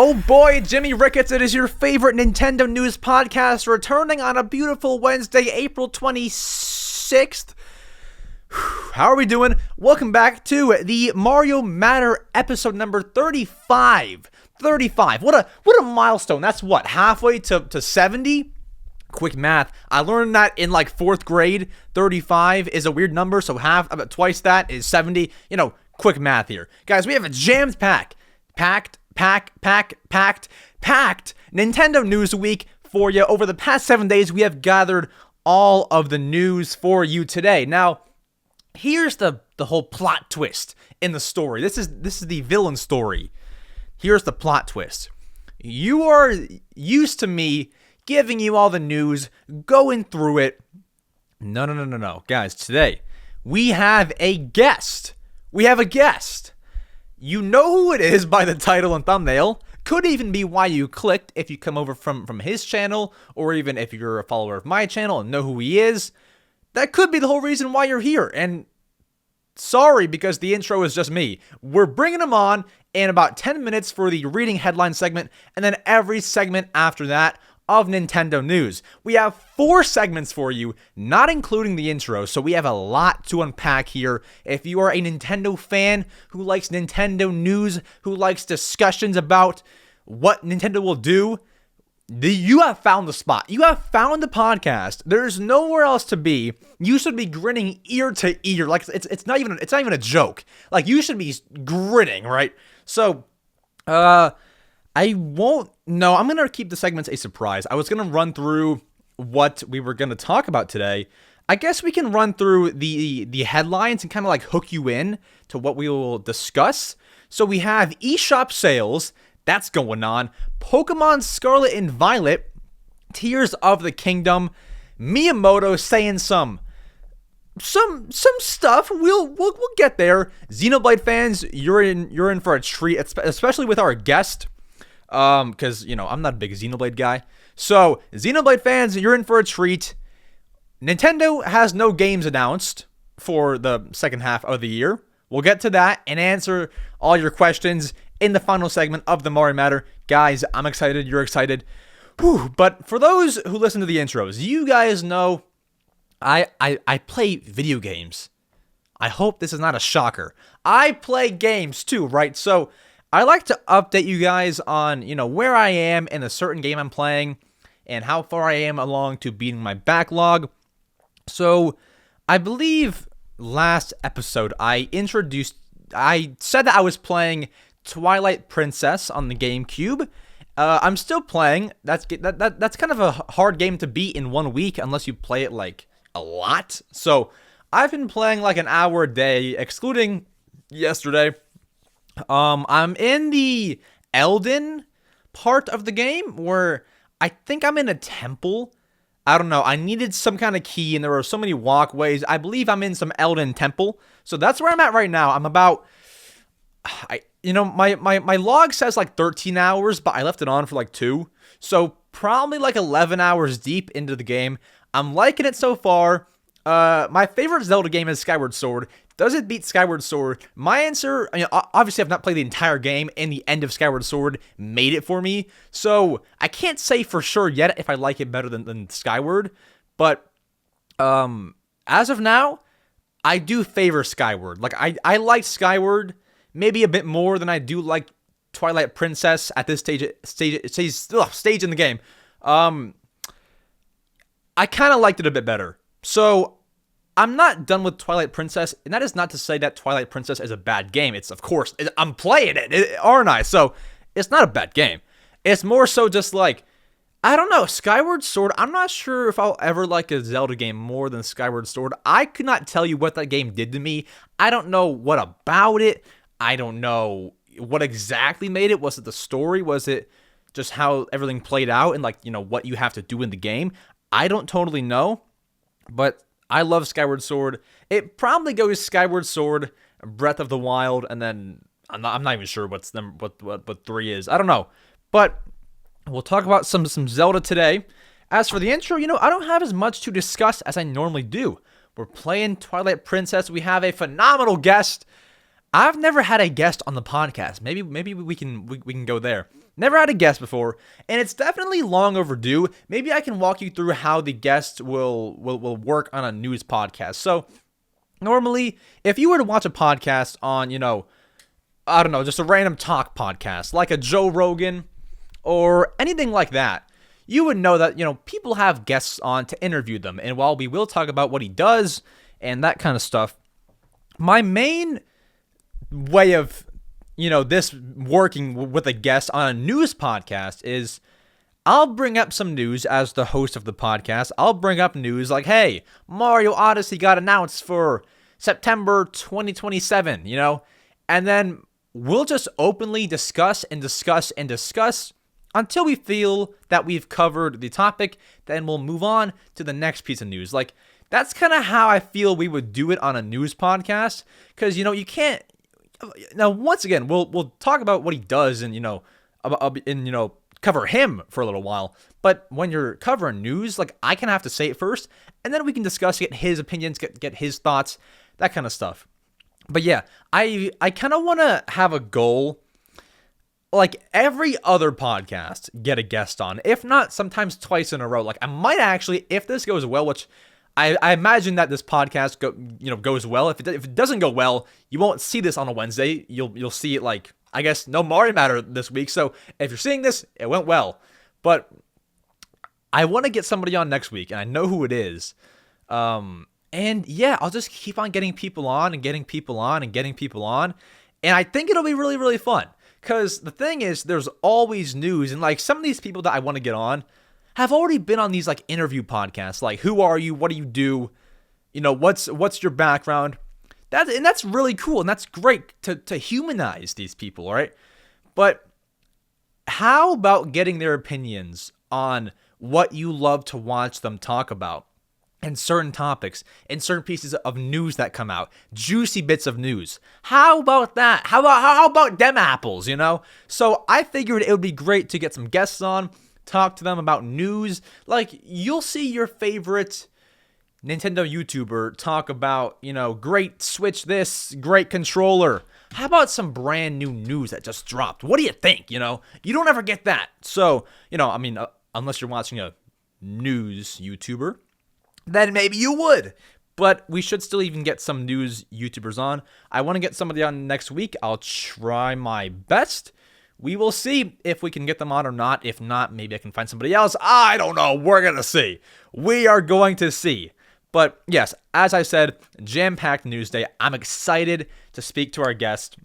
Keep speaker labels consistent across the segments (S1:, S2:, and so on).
S1: Oh boy, Jimmy Ricketts, it is your favorite Nintendo news podcast returning on a beautiful Wednesday, April 26th. How are we doing? Welcome back to the Mario Matter episode number 35. 35. What a milestone. That's what, halfway to 70? Quick math. I learned that in like 4th grade. 35 is a weird number, so twice that is 70. You know, quick math here. Guys, we have a jammed packed Nintendo News Week for you. Over the past 7 days, we have gathered all of the news for you today. Now, here's the whole plot twist in the story. This is the villain story. Here's the plot twist. You are used to me giving you all the news, going through it. No. Guys, today, we have a guest. You know who it is by the title and thumbnail. Could even be why you clicked if you come over from his channel, or even if you're a follower of my channel and know who he is. That could be the whole reason why you're here. And sorry, because the intro is just me. We're bringing him on in about 10 minutes for the reading headline segment, and then every segment after that of Nintendo news. We have 4 segments for you, not including the intro, so we have a lot to unpack here. If you are a Nintendo fan who likes Nintendo news, who likes discussions about what Nintendo will do, you have found the spot. You have found the podcast. There's nowhere else to be. You should be grinning ear to ear. Like it's not even a joke. Like you should be grinning, right? So, I'm going to keep the segments a surprise. I was going to run through what we were going to talk about today. I guess we can run through the headlines and kind of like hook you in to what we will discuss. So we have eShop sales. That's going on. Pokemon Scarlet and Violet. Tears of the Kingdom. Miyamoto saying some stuff. We'll get there. Xenoblade fans, you're in for a treat, especially with our guest. Because, I'm not a big Xenoblade guy. So, Xenoblade fans, you're in for a treat. Nintendo has no games announced for the second half of the year. We'll get to that and answer all your questions in the final segment of the Mario Matter. Guys, I'm excited. You're excited. Whew. But for those who listen to the intros, you guys know I play video games. I hope this is not a shocker. I play games too, right? So, I like to update you guys on, where I am in a certain game I'm playing and how far I am along to beating my backlog. So, I believe last episode I said that I was playing Twilight Princess on the GameCube. I'm still playing. That's kind of a hard game to beat in 1 week unless you play it like a lot. So, I've been playing like an hour a day, excluding yesterday. I'm in the Elden part of the game where I think I'm in a temple. I don't know. I needed some kind of key and there were so many walkways. I believe I'm in some Elden temple. So that's where I'm at right now. I'm about, my log says like 13 hours, but I left it on for like 2. So probably like 11 hours deep into the game. I'm liking it so far. My favorite Zelda game is Skyward Sword. Does it beat Skyward Sword? My answer, obviously I've not played the entire game, and the end of Skyward Sword made it for me. So I can't say for sure yet if I like it better than Skyward. But as of now, I do favor Skyward. Like I like Skyward maybe a bit more than I do like Twilight Princess at this stage in the game. I kind of liked it a bit better. So I'm not done with Twilight Princess, and that is not to say that Twilight Princess is a bad game. It's, of course, I'm playing it, aren't I? So, it's not a bad game. It's more so just like, I don't know, Skyward Sword, I'm not sure if I'll ever like a Zelda game more than Skyward Sword. I could not tell you what that game did to me. I don't know what about it. I don't know what exactly made it. Was it the story? Was it just how everything played out and, like, what you have to do in the game? I don't totally know, but I love Skyward Sword. It probably goes Skyward Sword, Breath of the Wild, and then I'm not even sure what 3 is. I don't know. But we'll talk about some Zelda today. As for the intro, I don't have as much to discuss as I normally do. We're playing Twilight Princess. We have a phenomenal guest. I've never had a guest on the podcast. Maybe we can go there. Never had a guest before, and it's definitely long overdue. Maybe I can walk you through how the guest will work on a news podcast. So normally, if you were to watch a podcast on, I don't know, just a random talk podcast like a Joe Rogan or anything like that, you would know that, people have guests on to interview them. And while we will talk about what he does and that kind of stuff, my main way of, this working with a guest on a news podcast is I'll bring up some news as the host of the podcast. I'll bring up news like, hey, Mario Odyssey got announced for September 2027, and then we'll just openly discuss until we feel that we've covered the topic. Then we'll move on to the next piece of news. Like, that's kind of how I feel we would do it on a news podcast, because, you can't. Now, once again, we'll talk about what he does and, cover him for a little while. But when you're covering news, like, I kind of have to say it first, and then we can discuss, get his opinions, get his thoughts, that kind of stuff. But yeah, I kind of want to have a goal, like every other podcast, get a guest on. If not, sometimes twice in a row. Like, I might actually, if this goes well, which I imagine that this podcast goes well. If it doesn't go well, you won't see this on a Wednesday. You'll see it, like, I guess, no Mario Matter this week. So if you're seeing this, it went well. But I want to get somebody on next week, and I know who it is. And yeah, I'll just keep on getting people on and getting people on and getting people on. And I think it'll be really, really fun. Because the thing is, there's always news. And like, some of these people that I want to get on have already been on these like interview podcasts. Like, who are you? What do you do? What's your background? That's really cool. And that's great to humanize these people, all right? But how about getting their opinions on what you love to watch them talk about? And certain topics, and certain pieces of news that come out, juicy bits of news. How about that? How about them apples, So I figured it would be great to get some guests on, talk to them about news. Like, you'll see your favorite Nintendo YouTuber talk about, great Switch this, great controller. How about some brand new news that just dropped? What do you think, You don't ever get that. So, unless you're watching a news YouTuber, then maybe you would. But we should still even get some news YouTubers on. I want to get somebody on next week. I'll try my best. We will see if we can get them on or not. If not, maybe I can find somebody else. I don't know. We're going to see. We are going to see. But yes, as I said, jam-packed news day. I'm excited to speak to our guest.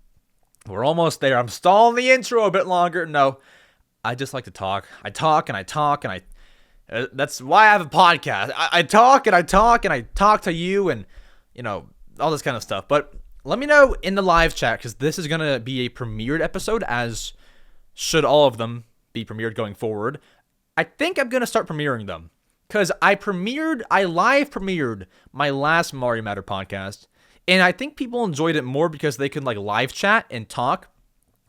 S1: We're almost there. I'm stalling the intro a bit longer. No, I just like to talk. I talk and I talk and I... That's why I have a podcast. I talk and I talk and I talk to you and, all this kind of stuff. But let me know in the live chat, because this is going to be a premiered episode, as should all of them be premiered going forward. I think I'm going to start premiering them, because I live premiered my last Mario Matter podcast, and I think people enjoyed it more because they could like live chat and talk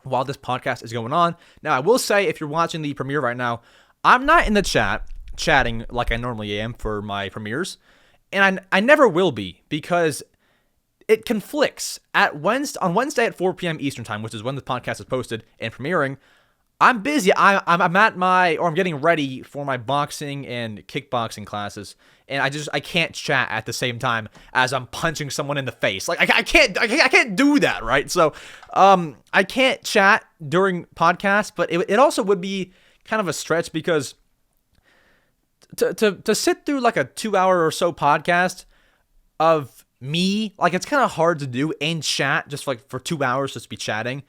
S1: while this podcast is going on. Now, I will say, if you're watching the premiere right now, I'm not in the chatting like I normally am for my premieres, and I never will be, because it conflicts. On Wednesday at 4 p.m. Eastern time, which is when the podcast is posted and premiering, I'm busy. I'm getting ready for my boxing and kickboxing classes, and I can't chat at the same time as I'm punching someone in the face. Like, I can't do that, right? So I can't chat during podcasts, but it also would be kind of a stretch, because to sit through like a 2-hour or so podcast of me, like, it's kind of hard to do, and chat just like for 2 hours, just be chatting.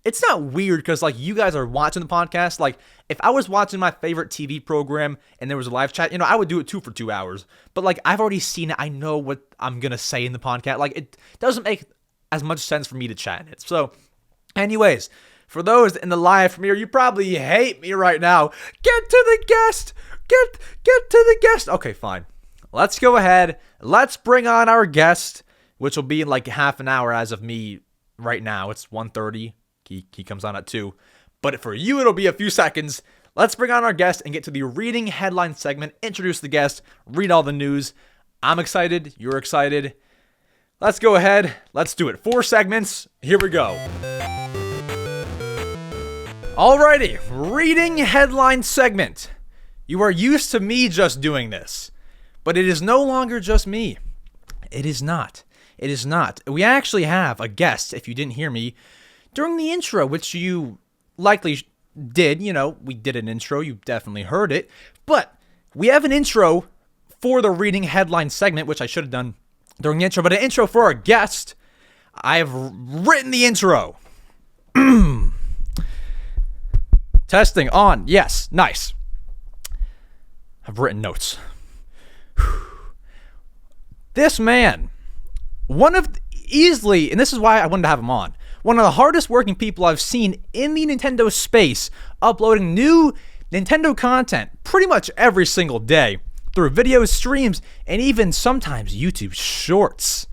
S1: It's not weird, because like, you guys are watching the podcast. Like, if I was watching my favorite TV program and there was a live chat, I would do it too for 2 hours. But like, I've already seen it. I know what I'm gonna say in the podcast. Like, it doesn't make as much sense for me to chat in it. So anyways, for those in the live premiere, you probably hate me right now. Get to the guest. Get to the guest. Okay, fine. Let's go ahead. Let's bring on our guest, which will be in like half an hour as of me right now. It's 1:30. He comes on at 2. But for you, it'll be a few seconds. Let's bring on our guest and get to the reading headline segment. Introduce the guest. Read all the news. I'm excited. You're excited. let's go ahead. Let's do it. 4 segments. Here we go. Alrighty, reading headline segment. You are used to me just doing this, but it is no longer just me. It is not. It is not. We actually have a guest, if you didn't hear me, during the intro, which you likely did. You know, we did an intro. You definitely heard it. But we have an intro for the reading headline segment, which I should have done during the intro, but an intro for our guest. I have written the intro. Testing on. Yes. Nice. I've written notes. This man, one of easily, and this is why I wanted to have him on, one of the hardest working people I've seen in the Nintendo space, uploading new Nintendo content pretty much every single day through videos, streams, and even sometimes YouTube shorts.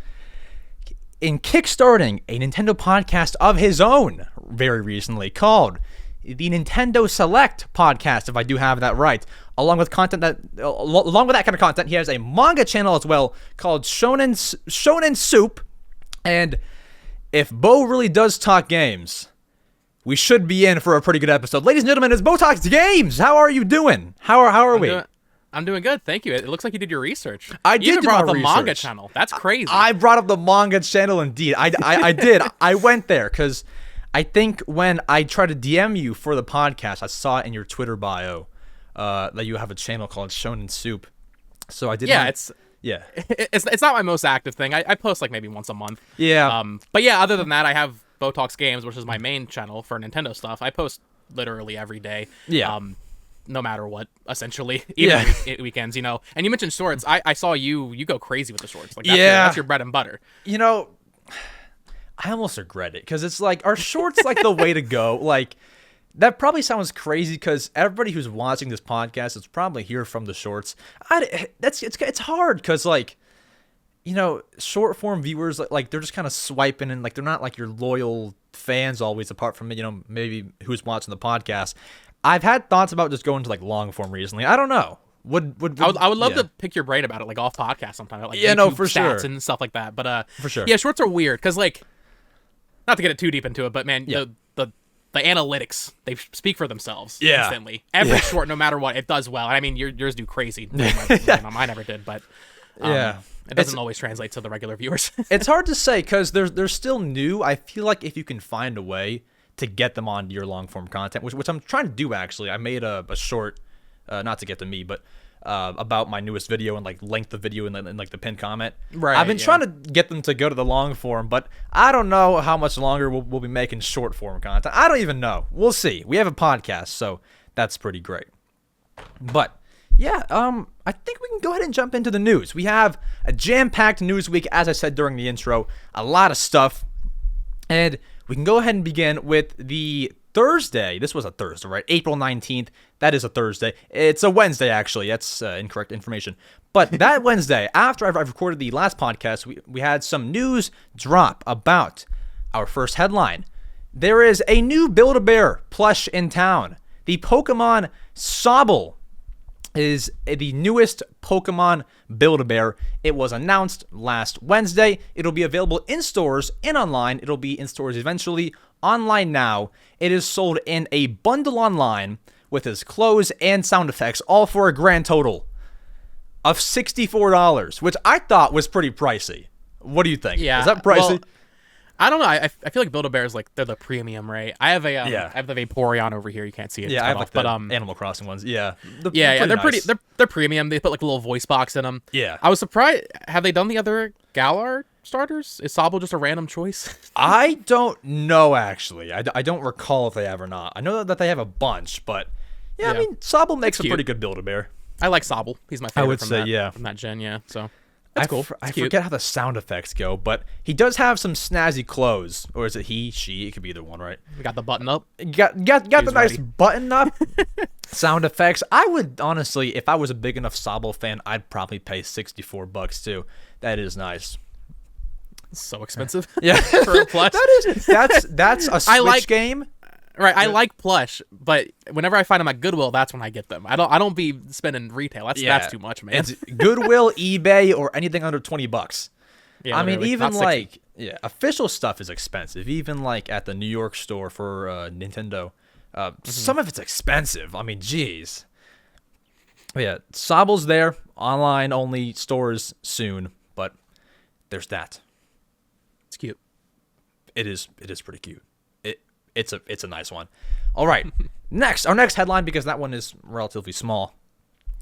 S1: In kickstarting a Nintendo podcast of his own very recently called the Nintendo Select podcast, if I do have that right. Along with that kind of content, he has a manga channel as well called Shonen Soup. And if Bo really does talk games, we should be in for a pretty good episode. Ladies and gentlemen, it's BoTalksGames. How are you doing? How are we?
S2: I'm doing good, thank you. It looks like you did your research.
S1: I did.
S2: You even
S1: do
S2: brought
S1: my
S2: up the
S1: research.
S2: manga channel. That's crazy.
S1: I brought up the manga channel indeed. I did. I went there because I think when I tried to DM you for the podcast, I saw it in your Twitter bio that you have a channel called Shonen Soup. So I did.
S2: Yeah, it's not my most active thing. I post like maybe once a month.
S1: Yeah.
S2: But yeah, other than that, I have BoTalksGames, which is my main channel for Nintendo stuff. I post literally every day.
S1: Yeah.
S2: No matter what, essentially. Even weekends, you know. And you mentioned shorts. I saw you go crazy with the shorts. Like that's your bread and butter.
S1: You know, I almost regret it because it's like, are shorts like the way to go? Like, that probably sounds crazy because everybody who's watching this podcast is probably here from the shorts. It's hard because, like, you know, short form viewers, like they're just kind of swiping and like they're not like your loyal fans always, apart from, you know, maybe who's watching the podcast. I've had thoughts about just going to like long form recently. I don't know. I would love to pick your brain about it, like off podcast sometime, like YouTube for
S2: stats
S1: sure
S2: and stuff like that. But
S1: for sure,
S2: yeah, shorts are weird because, like, not to get it too deep into it, but man, the analytics, they speak for themselves instantly. Every short, no matter what, it does well. And I mean, yours do crazy. Mine never did, but it doesn't always translate to the regular viewers.
S1: It's hard to say because they're still new. I feel like if you can find a way to get them onto your long form content, which I'm trying to do actually. I made a short, not to get to me, but about my newest video and like link the video in like the pinned comment.
S2: Right.
S1: I've been trying to get them to go to the long form, but I don't know how much longer we'll be making short form content. I don't even know. We'll see. We have a podcast, so that's pretty great. But yeah, I think we can go ahead and jump into the news. We have a jam-packed news week, as I said during the intro. A lot of stuff, and we can go ahead and begin with the Thursday. This was a Thursday, right? April 19th. That is a Thursday. It's a Wednesday, actually. That's incorrect information. But that Wednesday, after I've recorded the last podcast, we had some news drop about our first headline. There is a new Build-A-Bear plush in town. The Pokemon Sobble is the newest Pokemon Build-A-Bear. It was announced last Wednesday. It'll be available in stores and online. It'll be in stores eventually. Online now. It is sold in a bundle online with his clothes and sound effects, all for a grand total of $64, which I thought was pretty pricey. What do you think?
S2: Yeah.
S1: Is that pricey?
S2: Well, I don't know. I feel like Build-A-Bears, like, they're the premium, right? I have a I have the Vaporeon over here. You can't see it.
S1: Yeah, I have like the Animal Crossing ones. Yeah.
S2: They're
S1: nice.
S2: pretty. They're premium. They put like a little voice box in them.
S1: Yeah.
S2: I was surprised. Have they done the other Galar starters? Is Sobble just a random choice?
S1: I don't know, actually. I don't recall if they have or not. I know that they have a bunch, but yeah. I mean, Sobble makes a pretty good Build-A-Bear.
S2: I like Sobble. He's my favorite.
S1: I would say,
S2: from that gen, yeah. So that's cool.
S1: I forget how the sound effects go, but he does have some snazzy clothes. Or is it he, she? It could be either one, right?
S2: We got the button up.
S1: Got the nice button up sound effects. I would honestly, if I was a big enough Sobble fan, I'd probably pay $64 too. That is nice.
S2: It's so expensive.
S1: Yeah,
S2: for a plush.
S1: that's a Switch game.
S2: Right, I like plush, but whenever I find them at Goodwill, that's when I get them. I don't be spending retail. That's too much, man.
S1: It's Goodwill, eBay, or anything under $20.
S2: Yeah,
S1: I mean,
S2: literally.
S1: even
S2: Not 60.
S1: official stuff is expensive. Even like at the New York store for Nintendo, some of it's expensive. I mean, geez. But yeah, Sobble's there. Online only stores soon, but there's that.
S2: It's cute.
S1: It is pretty cute. It's a nice one. All right. Our next headline, because that one is relatively small.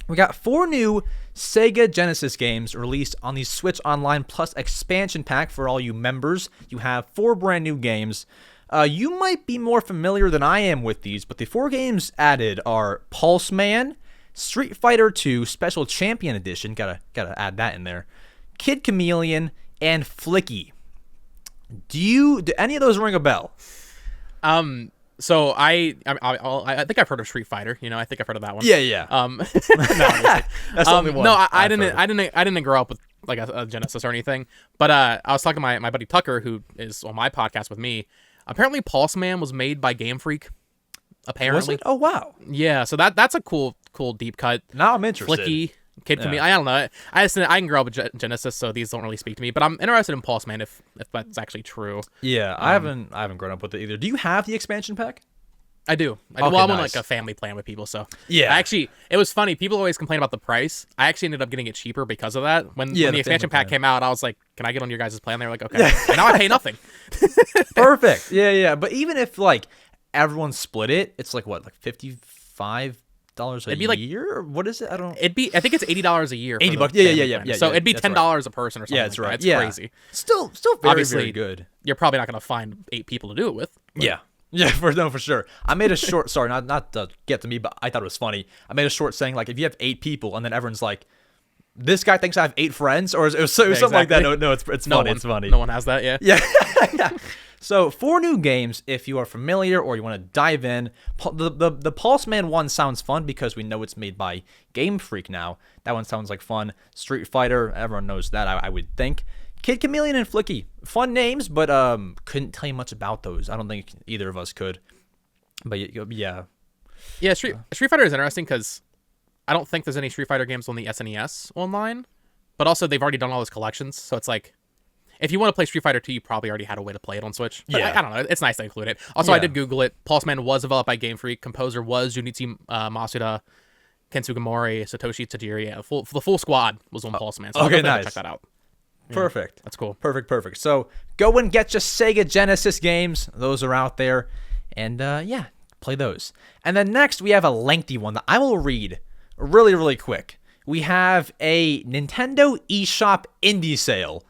S1: We got 4 new Sega Genesis games released on the Switch Online Plus expansion pack for all you members. You have 4 brand new games. You might be more familiar than I am with these, but the 4 games added are Pulse Man, Street Fighter 2 Special Champion Edition, gotta add that in there, Kid Chameleon, and Flicky. Do any of those ring a bell?
S2: So I think I've heard of Street Fighter. I think I've heard of that one.
S1: Yeah.
S2: No,
S1: That's the only one.
S2: No, I didn't grow up with like a Genesis or anything. But I was talking to my buddy Tucker, who is on my podcast with me. Apparently, Pulse Man was made by Game Freak. Apparently.
S1: Was it? Oh wow.
S2: Yeah. So that's a cool deep cut.
S1: Now I'm interested.
S2: Flicky. Kid Chameleon. I don't know. I can grow up with Genesis, so these don't really speak to me. But I'm interested in Pulse Man if that's actually true.
S1: Yeah, I haven't grown up with it either. Do you have the expansion pack?
S2: I do.
S1: Okay,
S2: well, I'm on
S1: nice.
S2: like a family plan with people, so
S1: Yeah.
S2: Actually, it was funny. People always complain about the price. I actually ended up getting it cheaper because of that. When
S1: Yeah,
S2: the expansion
S1: family
S2: pack
S1: plan.
S2: came out, I was like, "Can I get on your guys' plan?" They were like, "Okay." And now I pay nothing.
S1: Perfect. Yeah. But even if like everyone split it, it's like what, like $55
S2: It'd be like-
S1: year? What is it? I don't.
S2: I think it's $80 a year. for
S1: 80
S2: the
S1: bucks. Yeah.
S2: family plan. So it'd be
S1: That's right.
S2: $10 a person or something.
S1: Yeah, that's
S2: like
S1: right.
S2: That. It's
S1: Yeah.
S2: crazy.
S1: Still very,
S2: Obviously,
S1: very good.
S2: You're probably not gonna find 8 people to do it with.
S1: Yeah. Yeah, for sure. I made a short. Sorry, not to get to me, but I thought it was funny. I made a short saying like, if you have 8 people, and then everyone's like, "This guy thinks I have 8 friends," or it was something like that.
S2: exactly.
S1: No, it's funny. It's funny.
S2: No one has that. Yeah.
S1: Yeah. So 4 new games, if you are familiar or you want to dive in. The Pulse Man one sounds fun because we know it's made by Game Freak now. That one sounds like fun. Street Fighter, everyone knows that, I would think. Kid Chameleon and Flicky, fun names, but couldn't tell you much about those. I don't think either of us could. But yeah.
S2: Yeah, Street Fighter is interesting because I don't think there's any Street Fighter games on the SNES online, but also they've already done all those collections, so it's like, if you want to play Street Fighter 2, you probably already had a way to play it on Switch. But
S1: Yeah.
S2: I don't know. It's nice to include it. Also,
S1: Yeah.
S2: I did Google it. Pulse Man was developed by Game Freak. Composer was Junichi Masuda, Kensuke Mori, Satoshi Tajiri. Yeah, the full squad was on Pulse Man. So
S1: Okay,
S2: I'll definitely
S1: nice.
S2: check that out.
S1: Perfect.
S2: That's cool.
S1: Perfect. So go and get your Sega Genesis games. Those are out there. And play those. And then next we have a lengthy one that I will read really, really quick. We have a Nintendo eShop indie sale.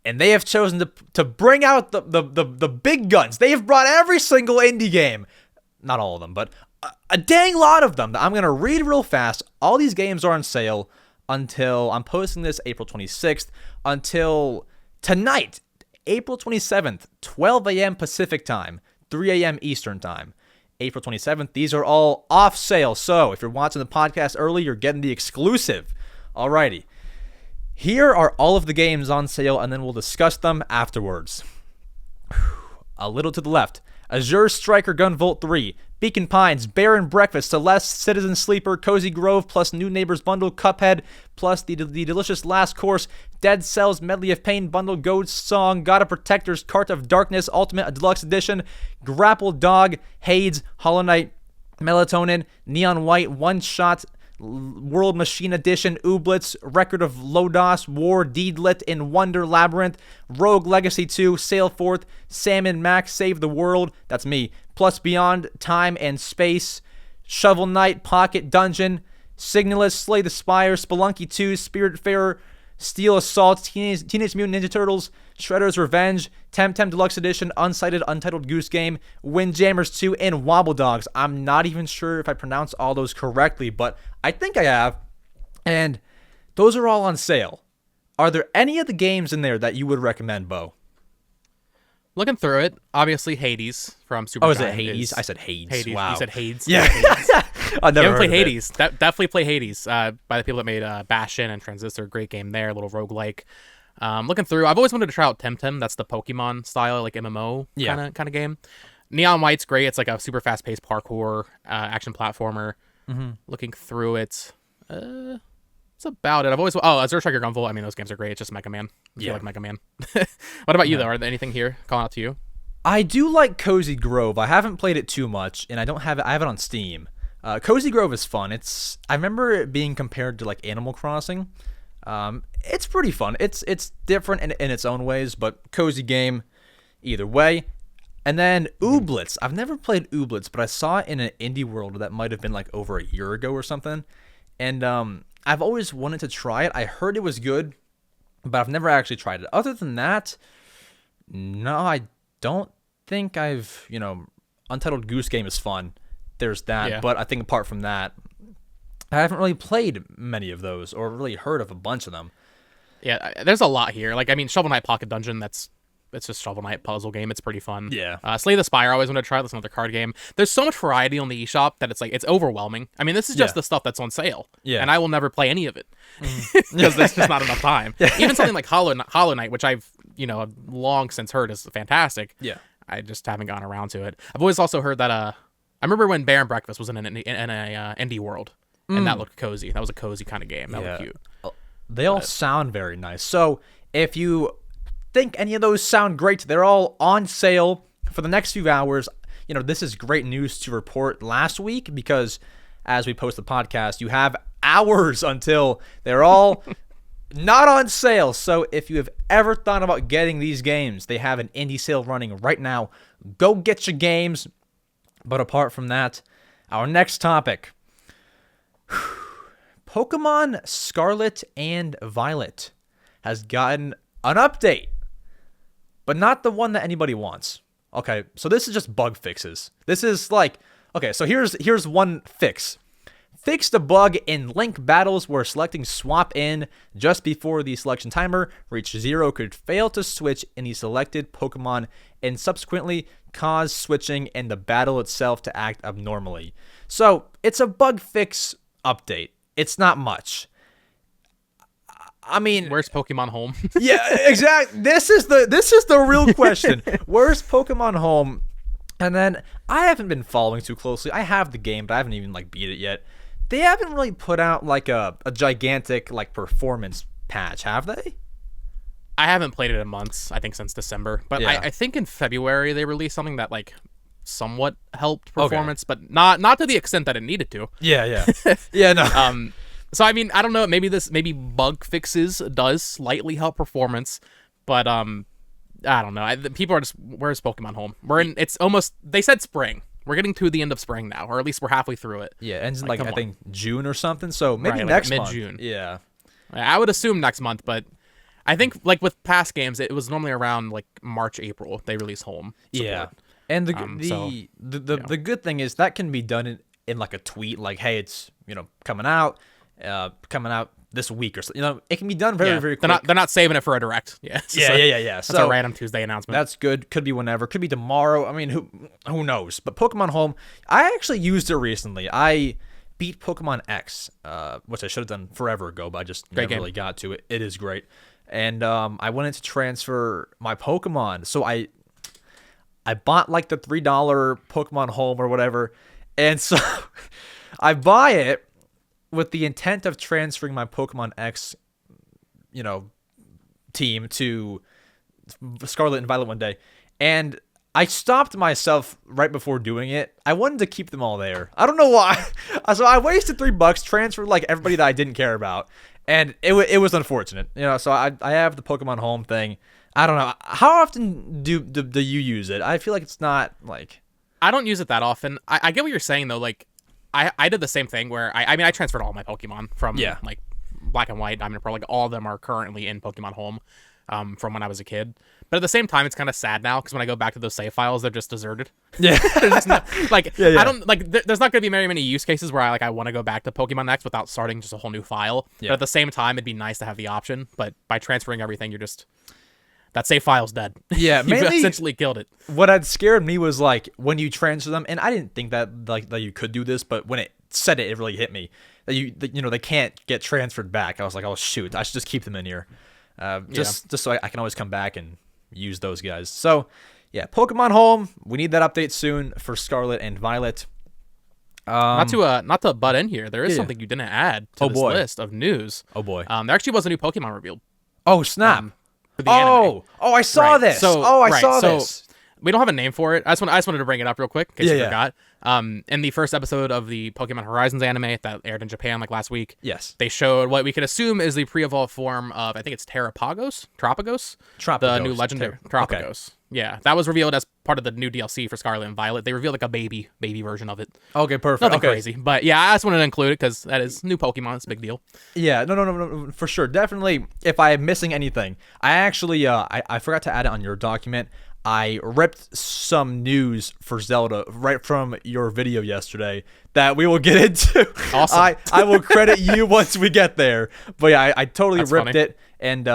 S1: And they have chosen to bring out the big guns. They have brought every single indie game. Not all of them, but a dang lot of them. I'm going to read real fast. All these games are on sale until, I'm posting this April 26th, until tonight, April 27th, 12 a.m. Pacific time, 3 a.m. Eastern time. April 27th, these are all off sale. So if you're watching the podcast early, you're getting the exclusive. Alrighty. Here are all of the games on sale, and then we'll discuss them afterwards. A little to the left. Azure Striker Gunvolt 3, Beacon Pines, Bear and Breakfast, Celeste, Citizen Sleeper, Cozy Grove, plus New Neighbors Bundle, Cuphead, plus the delicious Last Course, Dead Cells Medley of Pain Bundle, Ghost Song, God of Protectors, Cart of Darkness, Ultimate Deluxe Edition, Grapple Dog, Hades, Hollow Knight, Melatonin, Neon White, One Shot, World Machine Edition, Ooblets, Record of Lodos, War, Deedlit, in Wonder Labyrinth, Rogue Legacy 2, Sail Forth, Salmon Max, Save the World, that's me, plus Beyond Time and Space, Shovel Knight, Pocket Dungeon, Signalist, Slay the Spire, Spelunky 2, Spiritfarer, Steel Assault, Teenage Mutant Ninja Turtles, Shredder's Revenge, Temtem Deluxe Edition, Unsighted Untitled Goose Game, Windjammers 2, and Wobble Dogs. I'm not even sure if I pronounced all those correctly, but I think I have. And those are all on sale. Are there any of the games in there that you would recommend, Bo?
S2: Looking through it, obviously Hades from Super.
S1: Oh, is it Hades? I said Hades.
S2: Hades.
S1: Wow.
S2: You said Hades.
S1: Yeah.
S2: Hades.
S1: I've never
S2: You haven't played
S1: heard of it.
S2: Hades. Definitely play Hades by the people that made Bastion and Transistor. Great game there, a little roguelike. Looking through, I've always wanted to try out Temtem. That's the Pokemon style, like MMO kind of game. Neon White's great. It's like a super fast-paced parkour action platformer. Looking through it, That's about it. I've always Zero Striker Gunvolt. I mean, those games are great. It's just Mega Man. I feel like Mega Man. What about you though? Are there anything here calling out to you?
S1: I do like Cozy Grove. I haven't played it too much, and I don't have it. I have it on Steam. Cozy Grove is fun. I remember it being compared to like Animal Crossing. It's pretty fun. It's different in its own ways, but cozy game either way. And then Ooblets. I've never played Ooblets, but I saw it in an indie world that might have been like over a year ago or something. And I've always wanted to try it. I heard it was good, but I've never actually tried it. Other than that, no, I don't think I've, Untitled Goose Game is fun. There's that, but I think apart from that, I haven't really played many of those or really heard of a bunch of them.
S2: Yeah, there's a lot here. Like, I mean, Shovel Knight Pocket Dungeon, it's just Shovel Knight puzzle game. It's pretty fun.
S1: Yeah.
S2: Slay the Spire, I always want to try. That's another card game. There's so much variety on the eShop that it's overwhelming. I mean, this is just the stuff that's on sale. Yeah. And I will never play any of it because there's just not enough time. Even something like Hollow Knight, which I've, long since heard is fantastic.
S1: Yeah.
S2: I just haven't gotten around to it. I've always also heard that, I remember when Bear and Breakfast was in a indie world, and that looked cozy. That was a cozy kind of game. That looked cute.
S1: They all sound very nice. So if you think any of those sound great, they're all on sale for the next few hours. This is great news to report last week because as we post the podcast, you have hours until they're all not on sale. So if you have ever thought about getting these games, they have an indie sale running right now. Go get your games. But apart from that, our next topic. Pokemon Scarlet and Violet has gotten an update, but not the one that anybody wants. Okay, so this is just bug fixes. This is like, okay, so here's one fix. Fix the bug in Link battles where selecting swap in just before the selection timer reached 0 could fail to switch in the selected Pokemon and subsequently cause switching in the battle itself to act abnormally. So it's a bug fix update. It's not much. I mean,
S2: where's Pokemon Home?
S1: Yeah, exactly. This is the real question. Where's Pokemon Home? And then I haven't been following too closely. I have the game, but I haven't even beat it yet. They haven't really put out a gigantic performance patch, have they?
S2: I haven't played it in months. I think since December, but I think in February they released something that somewhat helped performance, but not to the extent that it needed to.
S1: Yeah. Yeah, no.
S2: So I mean, I don't know, maybe bug fixes does slightly help performance, but I don't know. People are just, where's Pokemon Home? It's almost, they said spring. We're getting to the end of spring now, or at least we're halfway through it.
S1: Yeah, ends in I think June or something. So maybe next month.
S2: Mid-June.
S1: Yeah.
S2: I would assume next month, but I think with past games, it was normally around March, April they release Home support.
S1: Yeah. And the good thing is that can be done in a tweet, hey, it's coming out this week or so. It can be done very very quick.
S2: They're not saving it for a direct. Yeah.
S1: Yeah.
S2: So that's a random Tuesday announcement.
S1: That's good. Could be whenever. Could be tomorrow. I mean, who knows? But Pokemon Home, I actually used it recently. I beat Pokemon X, which I should have done forever ago, but I just never really got to it. It is great. And I wanted to transfer my Pokemon, so I bought the $3 Pokemon Home or whatever, and so I buy it with the intent of transferring my Pokemon X, team to Scarlet and Violet one day, and I stopped myself right before doing it. I wanted to keep them all there. I don't know why. So I wasted $3, transferred everybody that I didn't care about, and it was unfortunate. So I have the Pokemon Home thing. I don't know. How often do you use it? I feel like it's not
S2: I don't use it that often. I get what you're saying though. I did the same thing where I transferred all my Pokemon from Black and White, Diamond and Pearl. All of them are currently in Pokemon Home from when I was a kid. But at the same time, it's kind of sad now because when I go back to those save files, they're just deserted.
S1: Yeah.
S2: They're just not, I don't there's not going to be very many use cases where I want to go back to Pokemon X without starting just a whole new file. Yeah. But at the same time, it'd be nice to have the option. But by transferring everything, you're just, that save file's dead.
S1: Yeah,
S2: you essentially killed it.
S1: What had scared me was when you transfer them, and I didn't think that that you could do this, but when it said it really hit me that they can't get transferred back. I was like, oh shoot, I should just keep them in here, just so I can always come back and use those guys. So yeah, Pokemon Home, we need that update soon for Scarlet and Violet.
S2: Not to butt in here. There is something you didn't add to this list of news.
S1: Oh boy.
S2: There actually was a new Pokemon revealed.
S1: Oh snap.
S2: For the anime.
S1: I saw this. I saw this.
S2: We don't have a name for it. I just wanted to bring it up real quick in case you forgot. In the first episode of the Pokemon Horizons anime that aired in Japan like last week, they showed what we could assume is the pre-evolved form of, I think it's Tropagos, the new legendary Tropagos. Okay. Yeah, that was revealed as part of the new DLC for Scarlet and Violet. They revealed like a baby version of it.
S1: Okay, perfect.
S2: Nothing crazy, but yeah, I just wanted to include it because that is new Pokemon. It's a big deal.
S1: Yeah, no, for sure, definitely. If I'm missing anything, I actually I forgot to add it on your document. I ripped some news for Zelda right from your video yesterday that we will get into.
S2: Awesome.
S1: I will credit you once we get there. But yeah, I totally ripped it. And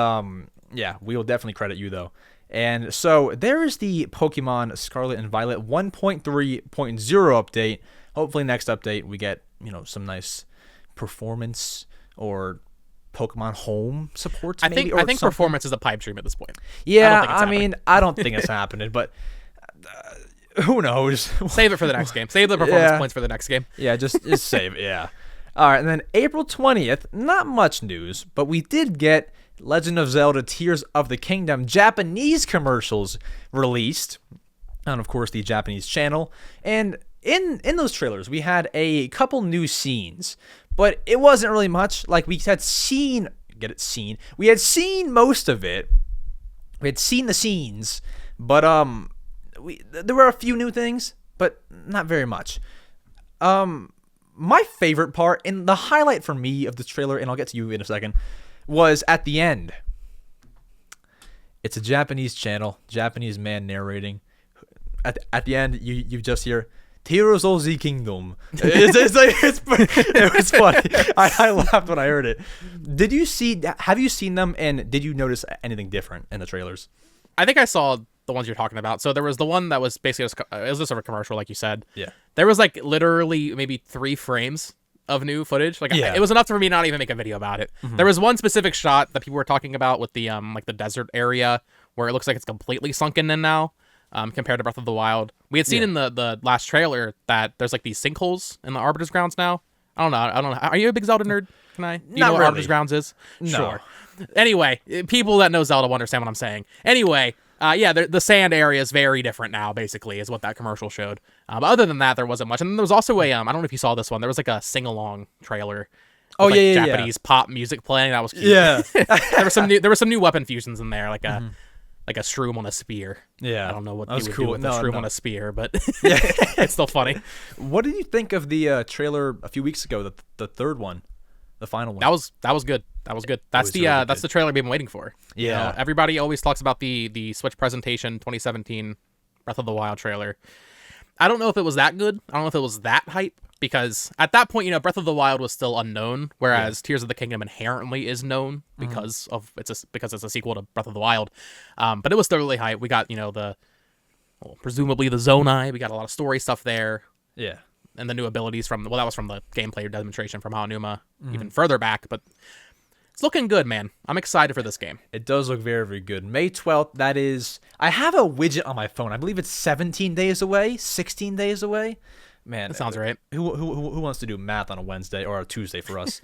S1: yeah, we will definitely credit you though. And so there is the Pokemon Scarlet and Violet 1.3.0 update. Hopefully next update we get, some nice performance or Pokemon Home supports.
S2: I think performance is a pipe dream at this point.
S1: Yeah, I don't think it's happening, but who knows?
S2: Save it for the next game. Save the performance points for the next game.
S1: Yeah, just save it. Yeah. All right, and then April 20th, not much news, but we did get Legend of Zelda Tears of the Kingdom Japanese commercials released on, of course, the Japanese channel. And in those trailers, we had a couple new scenes, but it wasn't really much. Like, we had seen most of it. We had seen the scenes, but there were a few new things, but not very much. My favorite part, and the highlight for me of the trailer, and I'll get to you in a second, was at the end. It's a Japanese channel, Japanese man narrating. At the end, you just hear Tears of the Kingdom. It was funny. I laughed when I heard it. Have you seen them, and did you notice anything different in the trailers?
S2: I think I saw the ones you're talking about. So there was the one that was basically, it was just a commercial, like you said.
S1: Yeah.
S2: There was like literally maybe 3 frames of new footage. Like it was enough for me not even make a video about it. Mm-hmm. There was one specific shot that people were talking about with the like the desert area where it looks like it's completely sunken in now. Compared to Breath of the Wild. We had seen in the last trailer that there's like these sinkholes in the Arbiter's Grounds now. I don't know. Are you a big Zelda nerd? Do you know what
S1: really.
S2: Arbiter's Grounds is?
S1: No.
S2: Sure. Anyway, people that know Zelda will understand what I'm saying. Anyway, the sand area is very different now, basically, is what that commercial showed. But other than that, there wasn't much. And then there was also I don't know if you saw this one. There was like a sing-along trailer.
S1: Oh,
S2: with,
S1: yeah,
S2: Japanese pop music playing. That was cute.
S1: Yeah.
S2: There were some new weapon fusions in there, like a shroom on a spear.
S1: Yeah.
S2: I don't know what
S1: you
S2: would do with a shroom on a spear, but it's still funny.
S1: What did you think of the trailer a few weeks ago, the third one, the final one?
S2: That was good. That's the trailer we've been waiting for.
S1: Yeah.
S2: Everybody always talks about the Switch presentation 2017 Breath of the Wild trailer. I don't know if it was that good. I don't know if it was that hype, because at that point, Breath of the Wild was still unknown, whereas Tears of the Kingdom inherently is known because it's a sequel to Breath of the Wild. But it was still really hype. We got presumably the Zonai. We got a lot of story stuff there.
S1: Yeah.
S2: And the new abilities that was from the gameplay demonstration from Aonuma even further back, but it's looking good, man. I'm excited for this game.
S1: It does look very, very good. May 12th, that is... I have a widget on my phone. I believe it's 17 days away, 16 days away. Man,
S2: that sounds right.
S1: Who wants to do math on a Wednesday or a Tuesday for us?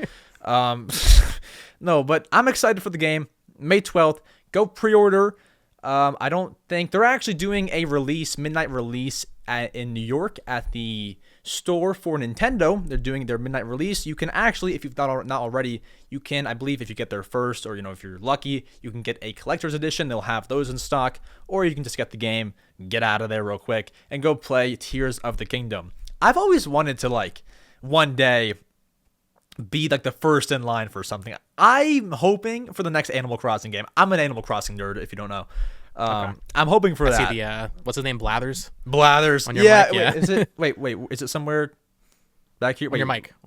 S1: No, but I'm excited for the game. May 12th, go pre-order. I don't think... They're actually doing a midnight release in New York at the store for Nintendo. They're doing their midnight release. You can actually, if you've not already, you can, I believe, if you get there first, or if you're lucky, you can get a collector's edition. They'll have those in stock, or you can just get the game, get out of there real quick, and go play Tears of the Kingdom. I've always wanted to one day be the first in line for something. I'm hoping for the next Animal Crossing game. I'm an Animal Crossing nerd, if you don't know. Okay. I'm hoping for that.
S2: See what's his name? Blathers.
S1: On your mic, yeah. Wait, is it somewhere back here?
S2: On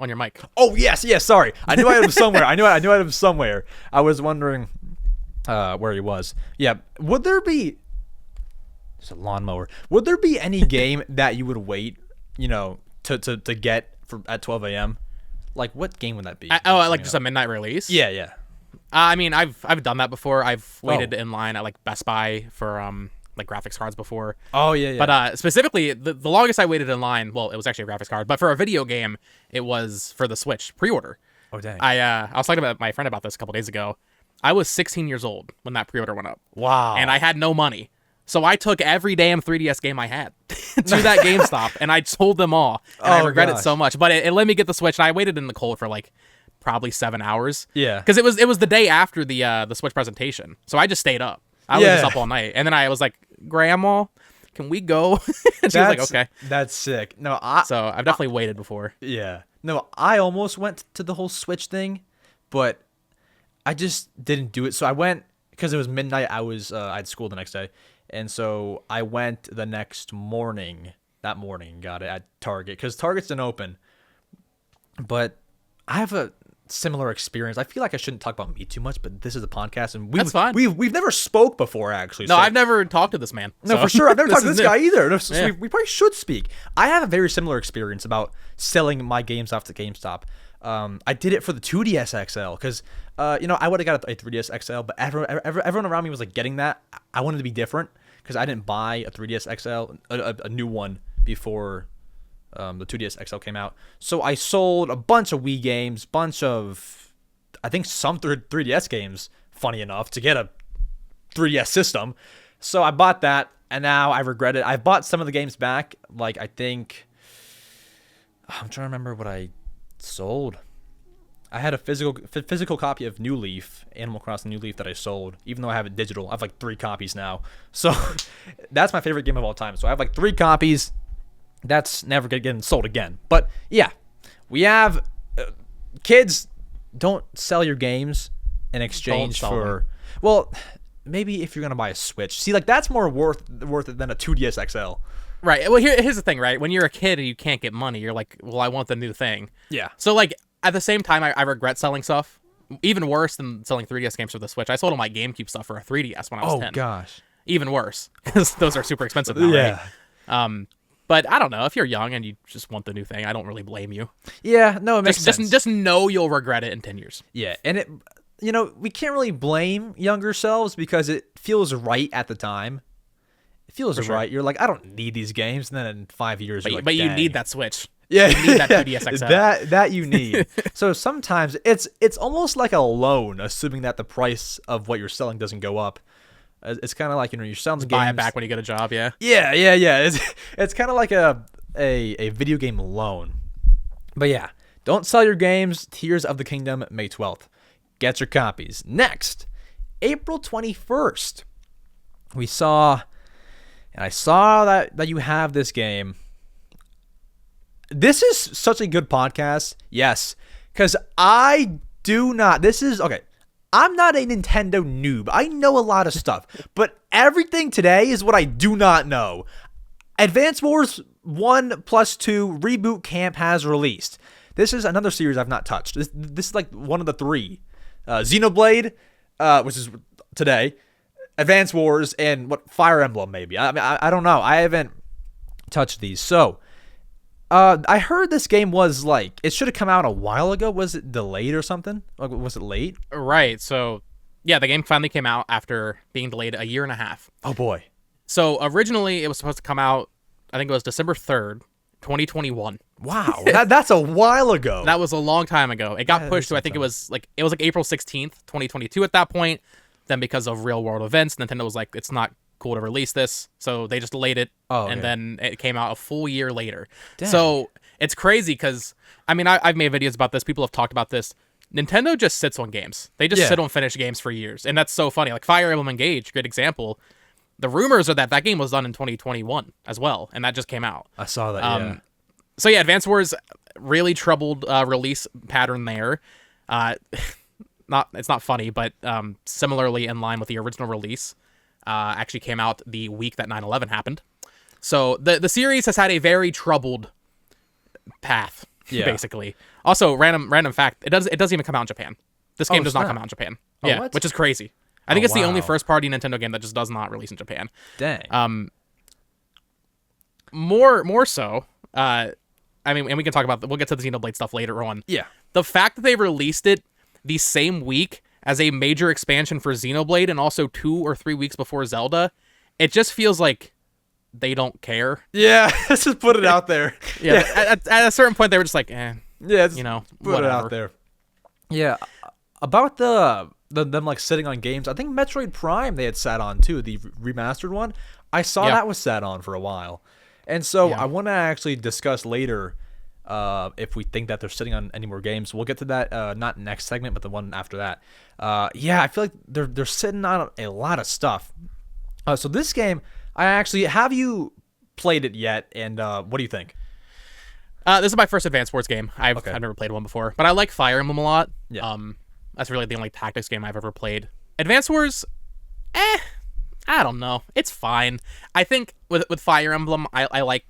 S2: your mic.
S1: Oh yes. Sorry, I knew I had him somewhere. I knew I had him somewhere. I was wondering where he was. Yeah. Would there be? It's a lawnmower. Would there be any game that you would wait, to get at 12 a.m.? What game would that be?
S2: Just a midnight release?
S1: Yeah.
S2: I mean, I've done that before. I've waited in line at Best Buy for like graphics cards before.
S1: Oh yeah.
S2: But specifically, the longest I waited in line, well, it was actually a graphics card, but for a video game, it was for the Switch pre-order.
S1: Oh dang.
S2: I was talking about my friend about this a couple days ago. I was 16 years old when that pre-order went up.
S1: Wow.
S2: And I had no money. So I took every damn 3DS game I had to that GameStop, and I sold them all. And I regret it so much. But it let me get the Switch, and I waited in the cold for like probably 7 hours.
S1: Yeah.
S2: Because it was the day after the Switch presentation. So I just stayed up. I was just up all night. And then I was like, Grandma, can we go? And she was like, okay.
S1: That's sick. No,
S2: So I've definitely waited before.
S1: Yeah. No, I almost went to the whole Switch thing, but I just didn't do it. So I went, because it was midnight, I had school the next day. And so I went the next morning, got it at Target, because Target's didn't open. But I have a similar experience. I feel like I shouldn't talk about me too much, but this is a podcast, and
S2: That's fine.
S1: We've never spoke before, actually.
S2: No,
S1: so.
S2: I've never talked to this man.
S1: No,
S2: so.
S1: for sure. I've never talked to this guy either. So
S2: Yeah.
S1: we probably should speak. I have a very similar experience about selling my games off to GameStop. I did it for the 2DS XL because, I would have got a 3DS XL, but everyone around me was like getting that. I wanted to be different because I didn't buy a 3DS XL, a new one, before the 2DS XL came out. So I sold a bunch of Wii games, I think some 3DS games, funny enough, to get a 3DS system. So I bought that, and now I regret it. I bought some of the games back. Like, I think, I'm trying to remember what I sold. I had a physical copy of New Leaf, Animal Crossing New Leaf, that I sold, even though I have it digital. I have like 3 copies now. So that's my favorite game of all time. So I have like 3 copies. That's never going to get sold again. But yeah, we have kids. Don't sell your games in exchange for. Well, maybe if you're going to buy a Switch. See, like, that's more worth it than a 2DS XL.
S2: Right. Well, here's the thing, right? When you're a kid and you can't get money, you're like, well, I want the new thing.
S1: Yeah.
S2: So, like, at the same time, I regret selling stuff. Even worse than selling 3DS games for the Switch. I sold all my GameCube stuff for a 3DS when I was 10. Oh,
S1: gosh.
S2: Even worse, because those are super expensive now,
S1: yeah.
S2: Right? But I don't know. If you're young and you just want the new thing, I don't really blame you.
S1: Yeah, no, it makes sense.
S2: Just know you'll regret it in 10 years.
S1: Yeah, and it, we can't really blame younger selves because it feels right at the time. It feels right. You're like, I don't need these games, and then in 5 years, you're like,
S2: but you
S1: dang.
S2: need that Switch.
S1: Yeah,
S2: you need that 3DS XL.
S1: That you need. So sometimes it's almost like a loan, assuming that the price of what you're selling doesn't go up. It's kind of like, you're selling the games.
S2: Buy it back when you get a job, yeah.
S1: Yeah. It's kind of like a video game loan. But yeah, don't sell your games. Tears of the Kingdom, May 12th. Get your copies. Next, April 21st, I saw that you have this game. This is such a good podcast. Yes, because I'm not a Nintendo noob. I know a lot of stuff, but everything today is what I do not know. Advance Wars 1+2 Reboot Camp has released. This is another series I've not touched. This is like one of the 3. Xenoblade, which is today, Advance Wars, and Fire Emblem maybe. I don't know. I haven't touched these. So, I heard this game was like, it should have come out a while ago. Was it delayed or something? Like, was it late?
S2: Right. So, yeah, the game finally came out after being delayed a year and a half.
S1: Oh, boy.
S2: So, originally, it was supposed to come out, I think it was December 3rd, 2021.
S1: Wow. That's a while ago.
S2: That was a long time ago. It got pushed to, I think it was like April 16th, 2022 at that point. Then because of real world events, Nintendo was like, it's not cool to release this, so they just delayed it, and then it came out a full year later. Dang. So it's crazy because I've made videos about this. People have talked about this. Nintendo just sits on games. They just sit on finished games for years, and that's so funny. Like Fire Emblem Engage, great example. The rumors are that game was done in 2021 as well, and that just came out.
S1: I saw that.
S2: So yeah, Advance Wars, really troubled release pattern there. It's not funny, but similarly in line with the original release. Actually came out the week that 9/11 happened. So the series has had a very troubled path, basically. Also, random fact, it doesn't even come out in Japan. This game does not come out in Japan.
S1: What?
S2: Which is crazy. I think it's the only first-party Nintendo game that just does not release in Japan.
S1: Dang.
S2: More so, and we can talk about we'll get to the Xenoblade stuff later on.
S1: Yeah.
S2: The fact that they released it the same week as a major expansion for Xenoblade and also 2 or 3 weeks before Zelda, it just feels like they don't care.
S1: Yeah, let's just put it out there.
S2: Yeah, at a certain point, they were just like, yeah,
S1: put
S2: whatever.
S1: it out there. Yeah, about them like sitting on games. I think Metroid Prime they had sat on too, the remastered one. I saw that was sat on for a while, and so I want to actually discuss later if we think that they're sitting on any more games. We'll get to that not next segment, but the one after that. I feel like they're sitting on a lot of stuff. So this game, have you played it yet? And what do you think?
S2: This is my first Advanced Wars game. I've never played one before, but I like Fire Emblem a lot. Yeah. That's really the only tactics game I've ever played. Advanced Wars, I don't know. It's fine. I think with Fire Emblem, I like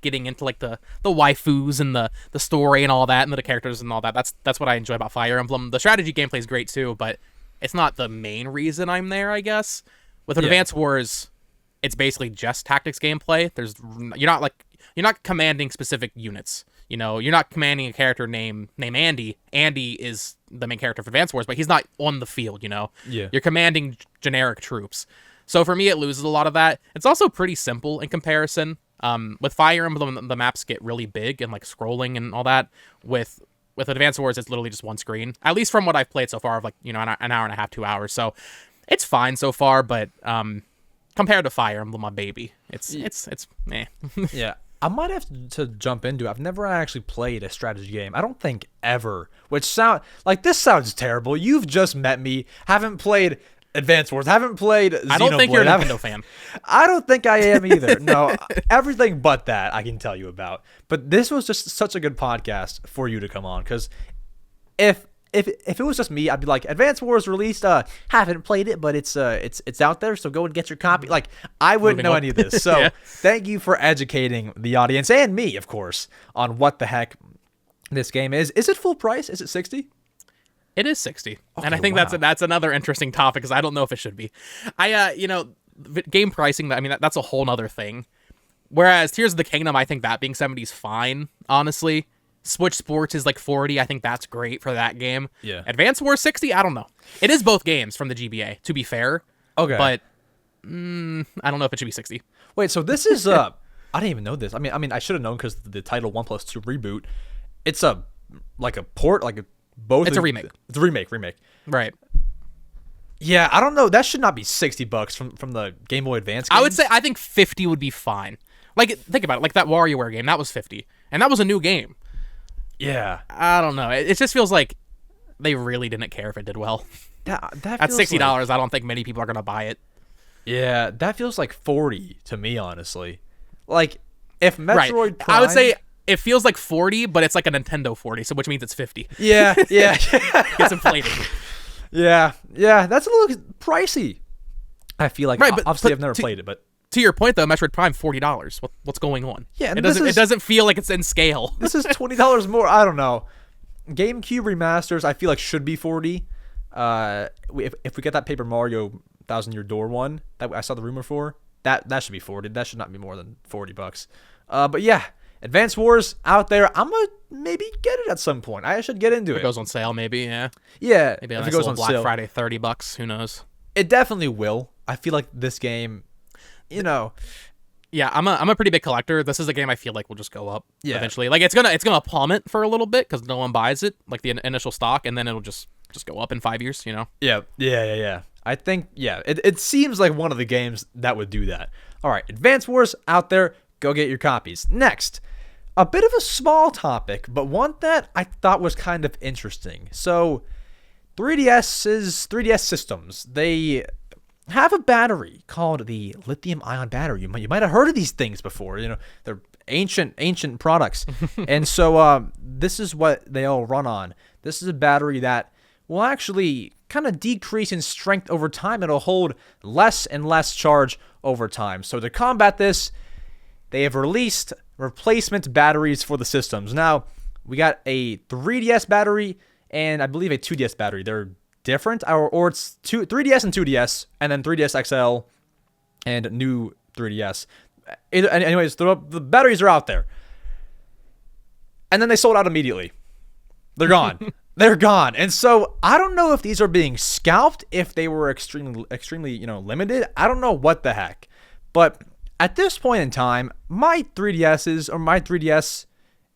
S2: getting into like the waifus and the story and all that and the characters and all that. That's what I enjoy about Fire Emblem. The strategy gameplay is great too, but it's not the main reason I'm there, I guess. With Advanced Wars, it's basically just tactics gameplay. You're not commanding specific units. You're not commanding a character named Andy. Andy is the main character of Advanced Wars, but he's not on the field, Yeah. You're commanding generic troops. So for me, it loses a lot of that. It's also pretty simple in comparison. With Fire Emblem, the maps get really big and like scrolling and all that. With Advanced Wars, it's literally just one screen. At least from what I've played so far, of like an hour and a half, 2 hours. So it's fine so far, but compared to Fire Emblem, my baby, it's meh.
S1: Yeah. I might have to jump into it. I've never actually played a strategy game. I don't think ever. Which this sounds terrible. You've just met me. Haven't played Advanced Wars. Haven't played Xenoblade.
S2: I don't think you're a Nintendo fan.
S1: I don't think I am either. No, everything but that I can tell you about. But this was just such a good podcast for you to come on, because if it was just me, I'd be like, Advanced Wars released. Haven't played it, but it's out there, so go and get your copy. Like, I wouldn't know any of this. So thank you for educating the audience and me, of course, on what the heck this game is. Is it full price? Is it $60?
S2: It is $60, and I think that's another interesting topic, because I don't know if it should be. Game pricing. I mean, that's a whole nother thing. Whereas Tears of the Kingdom, I think that being $70 is fine, honestly. Switch Sports is like $40. I think that's great for that game.
S1: Yeah.
S2: Advanced Wars $60. I don't know. It is both games from the GBA, to be fair.
S1: Okay.
S2: But I don't know if it should be $60.
S1: Wait, so this is I didn't even know this. I mean, I should have known, because the title 1+2 Reboot. It's a port, both.
S2: It's a remake.
S1: It's a remake.
S2: Right.
S1: Yeah, I don't know. That should not be $60 from the Game Boy Advance games.
S2: I think 50 would be fine. Like, think about it. Like that WarioWare game, that was 50, and that was a new game.
S1: Yeah.
S2: I don't know. It just feels like they really didn't care if it did well.
S1: That
S2: At $60, I don't think many people are gonna buy it.
S1: Yeah, that feels like 40 to me, honestly. Like, if Metroid Prime...
S2: I would say it feels like 40, but it's like a Nintendo 40, so which means it's 50.
S1: Yeah.
S2: It's inflated.
S1: Yeah, that's a little pricey. I feel like, but obviously I've never played it, but...
S2: To your point, though, Metroid Prime, $40. What's going on?
S1: Yeah, and
S2: it doesn't feel like it's in scale.
S1: This is $20 more. I don't know. GameCube remasters, I feel like should be 40. If we get that Paper Mario 1,000-Year Door one that I saw the rumor for, that should be 40. That should not be more than $40. But yeah, Advanced Wars out there. I'm gonna maybe get it at some point. I should get into it.
S2: If it goes on sale, maybe. Yeah.
S1: Yeah.
S2: Maybe if it goes on Black Friday, $30. Who knows?
S1: It definitely will. I feel like this game.
S2: Yeah, I'm a pretty big collector. This is a game I feel like will just go up eventually. Like it's gonna plummet for a little bit because no one buys it, like the initial stock, and then it'll just go up in 5 years.
S1: Yeah. I think it seems like one of the games that would do that. All right, Advanced Wars out there, go get your copies. Next, a bit of a small topic, but one that I thought was kind of interesting. So, 3DS systems, they have a battery called the lithium-ion battery. You might have heard of these things before. They're ancient products. And so this is what they all run on. This is a battery that will actually kind of decrease in strength over time. It'll hold less and less charge over time. So to combat this, they have released replacement batteries for the systems. Now, we got a 3DS battery and I believe a 2DS battery. They're different, or it's 3DS and 2DS, and then 3DS XL and new 3DS. Anyways, the batteries are out there. And then they sold out immediately. They're gone. They're gone. And so I don't know if these are being scalped, if they were extremely limited. I don't know what the heck. But at this point in time, my 3DSs or my 3DS,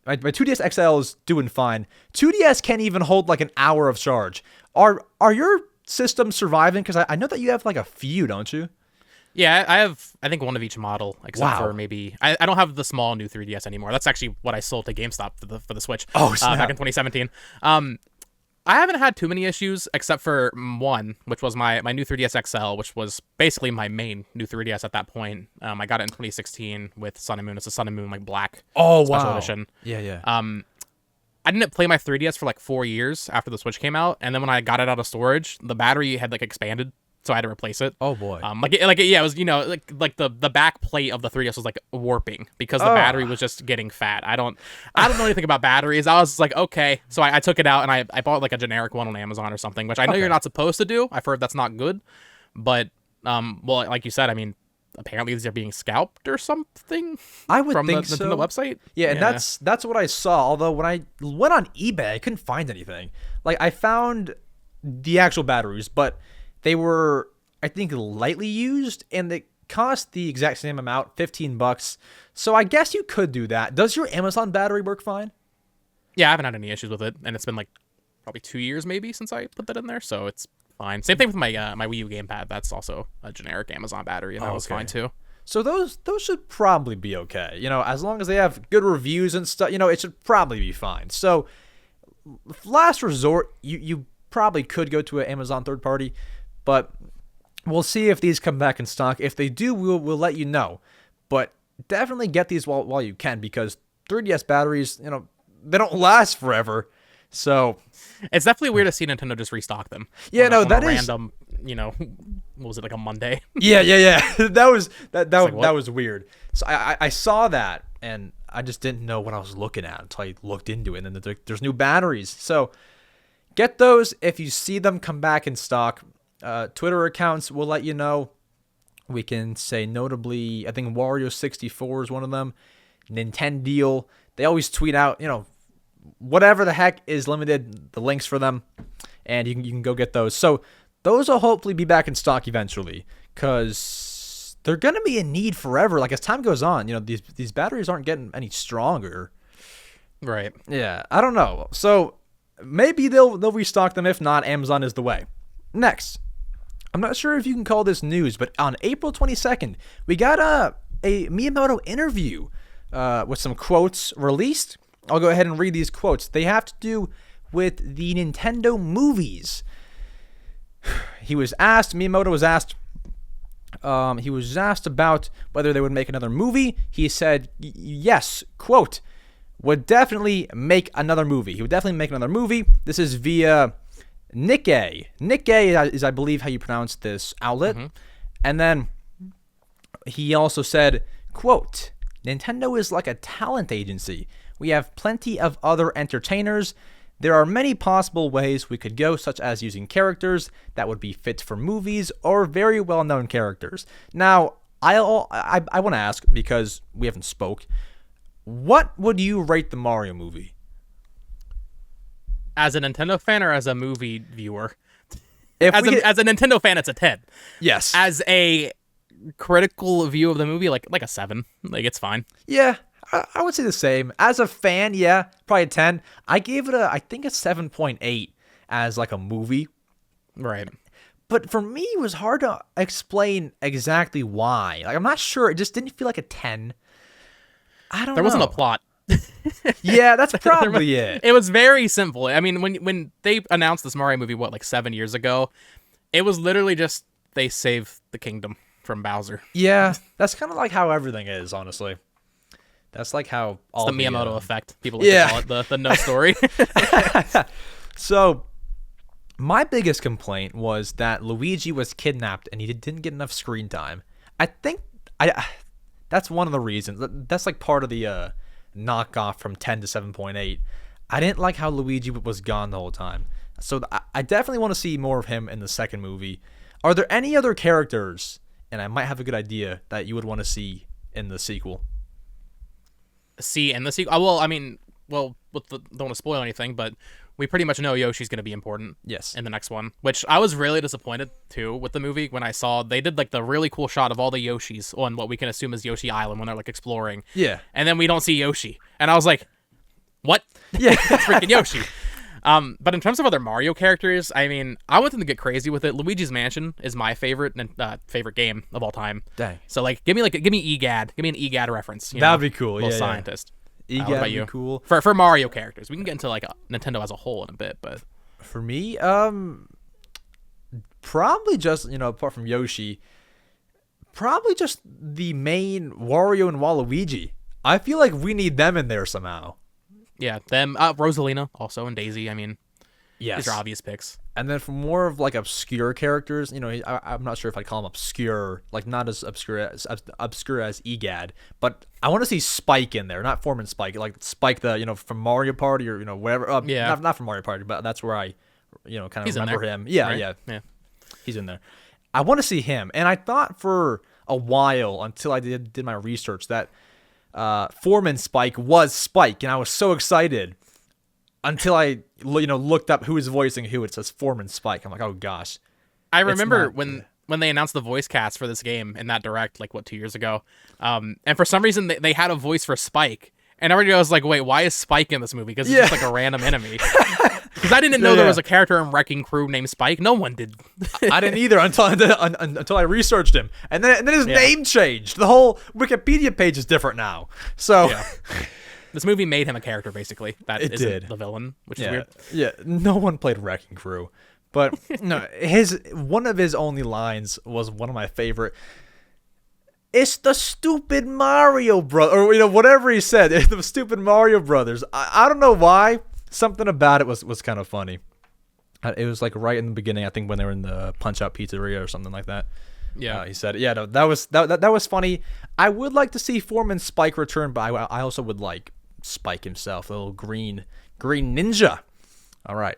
S1: my 2DS XL is doing fine. 2DS can't even hold like an hour of charge. Are your systems surviving? Because I know that you have like a few, don't you?
S2: Yeah, I think one of each model, except for maybe I don't have the small new 3DS anymore. That's actually what I sold to GameStop for the Switch. Back in 2017. I haven't had too many issues except for one, which was my new 3DS XL, which was basically my main new 3DS at that point. I got it in 2016 with Sun and Moon. It's a Sun and Moon like black special edition.
S1: Yeah.
S2: I didn't play my 3DS for like 4 years after the Switch came out, and then when I got it out of storage, the battery had like expanded, so I had to replace it.
S1: Oh boy.
S2: It was like the back plate of the 3DS was like warping because the battery was just getting fat. I don't know anything about batteries. I was just like, okay, so I took it out and I bought like a generic one on Amazon or something, which I know you're not supposed to do. I've heard that's not good, but well, like you said, I mean, apparently these are being scalped or something.
S1: I would
S2: from
S1: think
S2: the
S1: so.
S2: Nintendo website.
S1: Yeah, and that's what I saw. Although when I went on eBay, I couldn't find anything. Like I found the actual batteries, but they were, I think, lightly used, and they cost the exact same amount, $15. So I guess you could do that. Does your Amazon battery work fine?
S2: Yeah, I haven't had any issues with it, and it's been like probably 2 years maybe since I put that in there, so it's fine. Same thing with my my Wii U gamepad. That's also a generic Amazon battery, and that was fine too.
S1: So those should probably be okay. You know, as long as they have good reviews and stuff, you know, it should probably be fine. So last resort, you probably could go to an Amazon third party, but we'll see if these come back in stock. If they do, we'll let you know. But definitely get these while you can, because 3DS batteries, you know, they don't last forever. So
S2: it's definitely weird to see Nintendo just restock them.
S1: Yeah,
S2: on
S1: that
S2: a
S1: is
S2: random, you know, what was it, like a Monday?
S1: Yeah. that was weird. So I saw that and I just didn't know what I was looking at until I looked into it. And then there's new batteries. So get those if you see them come back in stock. Twitter accounts will let you know. We can say notably, I think Wario64 is one of them. Nintendo, they always tweet out, you know, whatever the heck is limited, the links for them, and you can go get those. So those will hopefully be back in stock eventually, because they're gonna be in need forever. Like as time goes on, you know, these batteries aren't getting any stronger.
S2: Right.
S1: Yeah, I don't know. So maybe they'll restock them. If not, Amazon is the way. Next, I'm not sure if you can call this news, but on April 22nd, we got a Miyamoto interview with some quotes released. I'll go ahead and read these quotes. They have to do with the Nintendo movies. Miyamoto was asked, about whether they would make another movie. He said, yes, quote, would definitely make another movie. He would definitely make another movie. This is via Nikkei. Nikkei is, I believe, how you pronounce this outlet. Mm-hmm. And then he also said, quote, Nintendo is like a talent agency. We have plenty of other entertainers. There are many possible ways we could go, such as using characters that would be fit for movies or very well-known characters. Now, I want to ask, because we haven't spoke, what would you rate the Mario movie?
S2: As a Nintendo fan or as a movie viewer? As a Nintendo fan, it's a 10.
S1: Yes.
S2: As a critical view of the movie, like a 7. Like, it's fine.
S1: Yeah, I would say the same. As a fan, yeah, probably a 10. I gave it I think a 7.8 as like a movie.
S2: Right.
S1: But for me, it was hard to explain exactly why. Like, I'm not sure. It just didn't feel like a 10. I don't know.
S2: There wasn't a plot.
S1: Yeah, that's probably it.
S2: It was very simple. I mean, when they announced this Mario movie, like 7 years ago, it was literally just they save the kingdom from Bowser.
S1: Yeah, that's kind of like how everything is, honestly. That's like how all
S2: the Miyamoto effect. People like to call it the no story.
S1: So, my biggest complaint was that Luigi was kidnapped and he didn't get enough screen time. I think that's one of the reasons. That's like part of the knockoff from 10 to 7.8. I didn't like how Luigi was gone the whole time. So I definitely want to see more of him in the second movie. Are there any other characters, and I might have a good idea, that you would want to see in the sequel?
S2: See in the sequel? Well, I mean, don't want to spoil anything, but we pretty much know Yoshi's going to be important.
S1: Yes.
S2: In the next one, which I was really disappointed too with the movie when I saw they did like the really cool shot of all the Yoshis on what we can assume is Yoshi Island when they're like exploring.
S1: Yeah.
S2: And then we don't see Yoshi, and I was like, what?
S1: Yeah.
S2: It's freaking Yoshi. But in terms of other Mario characters, I mean, I want them to get crazy with it. Luigi's Mansion is my favorite game of all time.
S1: Dang.
S2: So like, give me EGAD, give me an EGAD reference.
S1: That'd be cool.
S2: Little
S1: Yeah.
S2: scientist.
S1: EGAD
S2: What about you?
S1: would be cool.
S2: For Mario characters, we can get into like Nintendo as a whole in a bit, but
S1: for me, probably just apart from Yoshi, probably just the main Wario and Waluigi. I feel like we need them in there somehow.
S2: yeah, them, Rosalina also, and Daisy. I mean,
S1: Yes.
S2: these are obvious picks.
S1: And then for more of like obscure characters, I'm not sure if I'd call them obscure, like not as obscure as EGAD, but I want to see Spike in there, not Foreman Spike, like Spike from Mario Party or whatever.
S2: Yeah.
S1: Not from Mario Party, but that's where I kind of
S2: He's
S1: remember
S2: in there,
S1: him. Yeah,
S2: right?
S1: yeah, he's in there. I want to see him, and I thought for a while until I did my research that Foreman Spike was Spike, and I was so excited. Until I, looked up who is voicing who, it says Foreman Spike. I'm like, oh gosh.
S2: I remember when they announced the voice cast for this game in that direct, like 2 years ago, and for some reason they had a voice for Spike, and everybody was like, wait, why is Spike in this movie? Because it's just like a random enemy. Because I didn't know there was a character in Wrecking Crew named Spike. No one did.
S1: I didn't either until I researched him, and then his name changed. The whole Wikipedia page is different now. So.
S2: Yeah. This movie made him a character, basically. That
S1: It
S2: isn't
S1: did.
S2: the villain, which is weird.
S1: Yeah, no one played Wrecking Crew, but no, one of his only lines was one of my favorite. It's the stupid Mario brother, or whatever he said. It's the stupid Mario brothers. I don't know why. Something about it was kind of funny. It was like right in the beginning, I think, when they were in the Punch Out Pizzeria or something like that.
S2: Yeah,
S1: he said, "Yeah, no, that was funny." I would like to see Foreman Spike return, but I also would like Spike himself, the little green ninja. All right,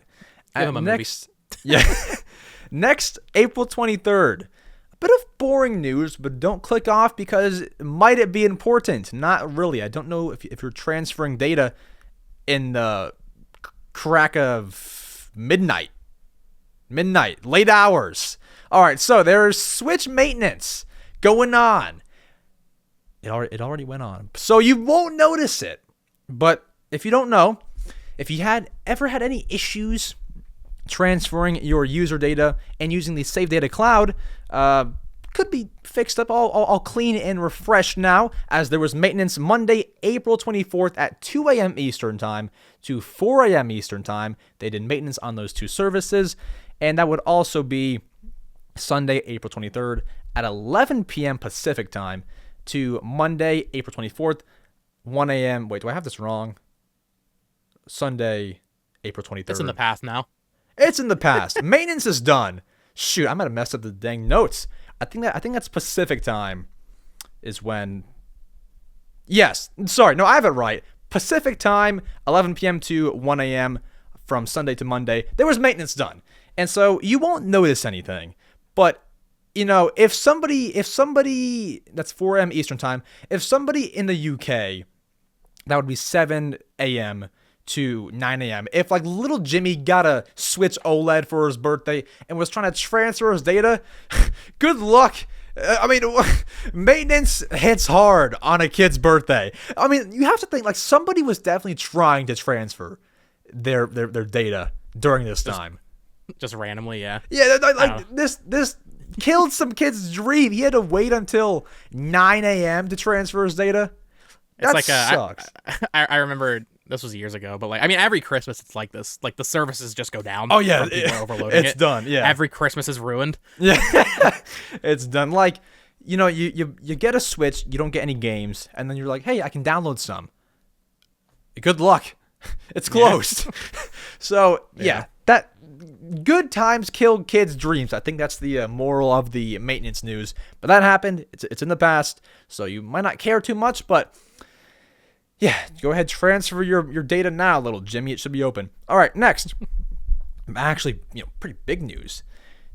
S2: Give him a
S1: next, yeah, next April 23rd. A bit of boring news, but don't click off because might it be important? Not really. I don't know if you're transferring data in the crack of midnight, late hours. All right, so there's Switch maintenance going on. It already went on, so you won't notice it. But if you don't know, if you ever had any issues transferring your user data and using the Save Data Cloud, could be fixed up, all clean and refreshed now, as there was maintenance Monday, April 24th at 2 a.m. Eastern Time to 4 a.m. Eastern Time. They did maintenance on those two services, and that would also be Sunday, April 23rd at 11 p.m. Pacific Time to Monday, April 24th, 1 a.m. Wait, do I have this wrong? Sunday, April 23rd.
S2: it's in the past now.
S1: It's in the past. Maintenance is done. Shoot, I might have messed up the dang notes. I think that's Pacific Time is when. Yes, sorry, no, I have it right. Pacific Time, 11 p.m. to 1 a.m. from Sunday to Monday. There was maintenance done, and so you won't notice anything. But, if somebody, that's 4 a.m. Eastern Time, if somebody in the UK, that would be 7 a.m. to 9 a.m. If, like, little Jimmy got a Switch OLED for his birthday and was trying to transfer his data, good luck. I mean, maintenance hits hard on a kid's birthday. I mean, you have to think, like, somebody was definitely trying to transfer their data during this time.
S2: Just randomly, yeah.
S1: Yeah, like this killed some kid's dream. He had to wait until 9 a.m. to transfer his data. That sucks.
S2: I remember this was years ago, but like, I mean, every Christmas it's like this. Like the services just go down.
S1: Oh yeah,
S2: people are overloading
S1: it's done. Yeah,
S2: every Christmas is ruined.
S1: Yeah, it's done. Like, you get a Switch, you don't get any games, and then you're like, hey, I can download some. Good luck. It's closed. Yeah. So yeah, that. Good times kill kids' dreams. I think that's the moral of the maintenance news. But that happened. It's in the past, so you might not care too much. But yeah, go ahead, transfer your data now, little Jimmy. It should be open. All right, next. Actually, pretty big news.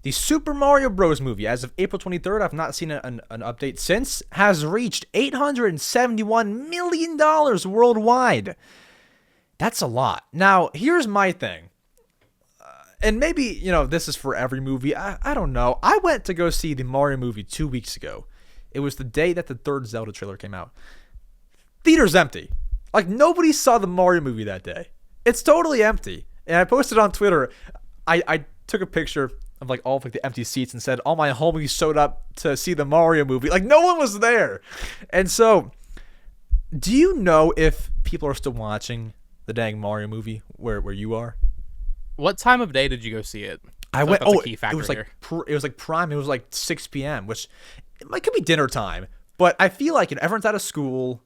S1: The Super Mario Bros. Movie, as of April 23rd, I've not seen an update since, has reached $871 million worldwide. That's a lot. Now, here's my thing. And maybe, this is for every movie. I don't know. I went to go see the Mario movie 2 weeks ago. It was the day that the third Zelda trailer came out. Theater's empty. Like, nobody saw the Mario movie that day. It's totally empty. And I posted on Twitter, I took a picture of like all of like the empty seats and said all my homies showed up to see the Mario movie. Like, no one was there. And so, do you know if people are still watching the dang Mario movie where you are?
S2: What time of day did you go see it?
S1: I went.
S2: That's a key factor
S1: it was like
S2: here.
S1: it was like prime. It was like 6 p.m., which it could be dinner time. But I feel like everyone's out of school.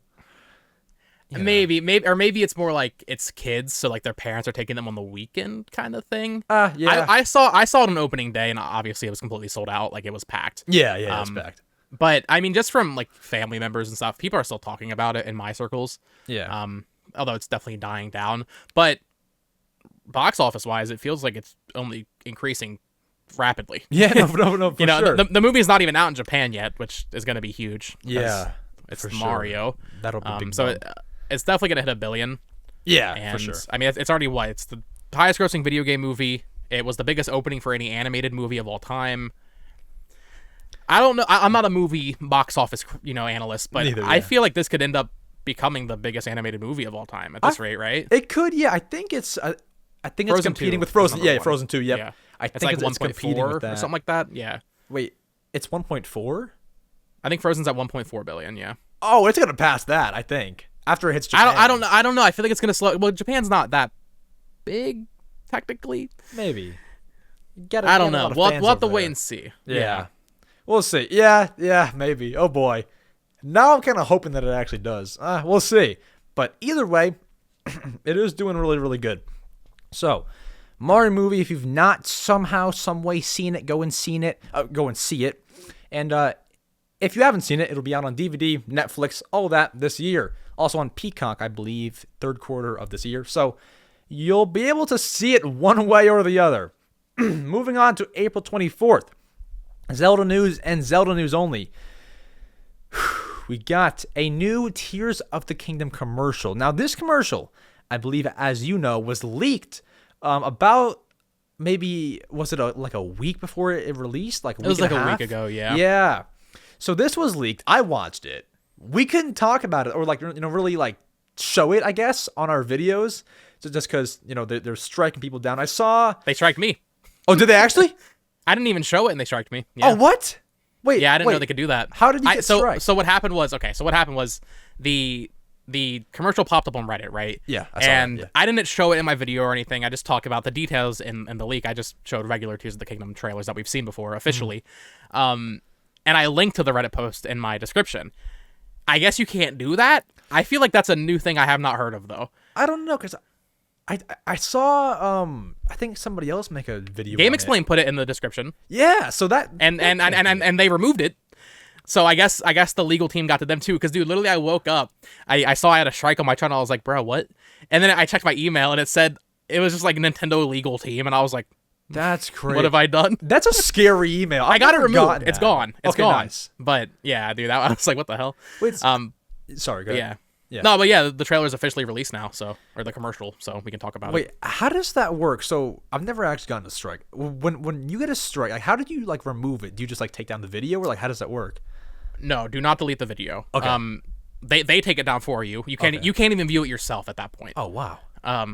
S2: Maybe it's more like it's kids, so like their parents are taking them on the weekend kind of thing.
S1: Yeah.
S2: I saw it on opening day, and obviously it was completely sold out. Like, it was packed.
S1: Yeah, it was packed.
S2: But I mean, just from like family members and stuff, people are still talking about it in my circles.
S1: Yeah.
S2: Although it's definitely dying down, but box office wise, it feels like it's only increasing rapidly.
S1: Yeah, no, for sure.
S2: The movie is not even out in Japan yet, which is going to be huge.
S1: Yeah,
S2: it's Mario.
S1: Sure. That'll be big.
S2: So it's definitely going to hit 1 billion.
S1: Yeah,
S2: and,
S1: for sure.
S2: I mean, it's already what? It's the highest grossing video game movie. It was the biggest opening for any animated movie of all time. I don't know. I'm not a movie box office, analyst, but I feel like this could end up becoming the biggest animated movie of all time at this rate, right?
S1: It could, yeah. I think it's competing with Frozen. Yeah, Frozen 2. Yep. Yeah. I think
S2: like
S1: it's competing with that
S2: or something like that. Yeah.
S1: Wait, it's 1.4?
S2: I think Frozen's at 1.4 billion. Yeah.
S1: Oh, it's gonna pass that. I think after it hits Japan.
S2: I don't know. I feel like it's gonna slow. Well, Japan's not that big technically.
S1: Maybe.
S2: I don't know. We'll have to wait and see.
S1: Yeah. We'll see. Yeah, maybe. Oh boy. Now I'm kind of hoping that it actually does. We'll see. But either way, it is doing really, really good. So, Mario movie, if you've not somehow, some way seen it, go and see it. And if you haven't seen it, it'll be out on DVD, Netflix, all that this year. Also on Peacock, I believe, third quarter of this year. So, you'll be able to see it one way or the other. Moving on to April 24th. Zelda news and Zelda news only. We got a new Tears of the Kingdom commercial. Now, this commercial, I believe, as you know, was leaked about maybe, was it like a week before it released? Like a week and a half?
S2: It was like a week ago, yeah.
S1: Yeah. So this was leaked. I watched it. We couldn't talk about it or like, really like show it, I guess, on our videos. So just because, they're striking people down. They
S2: striked me.
S1: Oh, did they actually?
S2: I didn't even show it and they striked me. Yeah.
S1: Oh, what? Wait.
S2: Yeah, I didn't know they could do that.
S1: How did you get striked?
S2: So what happened was, the commercial popped up on Reddit, right?
S1: Yeah, I saw that, yeah.
S2: I didn't show it in my video or anything. I just talked about the details in the leak. I just showed regular Tears of the Kingdom trailers that we've seen before officially. Mm-hmm. And I linked to the Reddit post in my description. I guess you can't do that. I feel like that's a new thing I have not heard of, though.
S1: I don't know, because I saw I think somebody else make a video.
S2: Game Explain put it in the description.
S1: Yeah, so that
S2: and they removed it. So I guess the legal team got to them too, because dude, literally I woke up, I saw I had a strike on my channel. I was like, bro, what? And then I checked my email and it was just like Nintendo legal team, and I was like,
S1: that's crazy.
S2: What have I done?
S1: That's a scary email.
S2: I got it removed. It's gone. It's gone.
S1: Nice.
S2: But yeah, dude, I was like, what the hell?
S1: Wait, sorry, go ahead.
S2: Yeah. No, but yeah, the trailer's officially released now, or the commercial, so we can talk about it.
S1: Wait, how does that work? So I've never actually gotten a strike. When you get a strike, like how did you like remove it? Do you just like take down the video, or like how does that work?
S2: No, do not delete the video.
S1: Okay.
S2: They take it down for you. You can't even view it yourself at that point.
S1: Oh wow.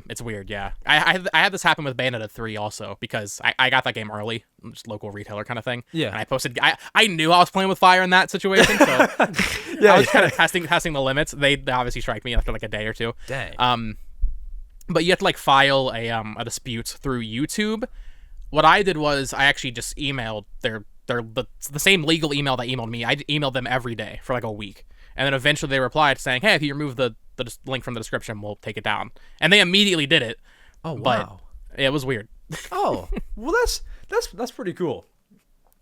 S2: It's weird, yeah. I had this happen with Bayonetta 3 also, because I got that game early, just local retailer kind of thing.
S1: Yeah.
S2: And I posted, I knew I was playing with fire in that situation, so I was kind of testing the limits. They obviously strike me after like a day or two.
S1: Dang.
S2: But you have to like file a dispute through YouTube. What I did was I actually just emailed the same legal email that emailed me. I emailed them every day for like a week. And then eventually they replied saying, hey, if you remove the link from the description, we'll take it down. And they immediately did it.
S1: Oh, wow.
S2: But it was weird.
S1: Oh, well, that's pretty cool.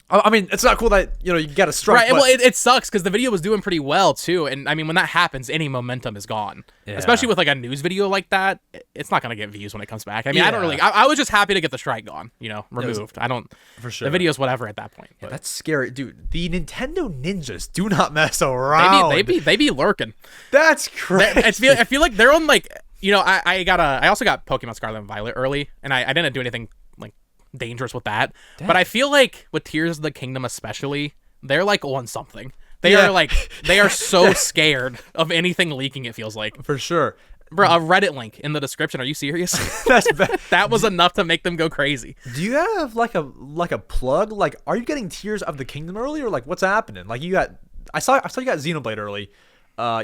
S1: I mean, it's not cool that, you got a strike.
S2: Right, well, it sucks because the video was doing pretty well, too. And, I mean, when that happens, any momentum is gone. Yeah. Especially with, like, a news video like that. It's not going to get views when it comes back. I mean, I don't really... I was just happy to get the strike gone, removed. I don't...
S1: For sure.
S2: The video's whatever at that point.
S1: Yeah, that's scary. Dude, the Nintendo ninjas do not mess around.
S2: They be lurking.
S1: That's crazy.
S2: I feel like they're on, like... I also got Pokemon Scarlet and Violet early, and I didn't do anything, like, dangerous with that.
S1: Damn.
S2: But I feel like with Tears of the Kingdom especially, they're like on something. They are so scared of anything leaking, it feels like.
S1: For sure.
S2: Bro, a Reddit link in the description. Are you serious?
S1: That's bad.
S2: That was enough to make them go crazy.
S1: Do you have like a plug? Like, are you getting Tears of the Kingdom early, or like what's happening? Like, you got I saw you got Xenoblade early.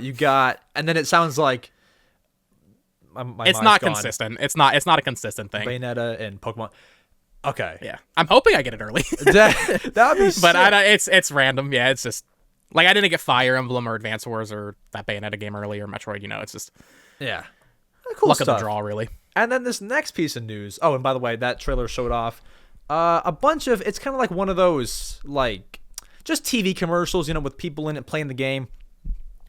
S1: You got, and then it sounds like
S2: it's not consistent. It's not a consistent thing.
S1: Bayonetta and Pokemon. Okay.
S2: Yeah, I'm hoping I get it early.
S1: That'd be sick.
S2: But it's random. Yeah, it's just like I didn't get Fire Emblem or Advance Wars or that Bayonetta game early or Metroid. It's just
S1: cool
S2: luck
S1: stuff.
S2: of the draw, really.
S1: And then this next piece of news. Oh, and by the way, that trailer showed off a bunch of. It's kind of like one of those like just TV commercials, with people in it playing the game,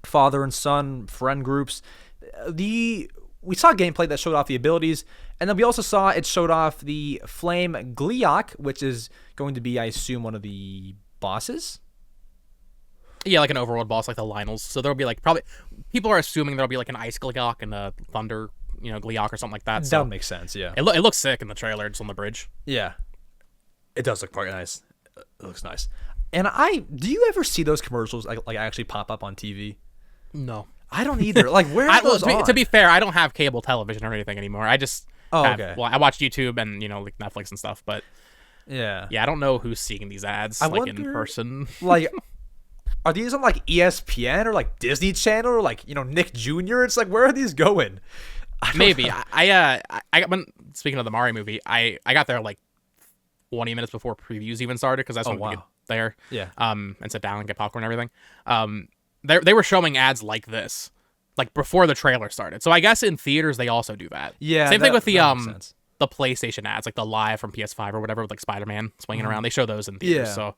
S1: father and son, friend groups. We saw gameplay that showed off the abilities, and then we also saw it showed off the Flame Gleeok, which is going to be, I assume, one of the bosses.
S2: Yeah, like an overworld boss, like the Lynels. So there'll be like probably people are assuming there'll be like an Ice Gleeok and a Thunder, Gleeok or something like that. So
S1: that would make sense. Yeah,
S2: it looks sick in the trailer. It's on the bridge.
S1: Yeah, it does look quite nice. It looks nice. And do you ever see those commercials like actually pop up on TV?
S2: No.
S1: I don't either. Like, where are those on?
S2: To be fair, I don't have cable television or anything anymore. I just
S1: okay.
S2: Well, I watch YouTube and like Netflix and stuff, but
S1: yeah,
S2: I don't know who's seeing these ads in person.
S1: Like, are these on like ESPN or like Disney Channel or like Nick Jr.? It's like, where are these going?
S2: Maybe I when speaking of the Mario movie, I got there like 20 minutes before previews even started because that's when we get there.
S1: Yeah.
S2: And sit down and get popcorn and everything. They were showing ads like this, like before the trailer started. So I guess in theaters they also do that.
S1: Yeah.
S2: Same thing with the PlayStation ads, like the live from PS5 or whatever with like Spider-Man swinging around. They show those in theaters. Yeah. So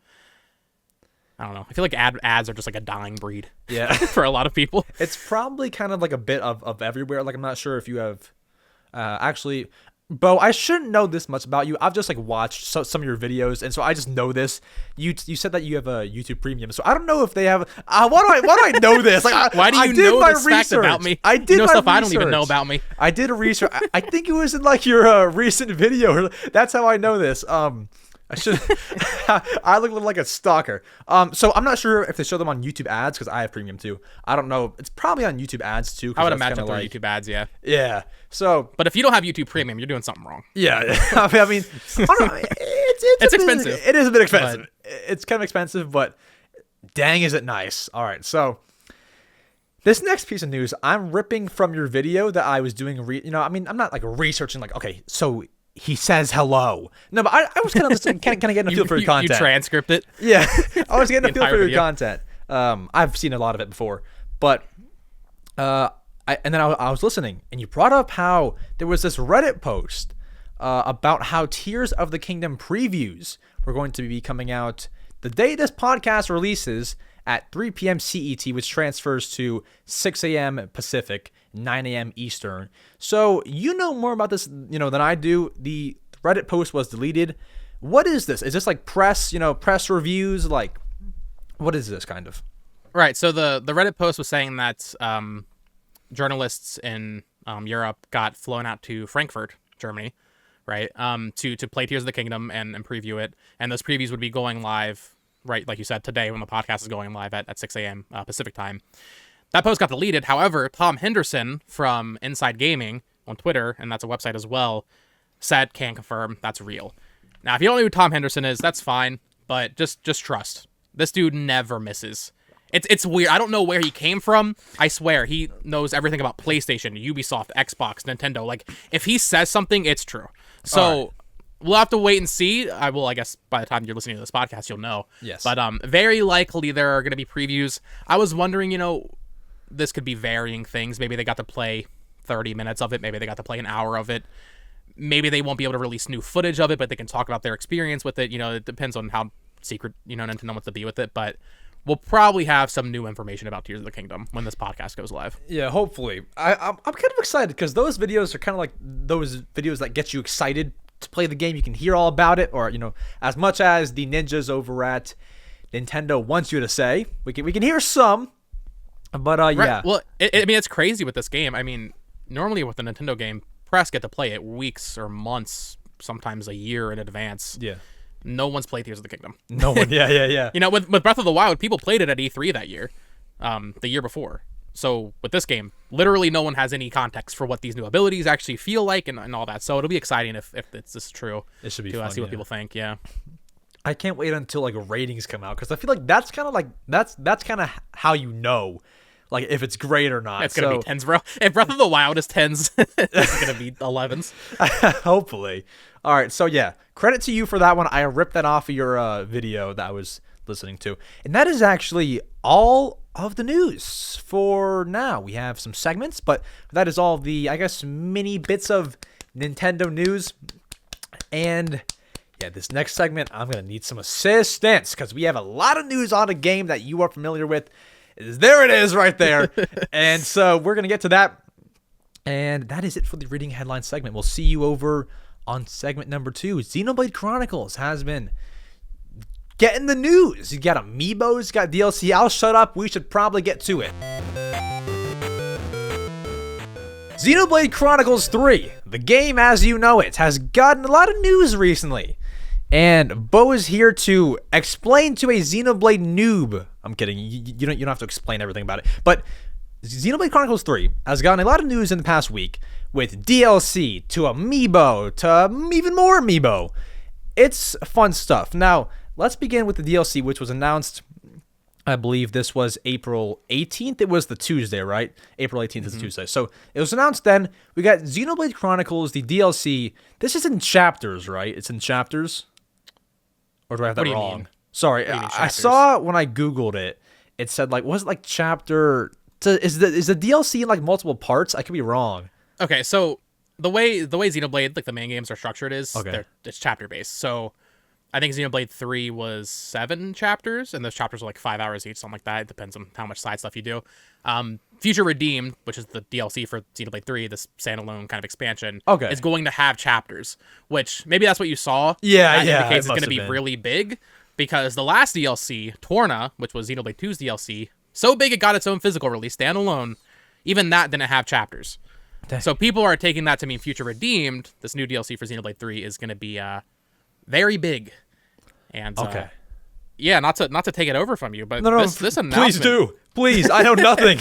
S2: I don't know. I feel like ads are just like a dying breed.
S1: Yeah.
S2: For a lot of people.
S1: It's probably kind of like a bit of everywhere. Like I'm not sure if you have actually. Bo, I shouldn't know this much about you. I've just like watched some of your videos, and so I just know this. You said that you have a YouTube Premium, so I don't know if they have. Why do I know this? Like,
S2: why do you know this fact about me?
S1: I did my
S2: stuff
S1: research.
S2: I don't even know about me.
S1: I did a research. I think it was in like your recent video. That's how I know this. I should. I look like a stalker. So I'm not sure if they show them on YouTube ads because I have Premium too. I don't know. It's probably on YouTube ads too.
S2: I would imagine they're YouTube ads. Yeah.
S1: Yeah. So,
S2: but if you don't have YouTube Premium, you're doing something wrong.
S1: Yeah. I mean, it's
S2: expensive.
S1: It is a bit expensive. It's kind of expensive, but dang, is it nice. All right. So this next piece of news, I'm ripping from your video that I was doing. I mean, I'm not like researching. Like, okay, so. He says hello. No, but I was kind of getting a feel for your content.
S2: You transcript it?
S1: Yeah. I was getting a feel for your content. I've seen a lot of it before. But I was listening, and you brought up how there was this Reddit post about how Tears of the Kingdom previews were going to be coming out the day this podcast releases at 3 p.m. CET, which transfers to 6 a.m. Pacific, 9 a.m. Eastern. So you know more about this, than I do. The Reddit post was deleted. What is this? Is this like press reviews? Like, what is this kind of?
S2: Right. So the Reddit post was saying that journalists in Europe got flown out to Frankfurt, Germany, right, to play Tears of the Kingdom and preview it. And those previews would be going live, right, like you said, today when the podcast is going live at 6 a.m. Pacific time. That post got deleted. However, Tom Henderson from Inside Gaming on Twitter, and that's a website as well, said, can confirm that's real. Now, if you don't know who Tom Henderson is, that's fine, but just trust. This dude never misses. It's weird. I don't know where he came from. I swear, he knows everything about PlayStation, Ubisoft, Xbox, Nintendo. Like, if he says something, it's true. So we'll have to wait and see. I guess by the time you're listening to this podcast, you'll know.
S1: Yes.
S2: But very likely there are going to be previews. I was wondering, this could be varying things. Maybe they got to play 30 minutes of it. Maybe they got to play an hour of it. Maybe they won't be able to release new footage of it, but they can talk about their experience with it. It depends on how secret, Nintendo wants to be with it. But we'll probably have some new information about Tears of the Kingdom when this podcast goes live.
S1: Yeah, hopefully. I'm kind of excited because those videos are kind of like those videos that get you excited to play the game. You can hear all about it, or as much as the ninjas over at Nintendo wants you to say, we can hear some. But
S2: right.
S1: yeah.
S2: Well, it's crazy with this game. I mean, normally with a Nintendo game, press get to play it weeks or months, sometimes a year in advance.
S1: Yeah.
S2: No one's played Tears of the Kingdom.
S1: No one. Yeah.
S2: You know, with Breath of the Wild, people played it at E3 that year, the year before. So with this game, literally no one has any context for what these new abilities actually feel like and all that. So it'll be exciting if this is true.
S1: It should be fun,
S2: see what people think. Yeah.
S1: I can't wait until like ratings come out, because I feel like that's kind of how you know, like, if it's great or not.
S2: It's gonna be 10s, bro. If Breath of the Wild is 10s, it's gonna be 11s.
S1: Hopefully. All right. So yeah, credit to you for that one. I ripped that off of your video that I was listening to, and that is actually all of the news for now. We have some segments, but that is all the, I guess, mini bits of Nintendo news. And yeah, this next segment, I'm going to need some assistance, because we have a lot of news on a game that you are familiar with. There it is right there. And so we're going to get to that. And that is it for the reading headline segment. We'll see you over on segment number 2. Xenoblade Chronicles has been getting the news. You got amiibos, you got DLC. I'll shut up. We should probably get to it. Xenoblade Chronicles 3, the game as you know it, has gotten a lot of news recently. And Bo is here to explain to a Xenoblade noob. I'm kidding. You don't have to explain everything about it. But Xenoblade Chronicles 3 has gotten a lot of news in the past week, with DLC to amiibo to even more amiibo. It's fun stuff. Now, let's begin with the DLC, which was announced, I believe this was April 18th. It was the Tuesday, right? April 18th is the Tuesday. So it was announced then. We got Xenoblade Chronicles, the DLC. This is in chapters, right? It's in chapters? Or do I have that wrong?
S2: Mean?
S1: Sorry. I saw when I Googled it, it said, like, was it like chapter... Is the DLC in like multiple parts? I could be wrong.
S2: Okay, so the way Xenoblade, like the main games are structured is,
S1: okay,
S2: it's chapter based. So I think Xenoblade 3 was 7 chapters, and those chapters are like 5 hours each, something like that. It depends on how much side stuff you do. Future Redeemed, which is the DLC for Xenoblade 3, this standalone kind of expansion, is going to have chapters, which maybe that's what you saw.
S1: Yeah,
S2: that indicates it's going to be really big, because the last DLC, Torna, which was Xenoblade 2's DLC, so big it got its own physical release, standalone, even that didn't have chapters. Dang. So people are taking that to mean Future Redeemed, this new DLC for Xenoblade 3, is going to be very big. And
S1: okay.
S2: Yeah, not to take it over from you, but this announcement...
S1: Please do. Please, I know nothing.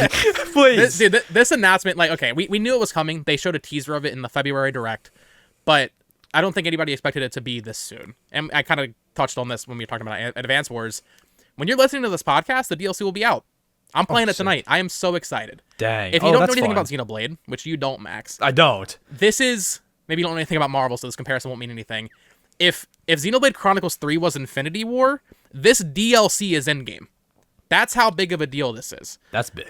S1: Please.
S2: This announcement, like, okay, we knew it was coming. They showed a teaser of it in the February Direct, but I don't think anybody expected it to be this soon. And I kind of touched on this when we were talking about Advance Wars. When you're listening to this podcast, the DLC will be out. I'm playing it tonight. I am so excited.
S1: Dang.
S2: If you don't know anything about Xenoblade, which you don't, Max.
S1: I don't.
S2: This is... Maybe you don't know anything about Marvel, so this comparison won't mean anything. If Xenoblade Chronicles 3 was Infinity War, this DLC is Endgame. That's how big of a deal this is.
S1: That's big.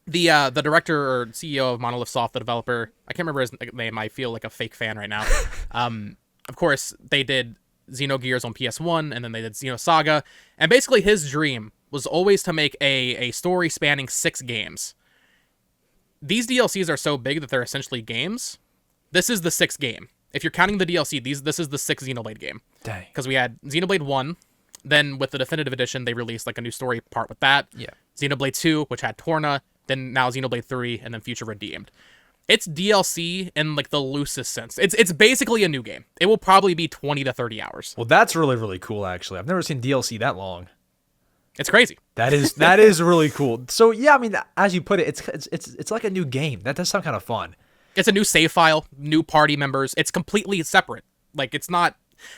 S2: The director or CEO of Monolith Soft, the developer, I can't remember his name. I feel like a fake fan right now. Of course, they did Xenogears on PS1, and then they did Xenosaga. And basically his dream was always to make a story spanning 6 games. These DLCs are so big that they're essentially games. This is the 6th game. If you're counting the DLC, this is the 6th Xenoblade game.
S1: Dang.
S2: Because we had Xenoblade 1, then with the Definitive Edition, they released like a new story part with that.
S1: Yeah.
S2: Xenoblade 2, which had Torna, then now Xenoblade 3, and then Future Redeemed. It's DLC in like the loosest sense. It's basically a new game. It will probably be 20 to 30 hours.
S1: Well, that's really, really cool, actually. I've never seen DLC that long.
S2: It's crazy.
S1: That is really cool. So yeah, I mean, as you put it, it's like a new game. That does sound kind of fun.
S2: It's a new save file, new party members. It's completely separate. Like, it's not...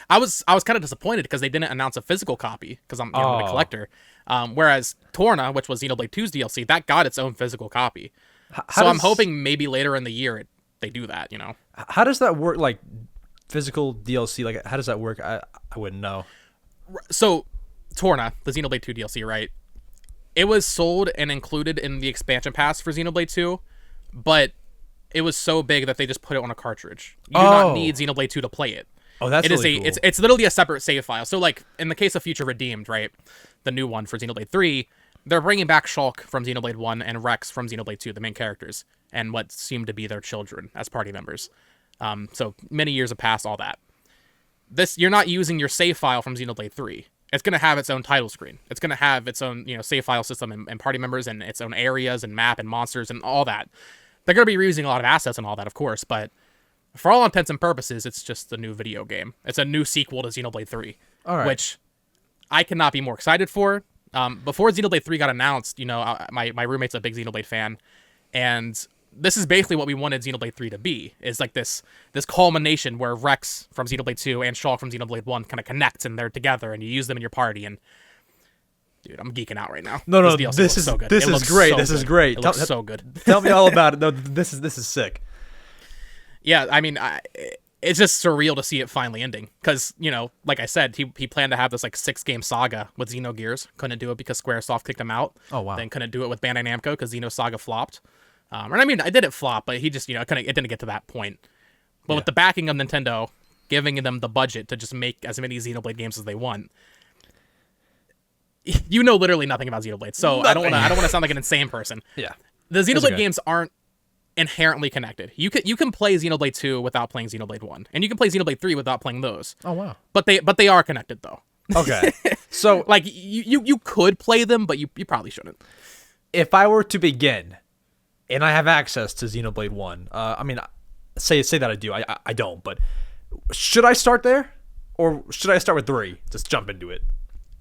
S2: I was kind of disappointed because they didn't announce a physical copy, because I'm a collector. Whereas Torna, which was Xenoblade 2's DLC, that got its own physical copy. I'm hoping maybe later in the year they do that, you know?
S1: How does that work, like, physical DLC? Like, how does that work? I wouldn't know.
S2: So, Torna, the Xenoblade 2 DLC, right? It was sold and included in the expansion pass for Xenoblade 2, but it was so big that they just put it on a cartridge. You do not need Xenoblade 2 to play it.
S1: Oh, that's really cool.
S2: It's literally a separate save file. So, like, in the case of Future Redeemed, right, the new one for Xenoblade 3, they're bringing back Shulk from Xenoblade 1 and Rex from Xenoblade 2, the main characters, and what seem to be their children as party members. So, many years have passed, all that. You're not using your save file from Xenoblade 3. It's going to have its own title screen. It's going to have its own, save file system and party members and its own areas and map and monsters and all that. They're going to be reusing a lot of assets and all that, of course, but For all intents and purposes, it's just a new video game. It's a new sequel to Xenoblade 3, which I cannot be more excited for. Before Xenoblade 3 got announced, my roommate's a big Xenoblade fan, and this is basically what we wanted Xenoblade 3 to be. Is like this culmination where Rex from Xenoblade 2 and Shulk from Xenoblade 1 kind of connect, and they're together, and you use them in your party. And dude, I'm geeking out right now.
S1: No, this is so good. This is great. This is great.
S2: It looks so good.
S1: Tell me all about it. No, this is sick.
S2: Yeah, I mean, it's just surreal to see it finally ending. Because, like I said, he planned to have this, 6-game saga with Xenogears. Couldn't do it because Squaresoft kicked him out.
S1: Oh, wow.
S2: Then couldn't do it with Bandai Namco because Xenosaga flopped. I did it flop, but he just, it didn't get to that point. But with the backing of Nintendo, giving them the budget to just make as many Xenoblade games as they want, you know literally nothing about Xenoblade. So I don't want to sound like an insane person.
S1: Yeah.
S2: The Xenoblade games aren't inherently connected. You can play Xenoblade 2 without playing Xenoblade 1, and you can play Xenoblade 3 without playing those.
S1: Oh wow.
S2: But they are connected though.
S1: Okay. So
S2: you could play them, but you probably shouldn't.
S1: If I were to begin and I have access to Xenoblade 1, say that I do. I don't, but should I start there or should I start with 3? Just jump into it.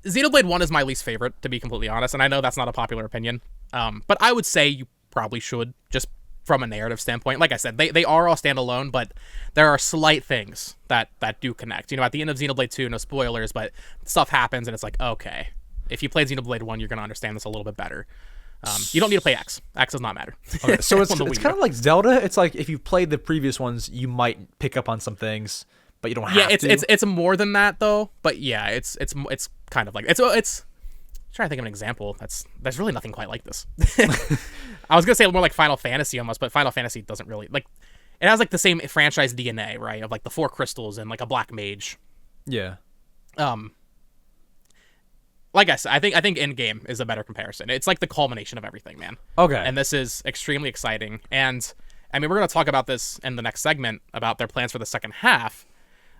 S2: Xenoblade 1 is my least favorite, to be completely honest, and I know that's not a popular opinion. But I would say you probably should, just from a narrative standpoint. Like I said, they are all standalone, but there are slight things that do connect. At the end of Xenoblade 2, no spoilers, but stuff happens, and it's like, okay, if you played Xenoblade 1, you're going to understand this a little bit better. You don't need to play X. X does not matter.
S1: Okay, so it's kind of like Zelda. It's like if you've played the previous ones, you might pick up on some things, but you don't have to.
S2: Yeah, it's more than that though. But yeah, it's kind of like it's. I'm trying to think of an example. There's really nothing quite like this. I was gonna say more like Final Fantasy almost, but Final Fantasy doesn't really like. It has like the same franchise DNA, right? Of like the 4 crystals and like a black mage.
S1: Yeah.
S2: Like I said, I think Endgame is a better comparison. It's like the culmination of everything, man.
S1: Okay.
S2: And this is extremely exciting. And I mean, we're going to talk about this in the next segment about their plans for the second half.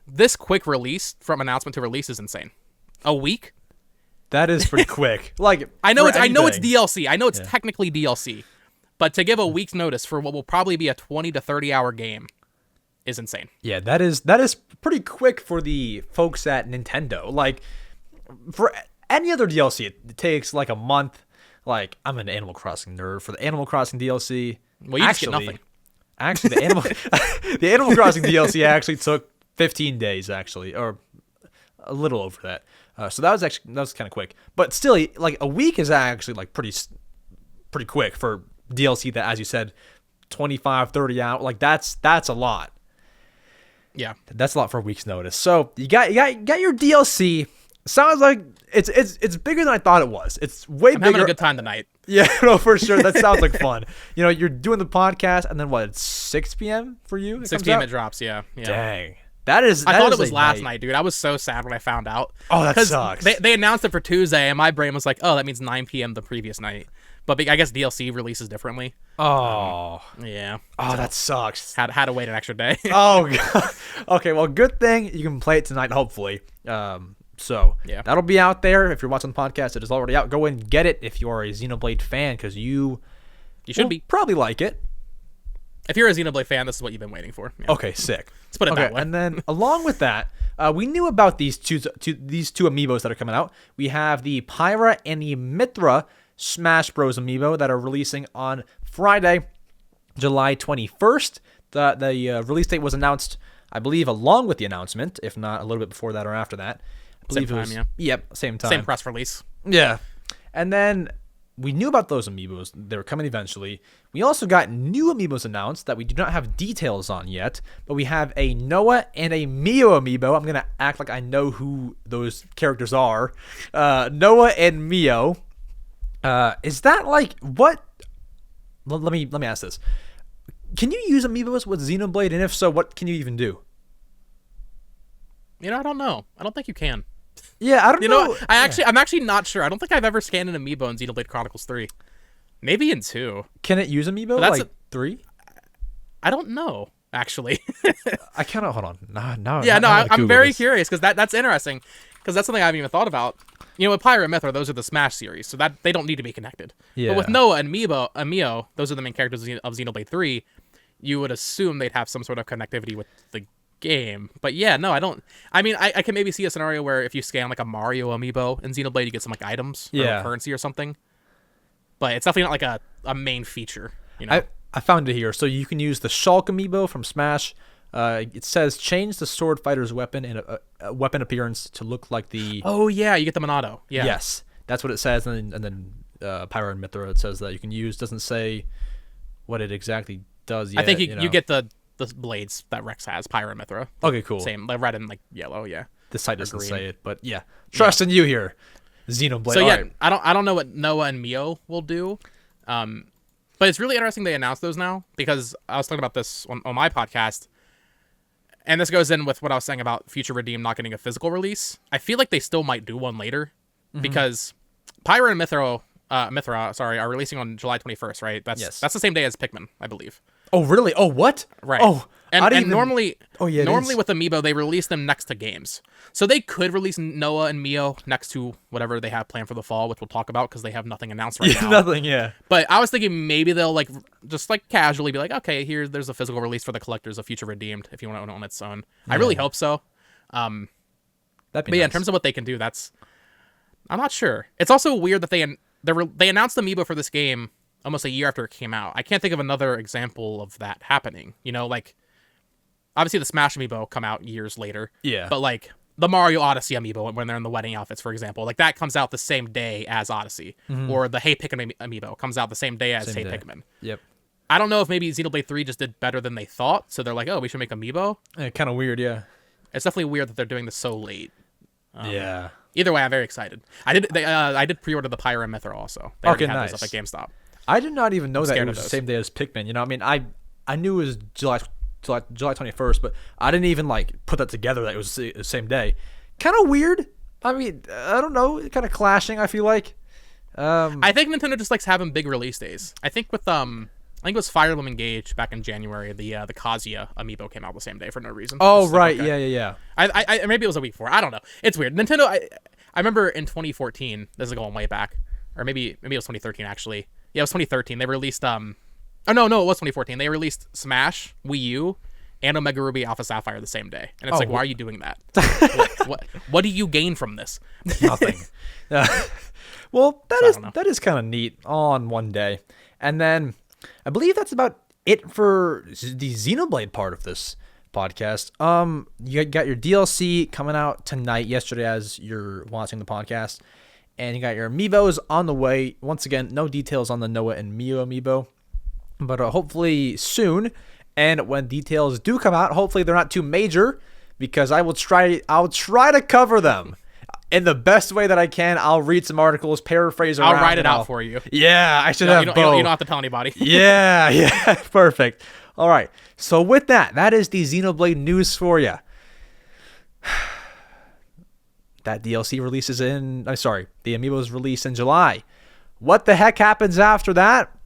S2: This quick release from announcement to release is insane. A week?
S1: That is pretty quick. Like
S2: I know it's DLC. I know it's technically DLC. But to give a week's notice for what will probably be a 20 to 30 hour game is insane.
S1: Yeah, that is pretty quick for the folks at Nintendo. Like for any other DLC, it takes like a month. Like, I'm an Animal Crossing nerd. For the Animal Crossing DLC,
S2: well, you just get nothing.
S1: Actually, the Animal Crossing DLC actually took 15 days, actually, or a little over that. So that was kind of quick. But still, like a week is actually like pretty quick for DLC that, as you said, 25, 30 hours. Like that's a lot.
S2: Yeah,
S1: that's a lot for a week's notice. So you got your DLC. Sounds like it's bigger than I thought it was. It's way bigger.
S2: I'm having a good time tonight.
S1: Yeah, no, for sure. That sounds like fun. You're doing the podcast, and then what? It's 6 p.m. for you.
S2: 6 p.m. it drops. Yeah.
S1: Dang, I
S2: thought it was last night, dude. I was so sad when I found out.
S1: Oh, that sucks.
S2: They announced it for Tuesday, and my brain was like, oh, that means 9 p.m. the previous night. But I guess DLC releases differently.
S1: Oh.
S2: Yeah.
S1: Oh, that sucks.
S2: Had to wait an extra day.
S1: Oh god. Okay, well, good thing you can play it tonight, hopefully. So
S2: yeah,
S1: that'll be out there. If you're watching the podcast, it is already out. Go and get it if you are a Xenoblade fan, because you
S2: should be
S1: probably like it.
S2: If you're a Xenoblade fan, this is what you've been waiting for. Yeah.
S1: Okay, sick.
S2: Let's put it that way.
S1: And then along with that, we knew about these two amiibos that are coming out. We have the Pyra and the Mithra Smash Bros. Amiibo that are releasing on Friday, July 21st. The release date was announced, I believe, along with the announcement, if not a little bit before that or after that.
S2: Same time, yeah.
S1: Yep, same time.
S2: Same press release.
S1: Yeah. And then we knew about those amiibos. They were coming eventually. We also got new amiibos announced that we do not have details on yet, but we have a Noah and a Mio amiibo. I'm going to act like I know who those characters are. Noah and Mio. Is that like what? Let me ask this. Can you use amiibos with Xenoblade, and if so, what can you even do?
S2: I don't know. I don't think you can.
S1: Yeah, I don't know.
S2: I'm actually not sure. I don't think I've ever scanned an amiibo in Xenoblade Chronicles 3. Maybe in 2.
S1: Can it use amiibo like 3?
S2: I don't know, actually.
S1: I kind of hold on. No.
S2: Yeah, no, I'm very curious because that's interesting because that's something I haven't even thought about. With Pyra and Mithra, those are the Smash series, so that they don't need to be connected.
S1: Yeah.
S2: But with Noah and Mio, those are the main characters of Xenoblade 3. you would assume they'd have some sort of connectivity with the game. But yeah, no, I don't. I mean, I can maybe see a scenario where if you scan like a Mario amiibo in Xenoblade, you get some like items or currency or something. But it's definitely not like a main feature. You know,
S1: I found it here. So you can use the Shulk amiibo from Smash. It says change the sword fighter's weapon and a weapon appearance to look like the.
S2: Oh yeah, you get the Monado. Yeah.
S1: Yes, that's what it says, and then Pyra and Mithra, it says that you can use. Doesn't say what it exactly does yet.
S2: I think you get the blades that Rex has, Pyra and Mithra.
S1: Okay, cool.
S2: Same, like red and like yellow. Yeah.
S1: The site doesn't say it, but yeah, trust in you here, Xenoblade.
S2: So yeah, I don't know what Noah and Mio will do. But it's really interesting they announced those now, because I was talking about this on my podcast, and this goes in with what I was saying about Future Redeem not getting a physical release. I feel like they still might do one later, because Pyra and Mithra, are releasing on July 21st, right? That's the same day as Pikmin, I believe.
S1: Oh, really? Oh, what?
S2: Right.
S1: Oh,
S2: and normally with
S1: the
S2: Amiibo, they release them next to games. So they could release Noah and Mio next to whatever they have planned for the fall, which we'll talk about because they have nothing announced right now.
S1: Nothing, yeah.
S2: But I was thinking maybe they'll like just like casually be like, okay, there's a physical release for the collectors of Future Redeemed if you want to own it on its own. I really hope so.
S1: That'd be
S2: nice. Yeah, in terms of what they can do, I'm not sure. It's also weird that they announced the Amiibo for this game almost a year after it came out. I can't think of another example of that happening. You know, like, obviously the Smash Amiibo come out years later.
S1: Yeah.
S2: But, like, the Mario Odyssey Amiibo, when they're in the wedding outfits, for example, like, that comes out the same day as Odyssey. Or the Hey Pikmin Amiibo comes out the same day as Pikmin.
S1: Yep.
S2: I don't know if maybe Xenoblade 3 just did better than they thought, so they're like, oh, we should make Amiibo.
S1: Kind of weird, yeah.
S2: It's definitely weird that they're doing this so late.
S1: Yeah.
S2: Either way, I'm very excited. I did pre-order the Pyra and Mithra also. They already had those up at GameStop.
S1: I did not even know that it was the same day as Pikmin. You know, I mean, I knew it was July 21st, but I didn't even like put that together that it was the same day. Kind of weird. I mean, I don't know, kind of clashing. I feel like.
S2: I think Nintendo just likes having big release days. I think with I think it was Fire Emblem Engage back in January. The Kazuya Amiibo came out the same day for no reason.
S1: Oh right, like, okay. Yeah.
S2: I maybe it was a week before. I don't know. It's weird. Nintendo. I remember in 2014. This is going way back, or maybe it was 2013 actually. Yeah, it was 2013. They released Oh no, it was 2014. They released Smash, Wii U, and Omega Ruby Alpha Sapphire the same day. And it's why are you doing that? what do you gain from this?
S1: Nothing. Well, that is kind of neat all on one day. And then I believe that's about it for the Xenoblade part of this podcast. You got your DLC coming out tonight, yesterday as you're watching the podcast. And you got your Amiibos on the way. Once again, no details on the Noah and Mio Amiibo. But hopefully soon. And when details do come out, hopefully they're not too major. Because I'll try to cover them in the best way that I can. I'll read some articles, paraphrase around.
S2: I'll write it out for you.
S1: Yeah, I should have both.
S2: You don't have to tell anybody.
S1: Yeah, perfect. All right, so with that is the Xenoblade news for you. That DLC releases the Amiibos release in July. What the heck happens after that?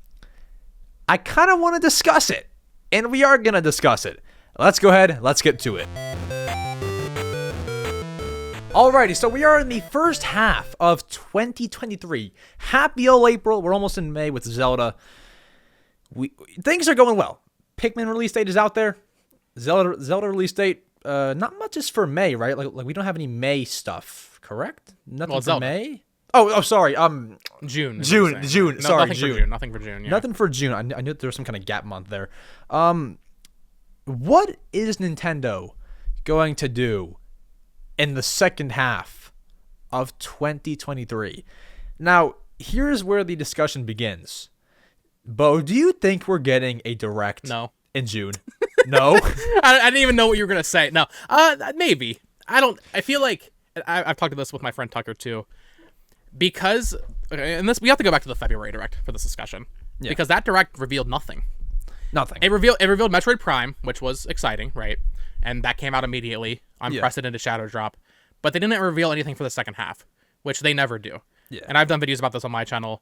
S1: I kind of want to discuss it, and we are going to discuss it. Let's go ahead, let's get to it. Alrighty, so we are in the first half of 2023. Happy old April. We're almost in May with Zelda. Things are going well. Pikmin release date is out there. Zelda release date, not much is for May, right? Like we don't have any May stuff, correct? Nothing for
S2: Zelda.
S1: May? Oh, sorry.
S2: June.
S1: June.
S2: No,
S1: sorry,
S2: June. Nothing for June. Yeah.
S1: Nothing for June. I knew there was some kind of gap month there. What is Nintendo going to do in the second half of 2023? Now, here's where the discussion begins. Bo, do you think we're getting a direct in June? No?
S2: I didn't even know what you were going to say. No. Maybe. I feel like I've talked to this with my friend Tucker too. Because, and this, we have to go back to the February Direct for this discussion. Yeah. Because that Direct revealed nothing.
S1: Nothing.
S2: It revealed Metroid Prime, which was exciting, right? And that came out immediately. Unprecedented shadow drop. But they didn't reveal anything for the second half, which they never do.
S1: Yeah.
S2: And I've done videos about this on my channel.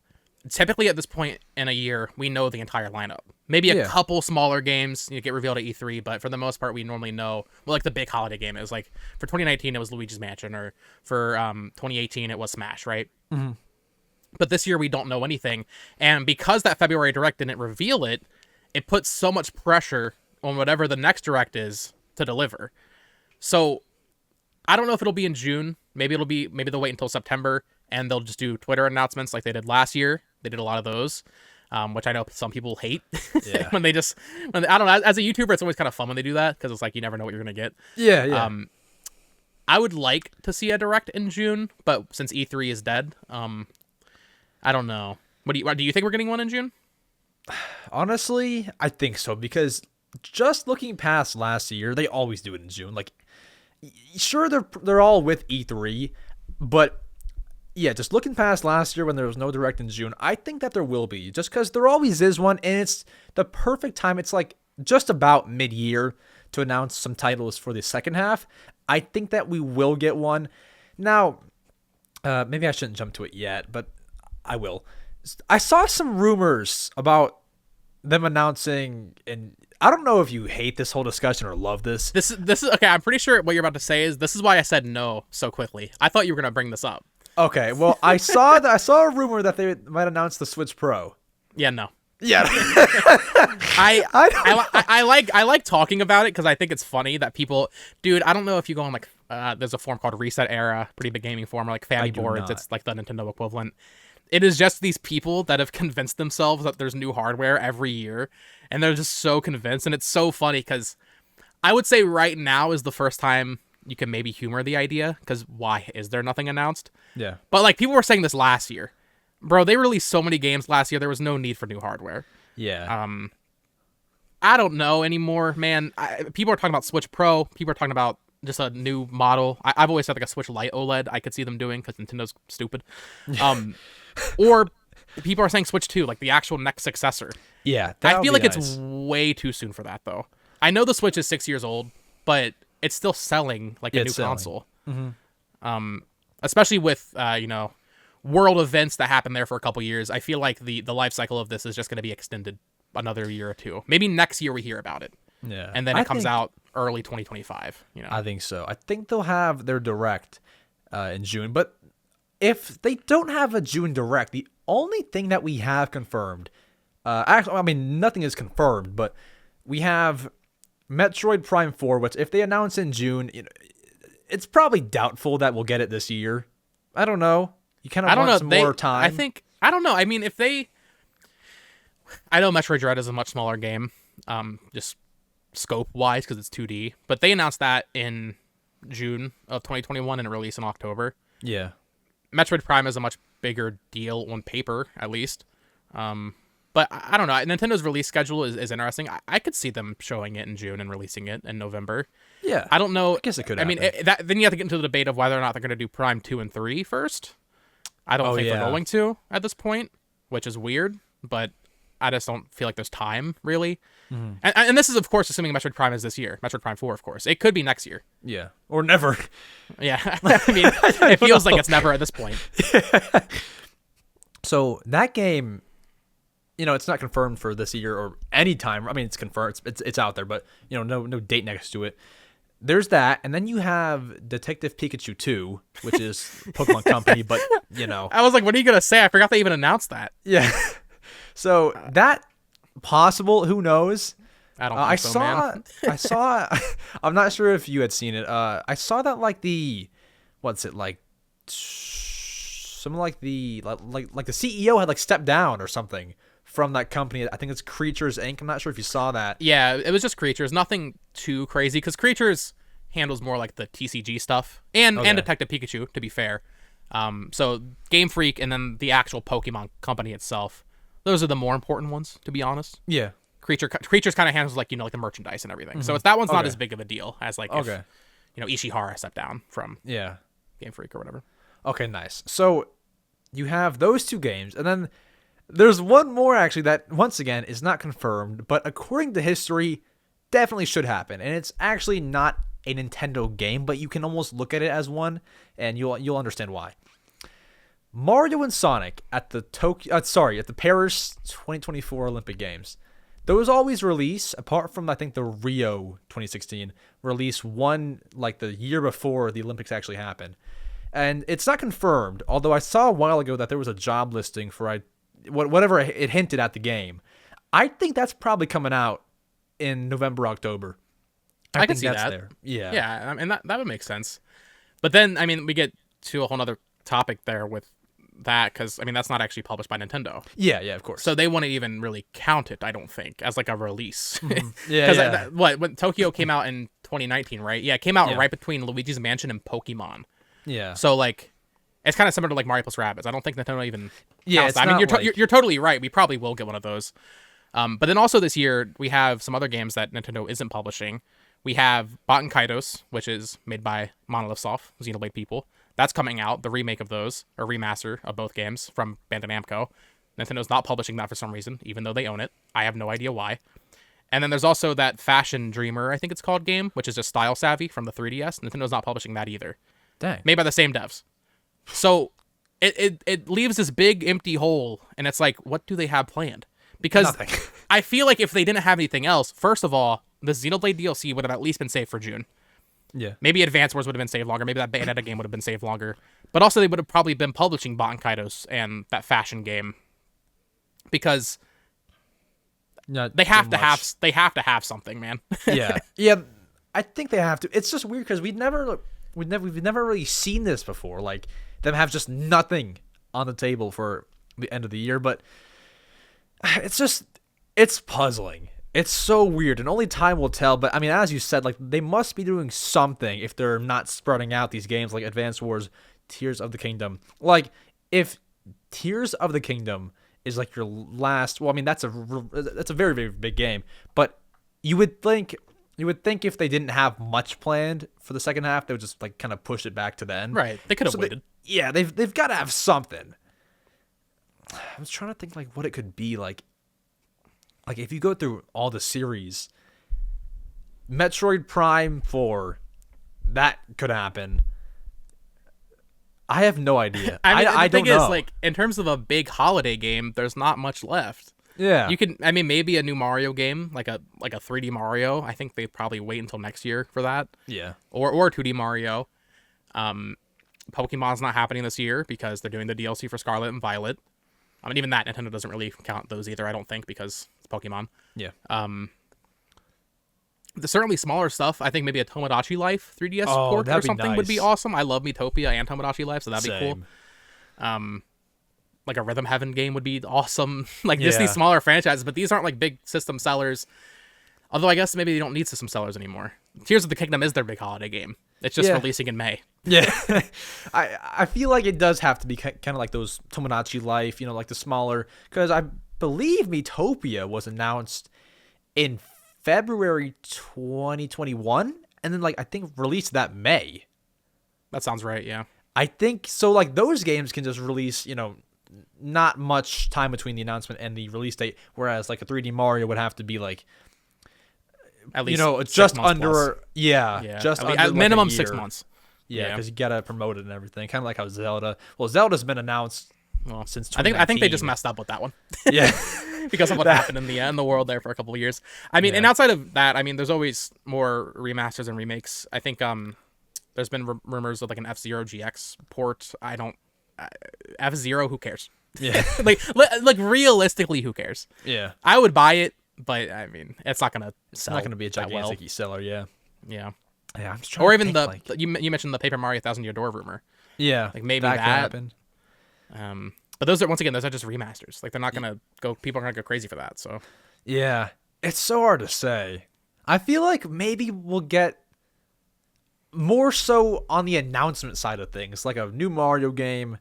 S2: Typically at this point in a year, we know the entire lineup. Maybe a couple smaller games get revealed at E3, but for the most part, we normally know what like the big holiday game is. Like for 2019, it was Luigi's Mansion, or for 2018, it was Smash, right?
S1: Mm-hmm.
S2: But this year, we don't know anything. And because that February Direct didn't reveal it, it puts so much pressure on whatever the next direct is to deliver. So I don't know if it'll be in June. Maybe they'll wait until September and they'll just do Twitter announcements like they did last year. They did a lot of those, which I know some people hate.
S1: Yeah.
S2: I don't know. As a YouTuber, it's always kind of fun when they do that because it's like you never know what you're gonna get.
S1: Yeah, yeah.
S2: I would like to see a direct in June, but since E3 is dead, I don't know. Do you think we're getting one in June?
S1: Honestly, I think so, because just looking past last year, they always do it in June. Like, sure, they're all with E3, but yeah, just looking past last year when there was no direct in June, I think that there will be, just because there always is one, and it's the perfect time. It's like just about mid-year to announce some titles for the second half. I think that we will get one. Now, maybe I shouldn't jump to it yet, but I will. I saw some rumors about them announcing, and I don't know if you hate this whole discussion or love this.
S2: This is okay. I'm pretty sure what you're about to say is this is why I said no so quickly. I thought you were gonna bring this up.
S1: Okay, well, I saw a rumor that they might announce the Switch Pro.
S2: Yeah, no.
S1: Yeah.
S2: I like talking about it because I think it's funny that people, dude. I don't know if you go on like there's a forum called Reset Era, pretty big gaming forum, or like Family Boards.
S1: Not.
S2: It's like the Nintendo equivalent. It is just these people that have convinced themselves that there's new hardware every year, and they're just so convinced, and it's so funny because I would say right now is the first time you can maybe humor the idea, because why is there nothing announced?
S1: Yeah.
S2: But like people were saying this last year. Bro, they released so many games last year, there was no need for new hardware.
S1: Yeah.
S2: I don't know anymore, man. People are talking about Switch Pro. People are talking about just a new model. I've always said like a Switch Lite OLED I could see them doing because Nintendo's stupid. Or people are saying Switch 2, like the actual next successor.
S1: Yeah.
S2: I feel like it's way too soon for that, though. I know the Switch is 6 years old, but it's still selling like a new console. Mm-hmm. Especially with, world events that happen there for a couple years. I feel like the life cycle of this is just going to be extended another year or two. Maybe next year we hear about it.
S1: Yeah.
S2: And then it comes out early 2025.
S1: I think so. I think they'll have their direct in June. But if they don't have a June direct, the only thing that we have confirmed, nothing is confirmed, but we have Metroid Prime 4, which if they announce in June, it's probably doubtful that we'll get it this year. I don't know. You kind of want some more time.
S2: I don't know. I mean, I know Metroid Dread is a much smaller game, just scope-wise, because it's 2D. But they announced that in June of 2021 and it released in October.
S1: Yeah.
S2: Metroid Prime is a much bigger deal on paper, at least. But I don't know. Nintendo's release schedule is interesting. I could see them showing it in June and releasing it in November.
S1: Yeah.
S2: I don't know.
S1: I guess it could happen.
S2: Then you have to get into the debate of whether or not they're going to do Prime 2 and 3 first. I don't think they're going to at this point, which is weird, but I just don't feel like there's time, really. Mm-hmm. And this is, of course, assuming Metroid Prime is this year. Metroid Prime 4, of course. It could be next year.
S1: Yeah. Or never.
S2: Yeah. I mean, it feels like it's never at this point.
S1: So that game, it's not confirmed for this year or any time. I mean, it's confirmed. It's out there, but, no date next to it. There's that, and then you have Detective Pikachu 2, which is Pokemon Company, but,
S2: I was like, what are you going to say? I forgot they even announced that.
S1: Yeah. So, that possible, who knows?
S2: I don't think so, man.
S1: I saw, I'm not sure if you had seen it. I saw that, like, something like the CEO had, like, stepped down or something from that company. I think it's Creatures Inc. I'm not sure if you saw that.
S2: Yeah, it was just Creatures. Nothing too crazy, because Creatures handles more like the TCG stuff and Detective Pikachu, to be fair. So Game Freak and then the actual Pokemon company itself, those are the more important ones, to be honest.
S1: Yeah.
S2: Creatures kind of handles like the merchandise and everything. Mm-hmm. So that one's not as big of a deal as like if Ishihara stepped down from Game Freak or whatever.
S1: Okay, nice. So you have those two games, and then there's one more, actually, that, once again, is not confirmed, but according to history, definitely should happen. And it's actually not a Nintendo game, but you can almost look at it as one, and you'll understand why. Mario and Sonic at the Paris 2024 Olympic Games. Those always release, apart from, I think, the Rio 2016, release one, like, the year before the Olympics actually happened. And it's not confirmed, although I saw a while ago that there was a job listing for whatever it hinted at the game. I think that's probably coming out in November, October.
S2: I can see
S1: that's
S2: that.
S1: There. Yeah.
S2: Yeah, I mean, that would make sense. But then, I mean, we get to a whole other topic there with that, because, I mean, that's not actually published by Nintendo.
S1: Yeah, of course.
S2: So they wouldn't even really count it, I don't think, as like a release.
S1: Yeah,
S2: when Tokyo came out in 2019, right? Yeah, it came out right between Luigi's Mansion and Pokemon.
S1: Yeah.
S2: So, like, it's kind of similar to, like, Mario plus Rabbids. I don't think Nintendo even
S1: counts
S2: that. I mean, you're totally right. We probably will get one of those. But then also this year, we have some other games that Nintendo isn't publishing. We have Baten Kaitos, which is made by Monolith Soft, Xenoblade people. That's coming out, the remake of those, or remaster of both games from Bandai Namco. Nintendo's not publishing that for some reason, even though they own it. I have no idea why. And then there's also that Fashion Dreamer, I think it's called, game, which is just Style Savvy from the 3DS. Nintendo's not publishing that either.
S1: Dang.
S2: Made by the same devs. So it leaves this big empty hole, and it's like, what do they have planned? Because
S1: Nothing.
S2: I feel like if they didn't have anything else, first of all, the Xenoblade DLC would have at least been saved for June.
S1: Yeah.
S2: Maybe Advance Wars would have been saved longer. Maybe that Bayonetta game would have been saved longer. But also they would have probably been publishing Baten Kaitos and that fashion game. Because they have to have something, man.
S1: Yeah. I think they have to. It's just weird because we've never really seen this before. Like them have just nothing on the table for the end of the year, but it's puzzling. It's so weird, and only time will tell. But I mean, as you said, like they must be doing something if they're not spreading out these games like Advance Wars, Tears of the Kingdom. Like if Tears of the Kingdom is like your last, well, I mean that's a very, very big game. But you would think if they didn't have much planned for the second half, they would just like kind of push it back to the end.
S2: Right? They could have waited.
S1: They've got to have something. I was trying to think like what it could be like. Like, if you go through all the series, Metroid Prime 4, that could happen. I have no idea.
S2: I mean,
S1: I
S2: the thing
S1: don't know.
S2: is, like, in terms of a big holiday game, there's not much left.
S1: Yeah.
S2: You can, I mean, maybe a new Mario game, like a 3D Mario. I think they probably wait until next year for that.
S1: Yeah.
S2: Or a 2D Mario. Pokemon's not happening this year because they're doing the DLC for Scarlet and Violet. I mean, even that, Nintendo doesn't really count those either, I don't think, because it's Pokemon.
S1: Yeah.
S2: There's certainly smaller stuff. I think maybe a Tomodachi Life 3DS port or something would be awesome. I love Miitopia and Tomodachi Life, so that'd be cool. Like a Rhythm Heaven game would be awesome. Like just these smaller franchises, but these aren't like big system sellers. Although I guess maybe they don't need system sellers anymore. Tears of the Kingdom is their big holiday game. It's just releasing in May.
S1: Yeah. I feel like it does have to be kind of like those Tomodachi Life, you know, like the smaller, because I believe Miitopia was announced in February 2021, and then like I think released that May.
S2: That sounds right, yeah.
S1: I think so. Like those games can just release, you know, not much time between the announcement and the release date, whereas like a 3D Mario would have to be like
S2: at least,
S1: you know, just under just
S2: at,
S1: under
S2: at
S1: like
S2: minimum
S1: a year.
S2: 6 months.
S1: Yeah, because you gotta promote it and everything. Kind of like how Zelda. Well, Zelda's been announced since 2019.
S2: I think they just messed up with that one.
S1: Yeah,
S2: because of what happened in the world there for a couple of years. I mean, and outside of that, I mean, there's always more remasters and remakes. I think there's been rumors of like an F-Zero GX port. I don't F-Zero. Who cares?
S1: Yeah,
S2: like realistically, who cares?
S1: Yeah,
S2: I would buy it, but I mean, it's not gonna sell.
S1: It's not gonna be a gigantic seller. Yeah. Yeah, I'm just trying
S2: or
S1: to
S2: even
S1: think,
S2: you mentioned the Paper Mario Thousand Year Door rumor.
S1: Yeah,
S2: like maybe
S1: that could happen.
S2: But those are just remasters. Like they're not gonna go. People are gonna go crazy for that. So
S1: yeah, it's so hard to say. I feel like maybe we'll get more so on the announcement side of things, like a new Mario game.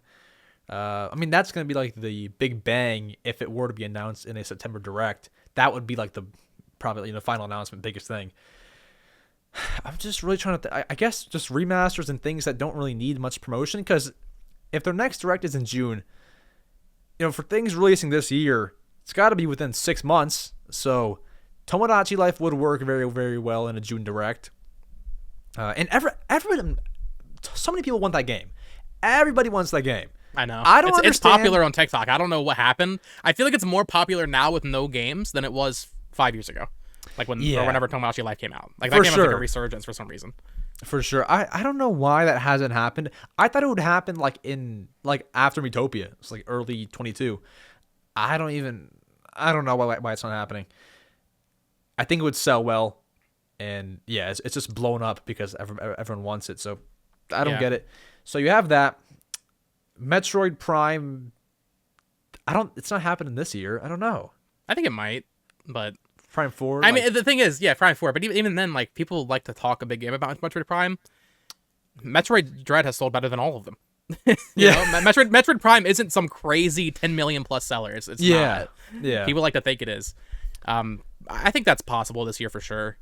S1: I mean, that's gonna be like the big bang if it were to be announced in a September Direct. That would be like the probably final announcement, biggest thing. I'm just really trying to I guess just remasters and things that don't really need much promotion, because if their next Direct is in June, you know, for things releasing this year, it's got to be within 6 months. So Tomodachi Life would work very, very well in a June Direct. And everybody, so many people want that game. Everybody wants that game.
S2: I know.
S1: I don't understand.
S2: It's popular on TikTok. I don't know what happened. I feel like it's more popular now with no games than it was 5 years ago. Like or whenever Tomodachi Life came out. Like that game was like a resurgence for some reason.
S1: For sure. I don't know why that hasn't happened. I thought it would happen like after Miitopia. It's like early 22. I I don't know why it's not happening. I think it would sell well, and yeah, it's just blown up because everyone wants it. So I don't get it. So you have that Metroid Prime. It's not happening this year. I don't know.
S2: I think it might, but
S1: Prime 4.
S2: I mean, the thing is, Prime 4. But even then, like people like to talk a big game about Metroid Prime. Metroid Dread has sold better than all of them. you know? Metroid Prime isn't some crazy 10 million plus sellers. It's not. Yeah. People like to think it is. I think that's possible this year for sure.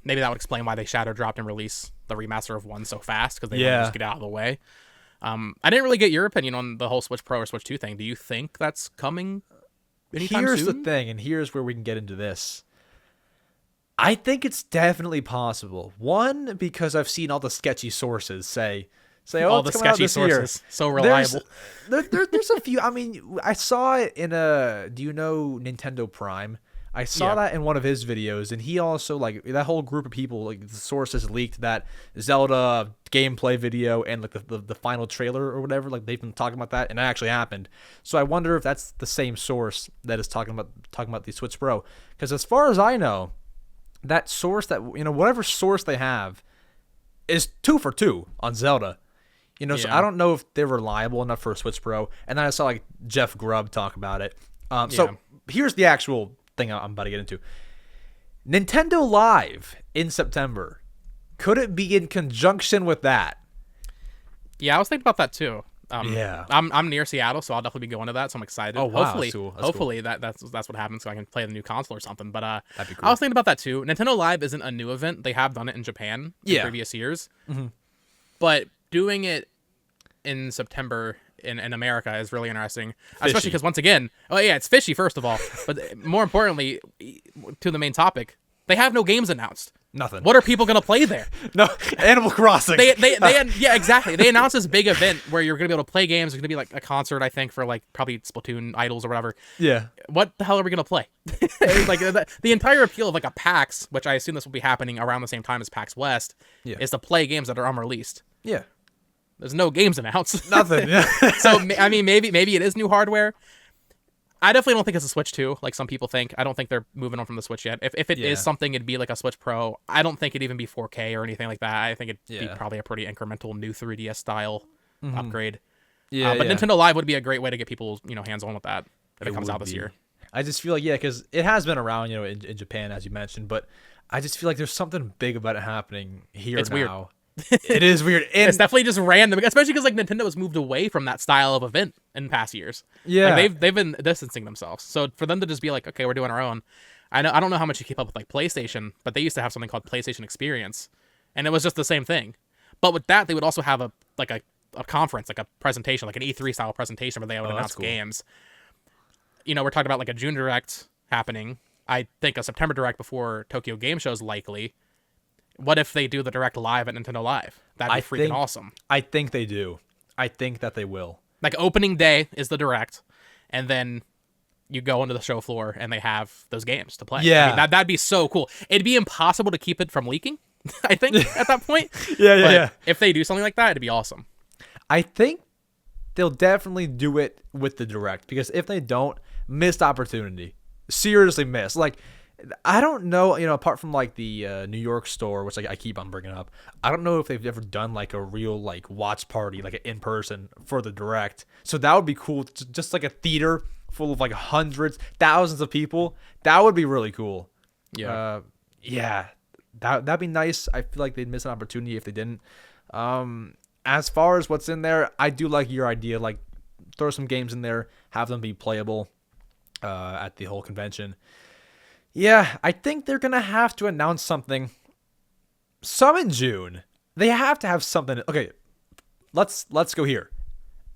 S2: Maybe that would explain why they shadow dropped and release the remaster of 1 so fast because they wanted to just get out of the way. I didn't really get your opinion on the whole Switch Pro or Switch 2 thing. Do you think that's coming anytime soon?
S1: Here's the thing, and here's where we can get into this. I think it's definitely possible. One, because I've seen all the sketchy sources say,
S2: all the sketchy sources, so reliable.
S1: There's a few. I mean, I saw it in do you know Nintendo Prime? I saw that in one of his videos, and he also, like, that whole group of people, like, the sources leaked that Zelda gameplay video and, like, the final trailer or whatever, like, they've been talking about that, and it actually happened. So I wonder if that's the same source that is talking about the Switch Pro. Because as far as I know, that source whatever source they have is 2 for 2 on Zelda. So I don't know if they're reliable enough for a Switch Pro. And then I saw, like, Jeff Grubb talk about it. So here's the actual thing I'm about to get into. Nintendo Live in September. Could it be in conjunction with that?
S2: Yeah, I was thinking about that too. I'm near Seattle, so I'll definitely be going to that. So I'm excited.
S1: Oh wow,
S2: hopefully that's what happens, so I can play the new console or something. But
S1: that'd be cool.
S2: I was thinking about that too. Nintendo Live isn't a new event. They have done it in Japan in previous years, but doing it in September in America is really interesting, especially because once again, it's fishy first of all, but more importantly, to the main topic, they have no games announced.
S1: Nothing.
S2: What are people gonna play there?
S1: No, Animal Crossing.
S2: Yeah, exactly. They announced this big event where you're gonna be able to play games. There's gonna be like a concert, I think, for like probably Splatoon idols or whatever.
S1: Yeah.
S2: What the hell are we gonna play? Like the entire appeal of like a PAX, which I assume this will be happening around the same time as PAX West, is to play games that are unreleased.
S1: Yeah.
S2: There's no games announced.
S1: Nothing. Yeah.
S2: So I mean, maybe it is new hardware. I definitely don't think it's a Switch 2, like some people think. I don't think they're moving on from the Switch yet. If it is something, it'd be like a Switch Pro. I don't think it'd even be 4K or anything like that. I think it'd be probably a pretty incremental new 3DS style upgrade. But Nintendo Live would be a great way to get people, hands on with that if it comes out this year.
S1: I just feel like, because it has been around, in Japan, as you mentioned, but I just feel like there's something big about it happening here
S2: it's
S1: now.
S2: Weird.
S1: It is weird. And
S2: it's definitely just random, especially because like Nintendo has moved away from that style of event in past years.
S1: Yeah,
S2: like, they've been distancing themselves. So for them to just be like, okay, we're doing our own. I don't know how much you keep up with like PlayStation, but they used to have something called PlayStation Experience, and it was just the same thing. But with that, they would also have a conference, like a presentation, like an E3 style presentation where they would announce games. We're talking about like a June Direct happening. I think a September Direct before Tokyo Game Show is likely. What if they do the Direct live at Nintendo Live? That'd be freaking awesome.
S1: I think they do. I think that they will.
S2: Like opening day is the Direct, and then you go into the show floor and they have those games to play.
S1: Yeah.
S2: I mean, that'd be so cool. It'd be impossible to keep it from leaking, I think, at that point.
S1: Yeah.
S2: If they do something like that, it'd be awesome.
S1: I think they'll definitely do it with the Direct, because if they don't, missed opportunity. Seriously missed. Like, I don't know, apart from like the New York store, which I keep on bringing up, I don't know if they've ever done like a real like watch party, like an in-person for the Direct. So that would be cool. Just like a theater full of like hundreds, thousands of people. That would be really cool.
S2: Yeah.
S1: That'd be nice. I feel like they'd miss an opportunity if they didn't. As far as what's in there, I do like your idea. Like, throw some games in there, have them be playable at the whole convention. Yeah, I think they're going to have to announce something. Some in June. They have to have something. Okay, let's go here.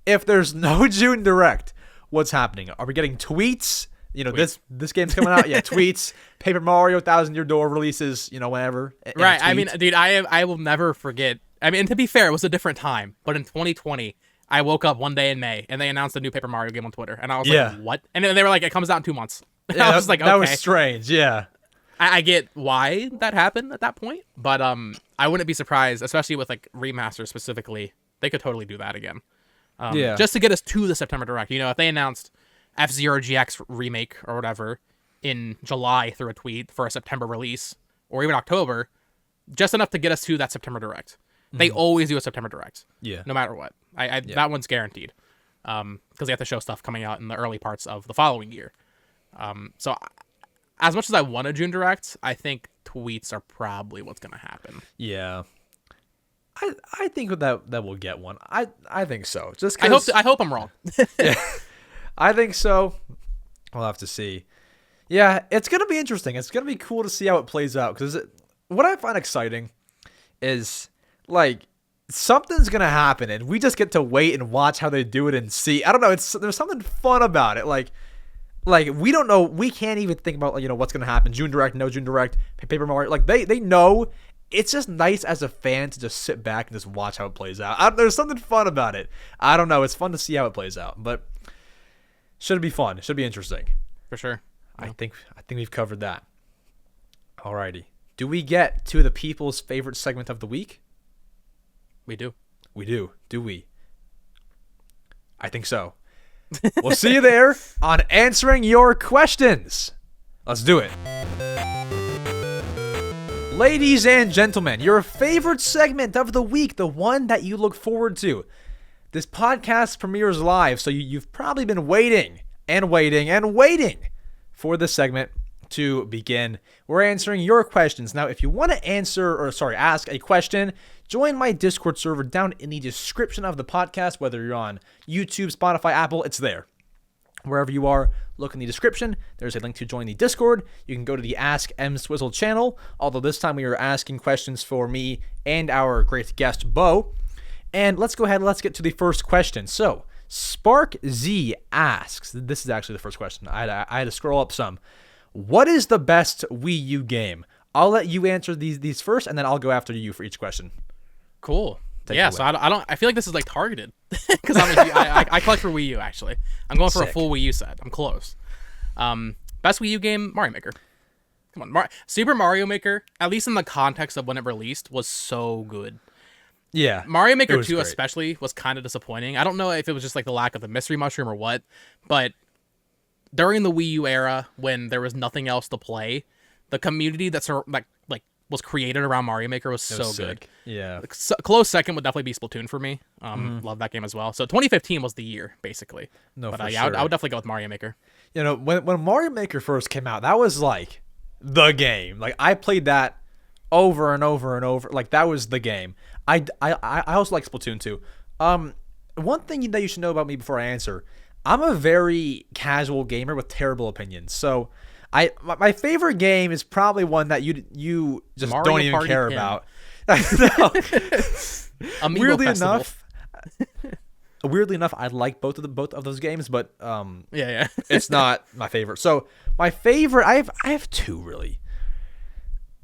S1: If there's no June Direct, what's happening? Are we getting tweets? Tweets. This game's coming out. Yeah, tweets. Paper Mario 1,000 Year Door releases, whenever.
S2: Right. I mean, dude, I will never forget. I mean, to be fair, it was a different time. But in 2020, I woke up one day in May, and they announced a new Paper Mario game on Twitter. And I was like, what? And they were like, it comes out in 2 months.
S1: Yeah,
S2: I was like, okay.
S1: That was strange, yeah.
S2: I get why that happened at that point, but I wouldn't be surprised, especially with like remasters specifically. They could totally do that again. Just to get us to the September Direct. If they announced, F-Zero GX remake or whatever in July through a tweet for a September release, or even October, just enough to get us to that September Direct. They always do a September Direct.
S1: Yeah.
S2: No matter what. That one's guaranteed. Because they have to show stuff coming out in the early parts of the following year. So as much as I want a June Direct, I think tweets are probably what's going to happen.
S1: Yeah. I think that we'll get one. I think so. Just 'cause,
S2: I hope I'm wrong.
S1: Yeah, I think so. We'll have to see. Yeah, it's gonna be interesting. It's gonna be cool to see how it plays out. Because what I find exciting is like something's gonna happen, and we just get to wait and watch how they do it and see. I don't know. There's something fun about it. Like we don't know. We can't even think about what's gonna happen. June Direct, no June Direct, Paper Mario. Like they know. It's just nice as a fan to just sit back and just watch how it plays out. There's something fun about it. I don't know. It's fun to see how it plays out, but should be fun. Should be interesting.
S2: For sure.
S1: I think we've covered that. Alrighty. Do we get to the people's favorite segment of the week?
S2: We do.
S1: We do. Do we? I think so. We'll see you there on answering your questions. Let's do it. Ladies and gentlemen, your favorite segment of the week, the one that you look forward to. This podcast premieres live, so you've probably been waiting and waiting and waiting for this segment to begin. We're answering your questions. Now, if you want to ask a question, join my Discord server down in the description of the podcast, whether you're on YouTube, Spotify, Apple, it's there. Wherever you are, look in the description. There's a link to join the Discord. You can go to the Ask M Swizzle channel, although this time we are asking questions for me and our great guest, Bo. And let's go ahead and let's get to the first question. So, Spark Z asks, this is actually the first question. I had to scroll up some. What is the best Wii U game? I'll let you answer these first, and then I'll go after you for each question.
S2: Cool. So I feel like this is like targeted because I collect for Wii U actually. I'm going for a full Wii U set. I'm close. Best Wii U game, Mario Maker. Come on, Super Mario Maker. At least in the context of when it released, was so good.
S1: Yeah,
S2: Mario Maker 2 especially was kind of disappointing. I don't know if it was just like the lack of the mystery mushroom or what, but during the Wii U era when there was nothing else to play, the community that's like was created around Mario Maker was so good.
S1: Yeah.
S2: Close second would definitely be Splatoon for me. Love that game as well. So 2015 was the year, basically.
S1: No,
S2: but
S1: for
S2: sure. I would definitely go with Mario Maker.
S1: When Mario Maker first came out, that was like the game. Like I played that over and over and over. Like that was the game. I also like Splatoon too. One thing that you should know about me before I answer, I'm a very casual gamer with terrible opinions. So my favorite game is probably one that you just
S2: Mario
S1: don't even
S2: Party
S1: care
S2: Pin.
S1: about.
S2: Amiibo
S1: Weirdly enough, I like both of those games, but
S2: yeah,
S1: it's not my favorite. So my favorite, I have two really.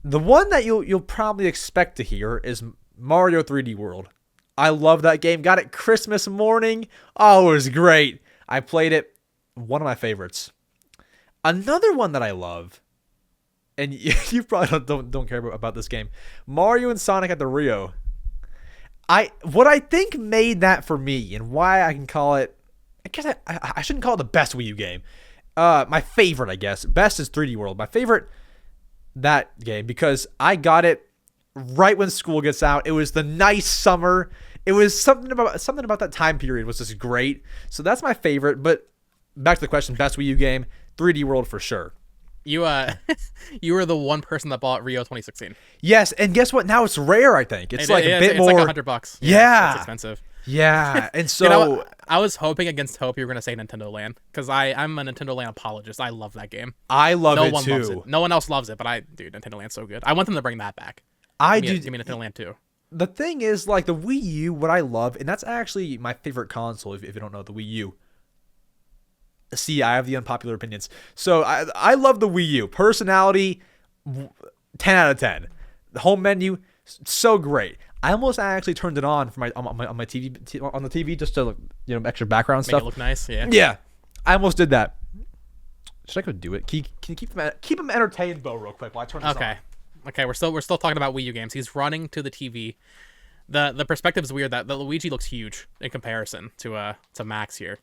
S1: The one that you'll probably expect to hear is Mario 3D World. I love that game. Got it Christmas morning. Oh, it was great. I played it. One of my favorites. Another one that I love, and you probably don't care about this game, Mario and Sonic at the Rio. What I think made that for me, and why I can call it, I guess I shouldn't call it the best Wii U game. My favorite, I guess, best is 3D World. My favorite, that game, because I got it right when school gets out. It was the nice summer. It was something about that time period was just great. So that's my favorite. But back to the question, best Wii U game, 3D World for sure.
S2: You were the one person that bought Rio 2016.
S1: Yes, and guess what? Now it's rare. I think it's like a bit more.
S2: It's like $100.
S1: Yeah,
S2: it's expensive.
S1: Yeah, and so
S2: I was hoping against hope you were gonna say Nintendo Land because I'm a Nintendo Land apologist. I love that game.
S1: I love it too.
S2: Loves it. No one else loves it, but Nintendo Land's so good. I want them to bring that back. Give me Nintendo Land too.
S1: The thing is, like the Wii U, what I love, and that's actually my favorite console. If you don't know the Wii U. See, I have the unpopular opinions. So I love the Wii U. Personality, 10 out of 10. The home menu, so great. I almost actually turned it on for on my TV on the TV just to extra background stuff.
S2: Make it look nice, yeah.
S1: Yeah, I almost did that. Should I go do it? Can you keep him entertained, Bo, real quick while I turn this on?
S2: Okay. We're still talking about Wii U games. He's running to the TV. The perspective is weird. That the Luigi looks huge in comparison to Max here.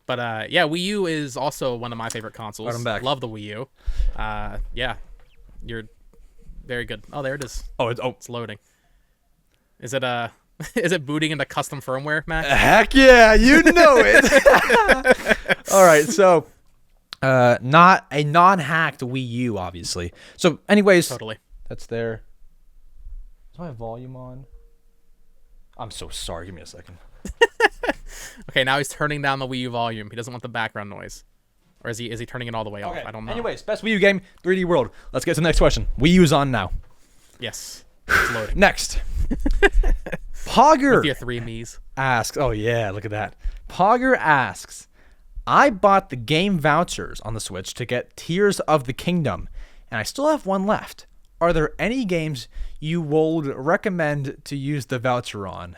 S2: But yeah, Wii U is also one of my favorite consoles.
S1: Right, I'm back.
S2: Love the Wii U. Yeah, you're very good. Oh, there it is. It's loading. Is it is it booting into custom firmware, Max?
S1: Heck yeah, you know it. All right, so not a non-hacked Wii U, obviously. So, anyways,
S2: Totally.
S1: that's there. Is my volume on? I'm so sorry. Give me a second.
S2: Okay, now he's turning down the Wii U volume. He doesn't want the background noise. Or is he turning it all the way off? I don't know.
S1: Anyways, best Wii U game, 3D World. Let's get to the next question. Wii U's on now.
S2: Yes. It's loading.
S1: Next. Pogger
S2: With your 3 Miis.
S1: asks, oh yeah, look at that. Pogger asks, I bought the game vouchers on the Switch to get Tears of the Kingdom, and I still have one left. Are there any games you would recommend to use the voucher on?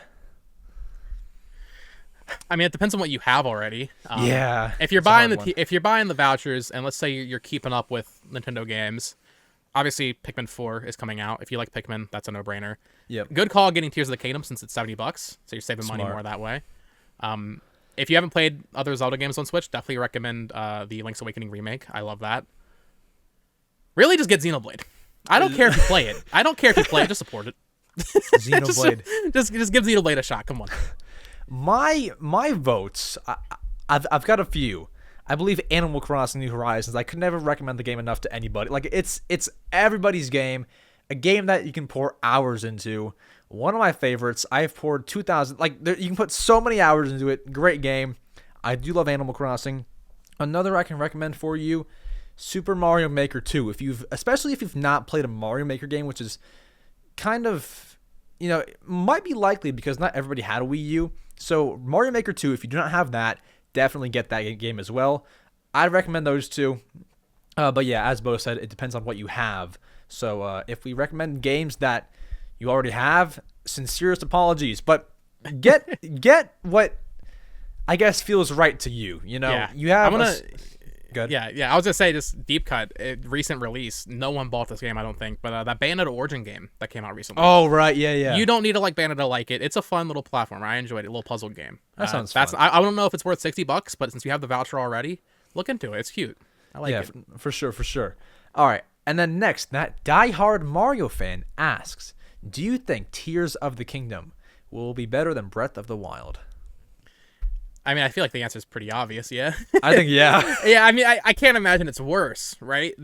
S2: I mean, it depends on what you have already.
S1: Yeah.
S2: If you're buying the vouchers, and let's say you're keeping up with Nintendo games, obviously Pikmin 4 is coming out. If you like Pikmin, that's a no-brainer.
S1: Yep.
S2: Good call getting Tears of the Kingdom since it's $70, so you're saving money more that way. If you haven't played other Zelda games on Switch, definitely recommend the Link's Awakening remake. I love that. Really, just get Xenoblade. I don't care if you play it. Just support it.
S1: Xenoblade.
S2: just give Xenoblade a shot. Come on.
S1: My votes, I've got a few. I believe Animal Crossing New Horizons. I could never recommend the game enough to anybody. Like it's everybody's game, a game that you can pour hours into. One of my favorites. I've poured 2,000. You can put so many hours into it. Great game. I do love Animal Crossing. Another I can recommend for you, Super Mario Maker 2. Especially if you've not played a Mario Maker game, which is kind of, might be likely because not everybody had a Wii U. So Mario Maker 2, if you do not have that, definitely get that game as well. I'd recommend those two. But yeah, as Bo said, it depends on what you have. So if we recommend games that you already have, sincerest apologies. But get what I guess feels right to you.
S2: Yeah.
S1: You have.
S2: Good. Yeah. I was gonna say, just deep cut. Recent release. No one bought this game, I don't think. But that Bayonetta Origin game that came out recently.
S1: Oh right, yeah.
S2: You don't need to like Bayonetta to like it. It's a fun little platform. I enjoyed it. A little puzzle game.
S1: That sounds fun.
S2: I don't know if it's worth $60, but since you have the voucher already, look into it. It's cute. I like it.
S1: For sure. All right, and then next, that diehard Mario fan asks, do you think Tears of the Kingdom will be better than Breath of the Wild?
S2: I mean, I feel like the answer is pretty obvious, yeah.
S1: I think, yeah.
S2: Yeah, I mean, I can't imagine it's worse, right?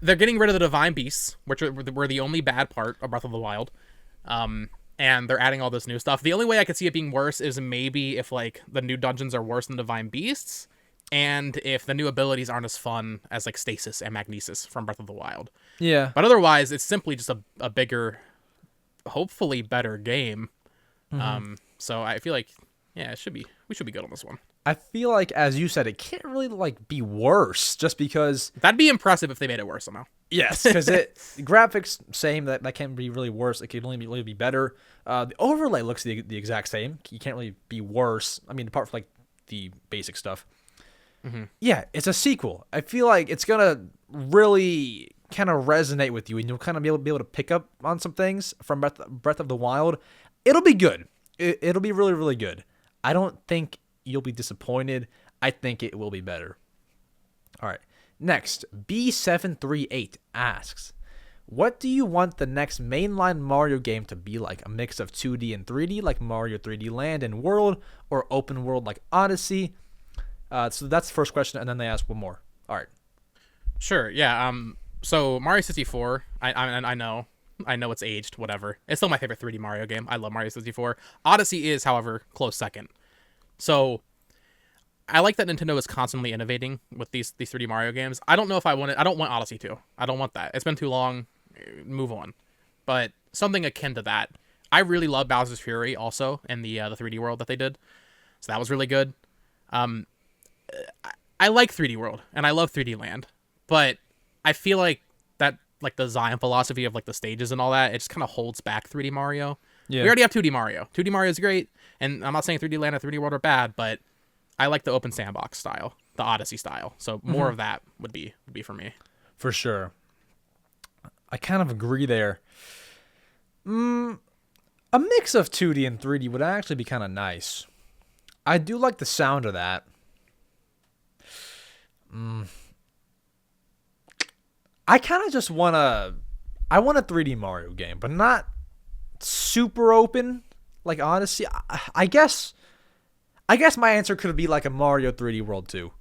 S2: They're getting rid of the Divine Beasts, which were the only bad part of Breath of the Wild, and they're adding all this new stuff. The only way I could see it being worse is maybe if, the new dungeons are worse than Divine Beasts, and if the new abilities aren't as fun as, Stasis and Magnesis from Breath of the Wild.
S1: Yeah.
S2: But otherwise, it's simply just a bigger, hopefully better game.
S1: Mm-hmm.
S2: So I feel like... yeah, we should be good on this one.
S1: I feel like, as you said, it can't really be worse just because...
S2: That'd be impressive if they made it worse somehow.
S1: Yes, because graphics, same, that can't be really worse. It can only really be better. The overlay looks the exact same. You can't really be worse. I mean, apart from the basic stuff. Mm-hmm. Yeah, it's a sequel. I feel like it's going to really kind of resonate with you, and you'll kind of be able to pick up on some things from Breath of the Wild. It'll be good. It'll be really, really good. I don't think you'll be disappointed. I think it will be better. All right. Next, B738 asks, what do you want the next mainline Mario game to be like? A mix of 2D and 3D like Mario 3D Land and World, or open world like Odyssey? So that's the first question, and then they ask one more. All right.
S2: Sure, yeah. So Mario 64, I know it's aged, whatever. It's still my favorite 3D Mario game. I love Mario 64. Odyssey is, however, close second. So I like that Nintendo is constantly innovating with these 3D Mario games. I don't know if I want it. I don't want Odyssey 2. I don't want that. It's been too long. Move on. But something akin to that. I really love Bowser's Fury also in the 3D World that they did. So that was really good. I like 3D World and I love 3D Land, but I feel like that the design philosophy of the stages and all that, it just kind of holds back 3D Mario. Yeah. We already have 2D Mario. 2D Mario is great, and I'm not saying 3D Land or 3D World are bad, but I like the open sandbox style, the Odyssey style. So more of that would be for me.
S1: For sure. I kind of agree there. A mix of 2D and 3D would actually be kind of nice. I do like the sound of that. I kind of just want a 3D Mario game, but not super open like Odyssey. I guess my answer could be like a Mario 3D World 2.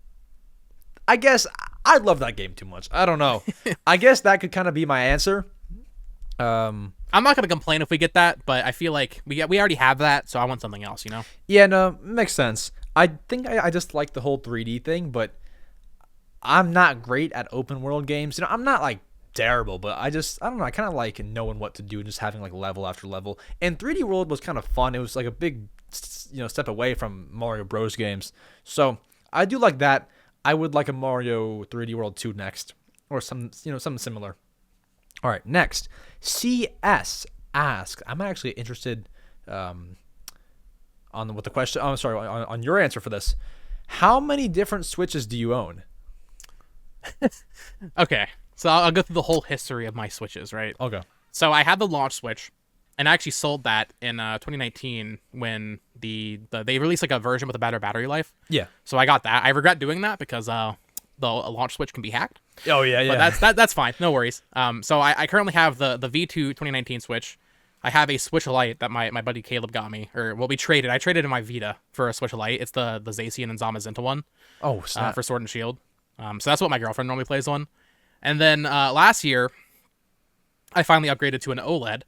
S1: I guess I love that game too much. I don't know. I guess that could kind of be my answer.
S2: I'm not gonna complain if we get that, but I feel like we already have that, so I want something else, you know?
S1: Yeah, no, makes sense. I think I just like the whole 3D thing, but I'm not great at open world games. You know, I'm not like terrible, but I don't know. I kind of like knowing what to do and just having like level after level. And 3D World was kind of fun. It was like a big, step away from Mario Bros games. So I do like that. I would like a Mario 3D World 2 next, or something similar. All right, next, CS asks. I'm actually interested on what the question. Oh, sorry, on your answer for this. How many different Switches do you own?
S2: Okay, so I'll go through the whole history of my Switches, right?
S1: Okay.
S2: So I had the launch Switch, and I actually sold that in 2019 when they released like a version with a better battery life.
S1: Yeah.
S2: So I got that. I regret doing that because the launch Switch can be hacked.
S1: Oh yeah, yeah.
S2: But that's fine, no worries. So I currently have the V2 2019 Switch. I have a Switch Lite that my buddy Caleb got me, or we traded. I traded in my Vita for a Switch Lite. It's the Zacian and Zamazenta one.
S1: Oh, snap.
S2: For Sword and Shield. So that's what my girlfriend normally plays on. And then last year, I finally upgraded to an OLED.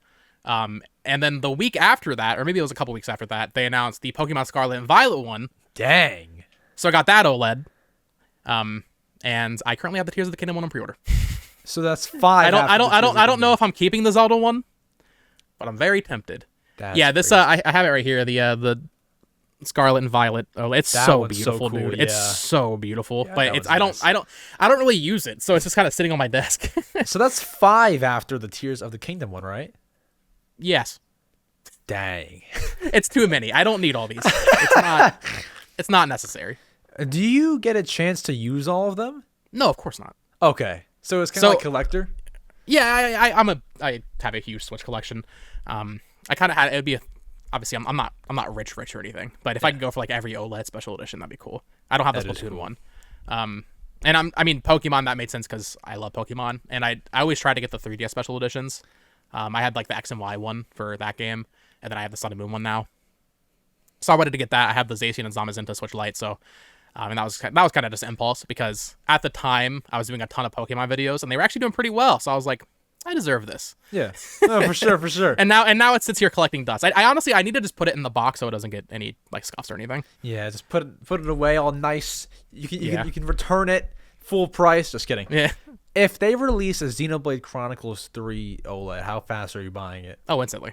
S2: And then the week after that, or maybe it was a couple weeks after that, they announced the Pokemon Scarlet and Violet one.
S1: Dang.
S2: So I got that OLED. And I currently have the Tears of the Kingdom one on pre-order.
S1: So that's 5.
S2: I don't know if I'm keeping the Zelda one, but I'm very tempted.
S1: That's
S2: this
S1: crazy.
S2: I have it right here. The Scarlet and Violet. Oh, it's
S1: That
S2: so
S1: one's so
S2: beautiful,
S1: cool,
S2: dude.
S1: yeah.
S2: It's so beautiful.
S1: Yeah,
S2: but
S1: that
S2: it's
S1: one's
S2: I don't really use it, so it's just kind of sitting on my desk.
S1: So that's 5 after the Tears of the Kingdom one, right?
S2: Yes.
S1: Dang.
S2: It's too many. I don't need all these. It's not necessary.
S1: Do you get a chance to use all of them?
S2: No, of course not.
S1: Okay. So it's kind of like collector?
S2: Yeah, I have a huge Switch collection. I kind of had it would be obviously I'm not rich or anything, but if I could go for like every OLED special edition, that'd be cool. I don't have the Splatoon one. And I mean Pokemon, that made sense because I love Pokemon, and I always try to get the 3DS special editions. I had like the X and Y one for that game, and then I have the Sun and Moon one now. So I wanted to get that. I have the Zacian and Zamazenta Switch Lite, so and that was kind of just impulse because at the time I was doing a ton of Pokemon videos and they were actually doing pretty well. So I was like, I deserve this.
S1: Yeah, no, for sure, for sure.
S2: and now it sits here collecting dust. I honestly I need to just put it in the box so it doesn't get any like scuffs or anything.
S1: Yeah, just put it away all nice. You can return it full price. Just kidding.
S2: Yeah.
S1: If they release a Xenoblade Chronicles 3 OLED, how fast are you buying it?
S2: Oh, instantly.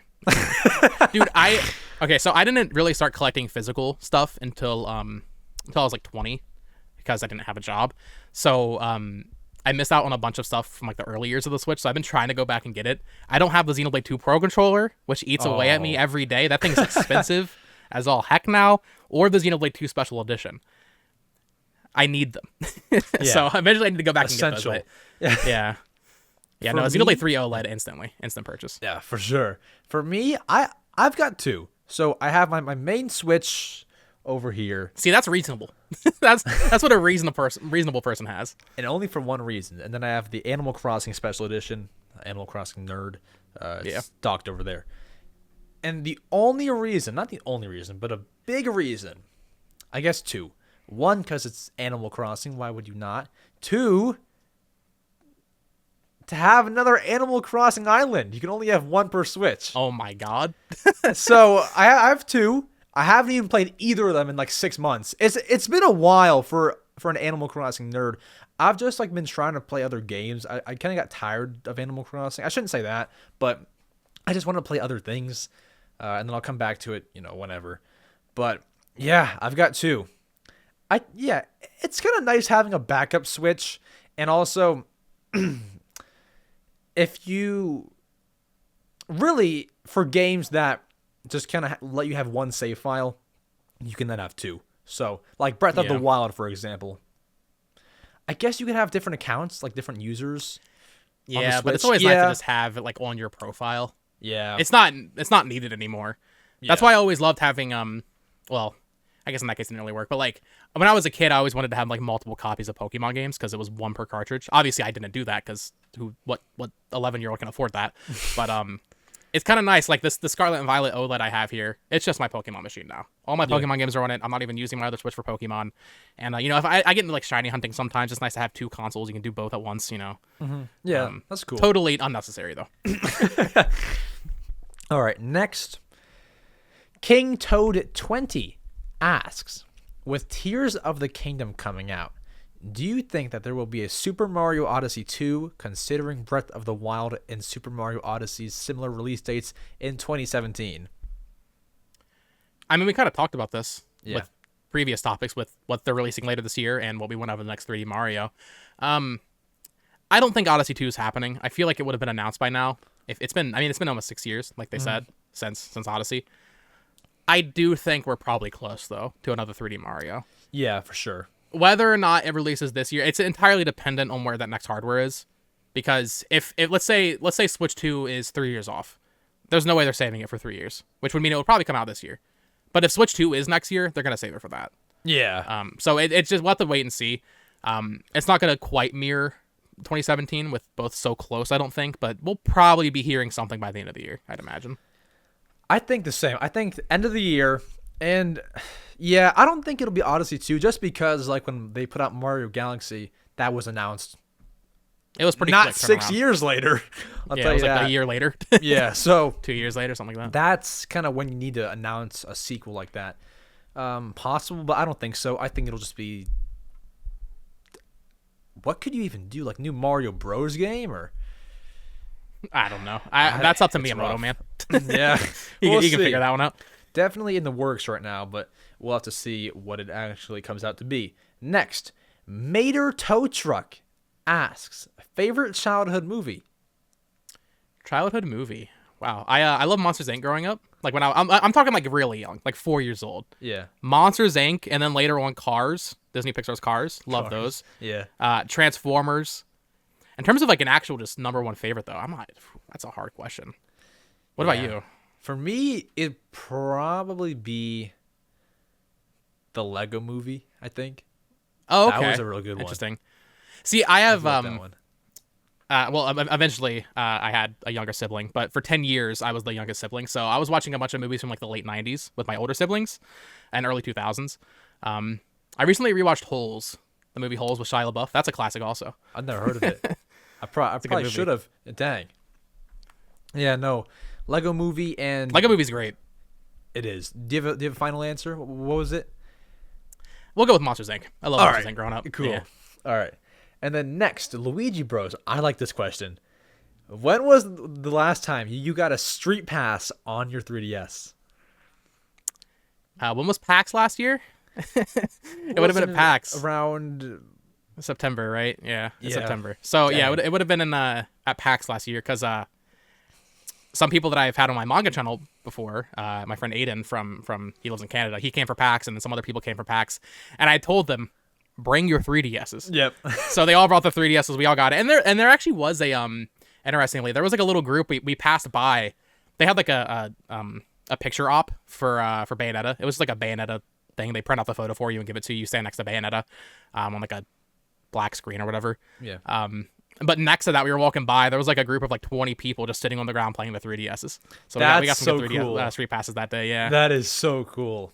S2: Dude, so I didn't really start collecting physical stuff until I was like 20 because I didn't have a job. So I missed out on a bunch of stuff from like the early years of the Switch. So I've been trying to go back and get it. I don't have the Xenoblade 2 Pro controller, which eats away at me every day. That thing's expensive as all heck now, or the Xenoblade 2 Special Edition. I need them. So eventually I need to go back and get those. But yeah. Yeah, no, Xenoblade 3 OLED instant purchase.
S1: Yeah, for sure. For me, I've got 2. So I have my main Switch over here.
S2: See, that's reasonable. that's what a reasonable person has.
S1: And only for one reason. And then I have the Animal Crossing Special Edition, Animal Crossing nerd. It's docked over there. And the only reason, not the only reason, but a big reason, I guess 2. 1, because it's Animal Crossing. Why would you not? 2, to have another Animal Crossing island. You can only have 1 per Switch.
S2: Oh my god.
S1: So I have 2. I haven't even played either of them in like 6 months. It's been a while for an Animal Crossing nerd. I've just like been trying to play other games. I kind of got tired of Animal Crossing. I shouldn't say that, but I just want to play other things, and then I'll come back to it, whenever. But yeah, I've got 2. It's kind of nice having a backup Switch, and also if you really, for games that just kind of let you have 1 save file, you can then have 2. So like Breath of the Wild, for example, I guess you can have different accounts, like different users.
S2: Yeah, but it's always nice to just have it like on your profile.
S1: Yeah,
S2: it's not needed anymore. That's why I always loved having I guess in that case it didn't really work. But like when I was a kid, I always wanted to have like multiple copies of Pokemon games because it was one per cartridge. Obviously, I didn't do that because what 11-year-old can afford that? But it's kind of nice. Like the Scarlet and Violet OLED I have here, it's just my Pokemon machine now. All my Pokemon games are on it. I'm not even using my other Switch for Pokemon. And if I get into like shiny hunting sometimes, it's nice to have two consoles. You can do both at once.
S1: Yeah, that's cool.
S2: Totally unnecessary though.
S1: All right, next. King Toad 20 asks, with Tears of the Kingdom coming out, do you think that there will be a Super Mario Odyssey 2, considering Breath of the Wild and Super Mario Odyssey's similar release dates in 2017?
S2: I mean, we kind of talked about this with previous topics with what they're releasing later this year and what we want out of the next 3D Mario. I don't think Odyssey 2 is happening. I feel like it would have been announced by now. It's been almost 6 years, like they said, since Odyssey. I do think we're probably close, though, to another 3D Mario.
S1: Yeah, for sure.
S2: Whether or not it releases this year, it's entirely dependent on where that next hardware is. Because if let's say Switch 2 is 3 years off, there's no way they're saving it for 3 years, which would mean it would probably come out this year. But if Switch 2 is next year, they're gonna save it for that.
S1: Yeah.
S2: So it's just we'll have to wait and see. It's not gonna quite mirror 2017 with both so close, I don't think, but we'll probably be hearing something by the end of the year, I'd imagine.
S1: I think the same. I think the end of the year, and yeah, I don't think it'll be Odyssey 2 just because like when they put out Mario Galaxy, that was announced.
S2: It was pretty
S1: not
S2: quick
S1: 6 years later.
S2: It was like a year later.
S1: Yeah, so
S2: 2 years later, something like that.
S1: That's kind of when you need to announce a sequel like that. Possible, but I don't think so. I think it'll just be. What could you even do? Like new Mario Bros game or?
S2: I don't know. That's up to Miyamoto,
S1: rough.
S2: man.
S1: Yeah,
S2: he can figure that one out.
S1: Definitely in the works right now, but we'll have to see what it actually comes out to be. Next, Mater Tow Truck asks, favorite childhood movie?
S2: Childhood movie. Wow. I love Monsters Inc. growing up. Like when I'm talking like really young, like 4 years old.
S1: Yeah. Monsters
S2: Inc. And then later on Cars, Disney Pixar's Cars. Love those.
S1: Yeah.
S2: Transformers. In terms of like an actual just number one favorite though, that's a hard question. What about you?
S1: For me, it'd probably be the Lego Movie, I think.
S2: Oh, okay.
S1: That was a real good one.
S2: Interesting. See, I have
S1: that one.
S2: Eventually, I had a younger sibling, but for 10 years, I was the youngest sibling. So I was watching a bunch of movies from like the late 90s with my older siblings and early 2000s. I recently rewatched Holes, the movie Holes with Shia LaBeouf. That's a classic also.
S1: I've never heard of it. I probably should have. Dang. Yeah, no. Lego Movie and...
S2: Lego Movie's great.
S1: It is. Do you have a final answer? What was it?
S2: We'll go with Monsters, Inc. I love Monsters, Inc. growing up.
S1: Cool.
S2: Yeah.
S1: All right. And then next, Luigi Bros. I like this question. When was the last time you got a Street Pass on your 3DS?
S2: When was PAX last year? It would have been at PAX.
S1: Around...
S2: September, right? Yeah,
S1: yeah.
S2: September. So, dang. Yeah, it would have been at PAX last year because some people that I've had on my manga channel before, my friend Aiden from he lives in Canada, he came for PAX, and then some other people came for PAX, and I told them, bring your 3DSs.
S1: Yep.
S2: So they all brought the 3DSs. We all got it, and there actually was interestingly, there was like a little group we passed by. They had like a picture op for Bayonetta. It was like a Bayonetta thing. They print out the photo for you and give it to you. You stand next to Bayonetta, on like a black screen or whatever.
S1: Yeah.
S2: But next to that, we were walking by. There was like a group of like 20 people just sitting on the ground playing the 3DSs. So we got some good 3DS
S1: cool.
S2: Street Passes that day. Yeah.
S1: That is so cool.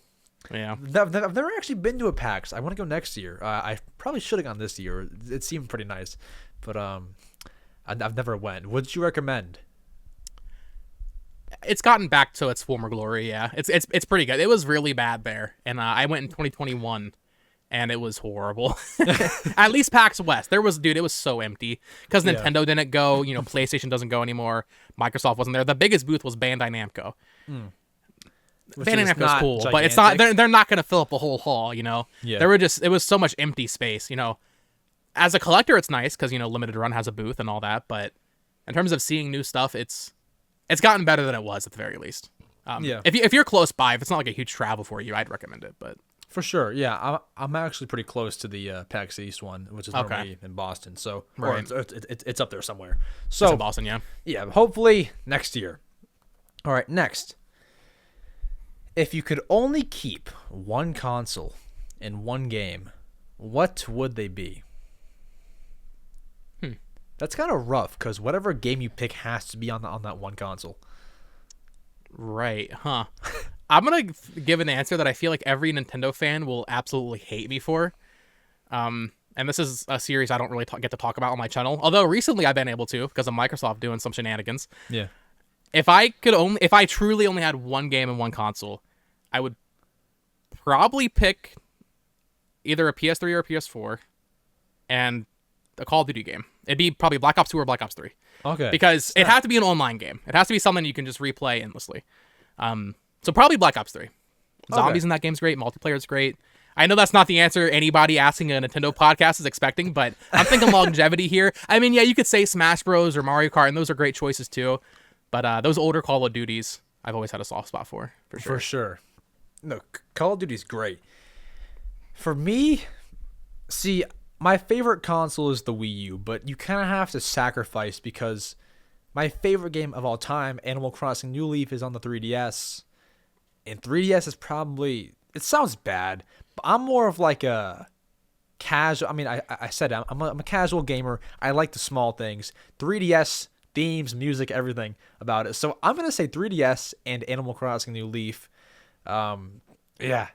S2: Yeah.
S1: I've never actually been to a PAX. I want to go next year. I probably should have gone this year. It seemed pretty nice, but I've never went. Would you recommend?
S2: It's gotten back to its former glory. Yeah. It's pretty good. It was really bad there, and I went in 2021. And it was horrible. At least PAX West. It was so empty. Because Nintendo didn't go, PlayStation doesn't go anymore. Microsoft wasn't there. The biggest booth was Bandai Namco. Bandai Namco's cool, gigantic. But it's not they're not gonna fill up a whole hall, Yeah. It was so much empty space, As a collector it's nice because Limited Run has a booth and all that, but in terms of seeing new stuff, it's gotten better than it was at the very least. If you're close by, if it's not like a huge travel for you, I'd recommend it, but
S1: for sure, yeah. I'm actually pretty close to the PAX East one, which is normally in Boston. So
S2: right.
S1: It's up there somewhere. So
S2: it's in Boston, yeah.
S1: Yeah, hopefully next year. All right, next. If you could only keep one console in one game, what would they be? That's kind of rough because whatever game you pick has to be on that one console.
S2: Right, huh? I'm gonna give an answer that I feel like every Nintendo fan will absolutely hate me for. And this is a series I don't really get to talk about on my channel. Although recently I've been able to because of Microsoft doing some shenanigans.
S1: Yeah.
S2: If I truly only had one game and one console, I would probably pick either a PS3 or a PS4 and a Call of Duty game. It'd be probably Black Ops 2 or Black Ops 3.
S1: Okay.
S2: Because it has to be an online game. It has to be something you can just replay endlessly. So probably Black Ops 3. Zombies in that game's great. Multiplayer's great. I know that's not the answer anybody asking a Nintendo podcast is expecting, but I'm thinking longevity here. I mean, yeah, you could say Smash Bros. Or Mario Kart, and those are great choices too. But those older Call of Duties, I've always had a soft spot for sure.
S1: For sure. No, Call of Duty's great. For me, see, my favorite console is the Wii U, but you kind of have to sacrifice because my favorite game of all time, Animal Crossing New Leaf, is on the 3DS. And 3DS is probably... It sounds bad, but I'm more of like a casual... I mean, I said I'm a casual gamer. I like the small things. 3DS, themes, music, everything about it. So I'm going to say 3DS and Animal Crossing New Leaf. Yeah.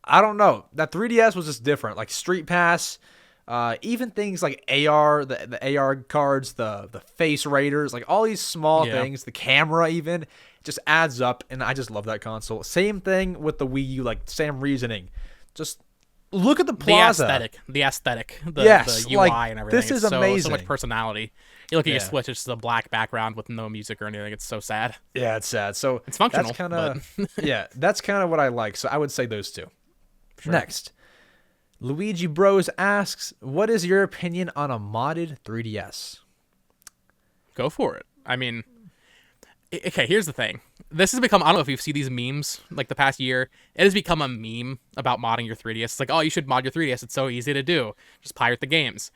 S1: I don't know. That 3DS was just different. Like Streetpass... even things like AR, the AR cards, the face raiders, like all these small things, the camera even, just adds up, and I just love that console. Same thing with the Wii U, like same reasoning. Just look at the plaza.
S2: The aesthetic, the UI
S1: like,
S2: and everything.
S1: This is amazing.
S2: So much personality. You look at your Switch, it's just a black background with no music or anything. It's so sad.
S1: Yeah, it's sad. So
S2: it's functional.
S1: That's kind of that's kind of what I like. So I would say those two. Sure. Next. Luigi Bros asks, what is your opinion on a modded 3DS?
S2: Go for it. I mean, okay, here's the thing. This has become, I don't know if you've seen these memes like the past year. It has become a meme about modding your 3DS. It's like, oh, you should mod your 3DS. It's so easy to do. Just pirate the games.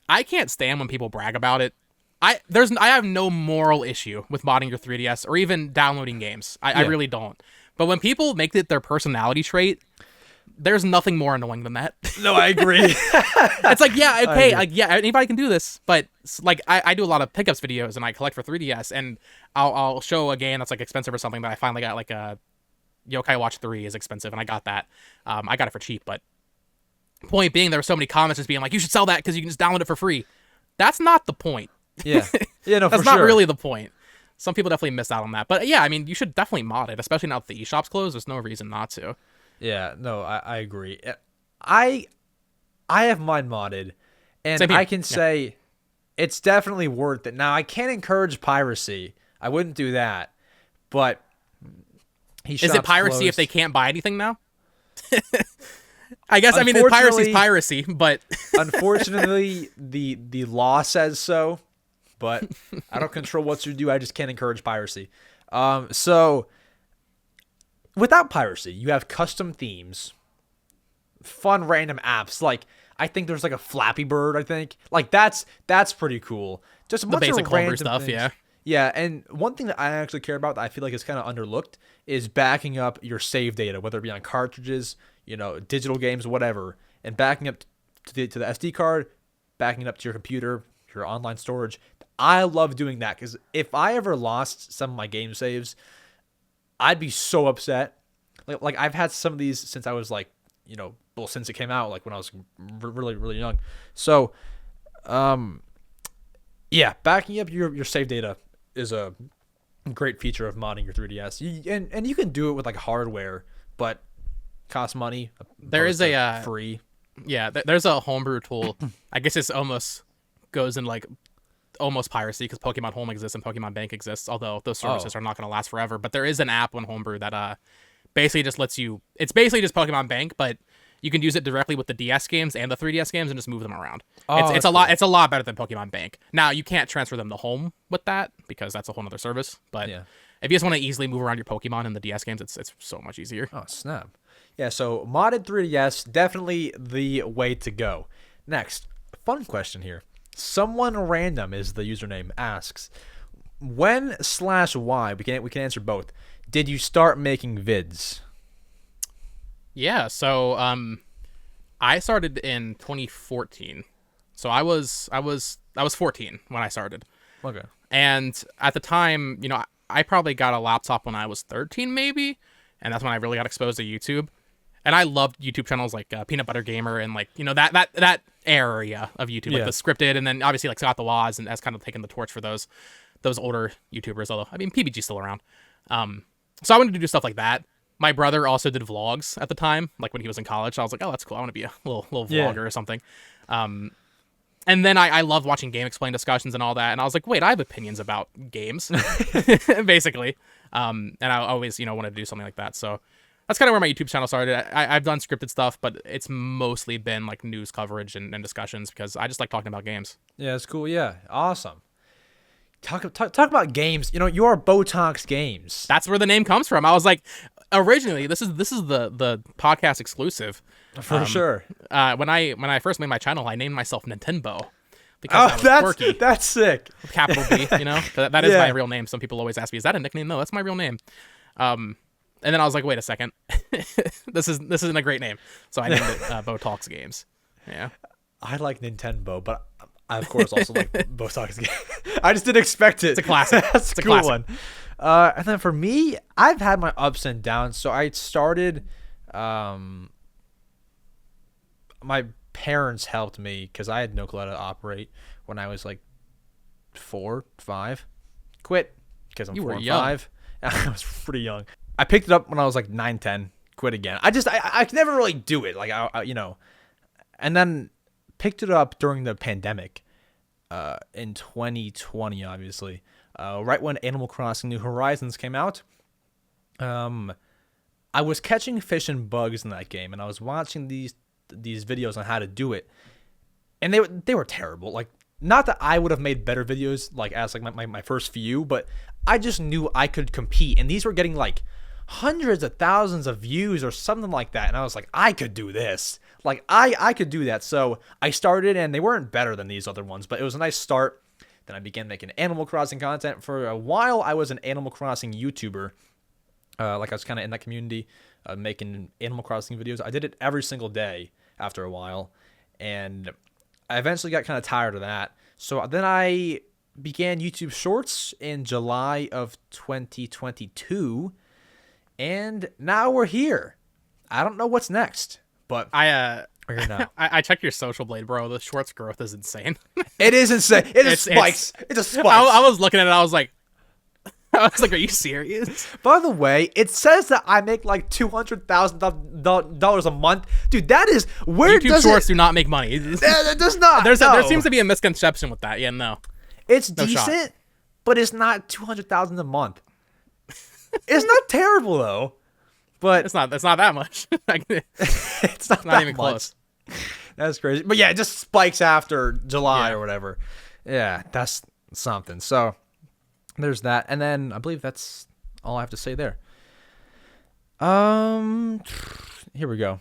S2: I can't stand when people brag about it. I have no moral issue with modding your 3DS or even downloading games. I really don't. But when people make it their personality trait, there's nothing more annoying than that.
S1: No, I agree.
S2: It's like, yeah, okay, like, yeah, anybody can do this, but like I do a lot of pickups videos and I collect for 3DS, and I'll show a game that's like expensive or something that I finally got, like a Yokai Watch 3 is expensive, and I got that. I got it for cheap, but point being, there were so many comments just being like, you should sell that because you can just download it for free. That's not the point.
S1: Yeah, no,
S2: that's not really the point. Some people definitely miss out on that, but yeah, I mean, you should definitely mod it, especially now that the eShop's closed. There's no reason not to.
S1: Yeah, no, I agree. I have mine modded, and I can say it's definitely worth it. Now, I can't encourage piracy. I wouldn't do that, but
S2: is it piracy if they can't buy anything now? I guess, I mean, piracy's piracy, but...
S1: Unfortunately, the law says so, but I don't control what you do. I just can't encourage piracy. So... Without piracy, you have custom themes, fun random apps. Like, I think there's like a Flappy Bird, I think. Like, that's pretty cool. Just a bunch
S2: basic
S1: of random
S2: stuff,
S1: things.
S2: yeah.
S1: Yeah, and one thing that I actually care about that I feel like is kind of underlooked is backing up your save data, whether it be on cartridges, digital games, whatever, and backing up to the SD card, backing it up to your computer, your online storage. I love doing that because if I ever lost some of my game saves, I'd be so upset. Like I've had some of these since I was like, since it came out, like when I was really, really young. So, yeah, backing up your save data is a great feature of modding your 3DS. And you can do it with like hardware, but costs money.
S2: There is a
S1: free.
S2: Yeah, there's a homebrew tool. I guess it's almost goes in like almost piracy because Pokemon Home exists and Pokemon Bank exists, although those services are not going to last forever. But there is an app on Homebrew that basically just lets you... It's basically just Pokemon Bank, but you can use it directly with the DS games and the 3DS games and just move them around. It's a lot. It's a lot better than Pokemon Bank. Now, you can't transfer them to Home with that because that's a whole other service. But if you just want to easily move around your Pokemon in the DS games, it's so much easier.
S1: Oh, snap. Yeah, so modded 3DS, definitely the way to go. Next, fun question here. Someone random is the username, asks, when/why, we can answer both, did you start making vids?
S2: Yeah, so I started in 2014. So I was 14 when I started.
S1: Okay.
S2: And at the time, I probably got a laptop when I was 13 maybe, and that's when I really got exposed to YouTube. And I loved YouTube channels like Peanut Butter Gamer and like, that area of YouTube, like the scripted, and then obviously like Scott the Woz, and that's kind of taken the torch for those older YouTubers, although I mean PBG's still around. So I wanted to do stuff like that. My brother also did vlogs at the time, like when he was in college. I was like, oh, that's cool. I want to be a little vlogger or something. And then I loved watching Game Explain discussions and all that. And I was like, wait, I have opinions about games, basically. And I always, wanted to do something like that. So that's kind of where my YouTube channel started. I've done scripted stuff, but it's mostly been like news coverage and discussions because I just like talking about games.
S1: Yeah, it's cool. Yeah, awesome. Talk about games. You are BoTalksGames.
S2: That's where the name comes from. I was like, originally, this is the podcast exclusive.
S1: For sure.
S2: When I first made my channel, I named myself Nintendo because I was quirky.
S1: That's sick.
S2: With capital B, that is my real name. Some people always ask me, is that a nickname? No, that's my real name. And then I was like, wait a second, this isn't a great name. So I named it BoTalksGames. Yeah.
S1: I like Nintendo, but I of course also like BoTalksGames. I just didn't expect it.
S2: It's a classic.
S1: That's a cool one. And then for me, I've had my ups and downs. So I started, my parents helped me because I had no clue how to operate when I was like 4, 5. Quit because I'm 4 and 5. I was pretty young. I picked it up when I was like 9, 10. Quit again. I could never really do it. Like and then picked it up during the pandemic, in 2020, obviously. Right when Animal Crossing New Horizons came out, I was catching fish and bugs in that game, and I was watching these videos on how to do it, and they were terrible. Like, not that I would have made better videos like as like my first few, but I just knew I could compete, and these were getting like hundreds of thousands of views or something like that, and I was like, I could do this. Like, I could do that. So I started, and they weren't better than these other ones, but it was a nice start. Then I began making Animal Crossing content. For a while, I was an Animal Crossing YouTuber. Like, I was kind of in that community, making Animal Crossing videos. I did it every single day after a while, and I eventually got kind of tired of that. So then I began YouTube Shorts in July of 2022, and now we're here. I don't know what's next, but we're here now.
S2: I checked your Social Blade, bro. The Shorts growth is insane.
S1: It is insane. It spikes. It's a spike.
S2: I was looking at it. I was like, are you serious?
S1: By the way, it says that I make like $200,000 a month. Dude, that is where
S2: YouTube Shorts do not make money.
S1: It does not.
S2: There seems to be a misconception with that. Yeah, no.
S1: It's decent, but it's not $200,000 a month. It's not terrible though. But
S2: it's not that much.
S1: It's not even close. That's crazy. But yeah, it just spikes after July or whatever. Yeah, that's something. So there's that. And then I believe that's all I have to say there. Here we go.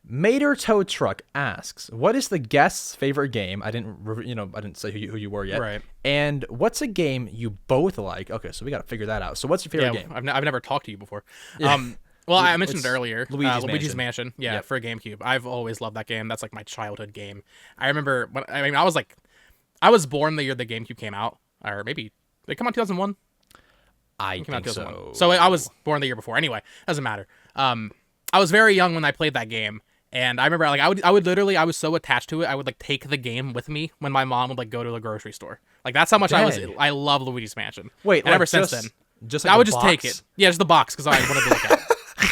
S1: Mater Tow Truck asks, "What is the guest's favorite game?" I didn't say who you were yet.
S2: Right.
S1: And what's a game you both like? Okay, so we got to figure that out. So what's your favorite game?
S2: I've never talked to you before. Yeah. Well, I mentioned it earlier.
S1: Luigi's
S2: Mansion. Yeah, for GameCube. I've always loved that game. That's like my childhood game. I remember I was born the year the GameCube came out, or maybe did it come out 2001?
S1: I think so.
S2: So I was born the year before. Anyway, doesn't matter. I was very young when I played that game. And I remember, like, I would literally, I was so attached to it, I would, like, take the game with me when my mom would, like, go to the grocery store. Like, that's how much I love Luigi's Mansion.
S1: Wait,
S2: and ever since then,
S1: just like
S2: I would just take it. Yeah, just the box, because I wanted to look at it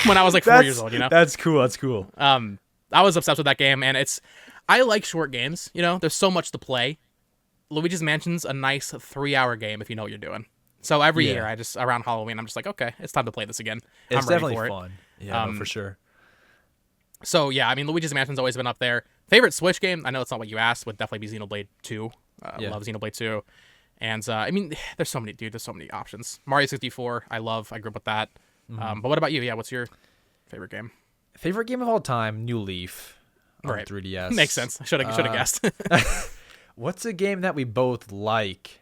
S2: when I was, like, 4 years old,
S1: That's cool.
S2: I was obsessed with that game, and I like short games, There's so much to play. Luigi's Mansion's a nice 3-hour game if you know what you're doing. So every year, around Halloween, I'm just like, okay, it's time to play this again.
S1: It's
S2: I'm ready
S1: definitely
S2: for
S1: fun. Yeah, no, for sure.
S2: So, yeah, I mean, Luigi's Mansion's always been up there. Favorite Switch game? I know it's not what you asked. Would definitely be Xenoblade 2. Love Xenoblade 2. And, I mean, there's so many options. Mario 64, I grew up with that. But what about you? Yeah, what's your favorite game?
S1: Favorite game of all time, New Leaf on 3DS.
S2: Makes sense. I should have guessed.
S1: What's a game that we both like?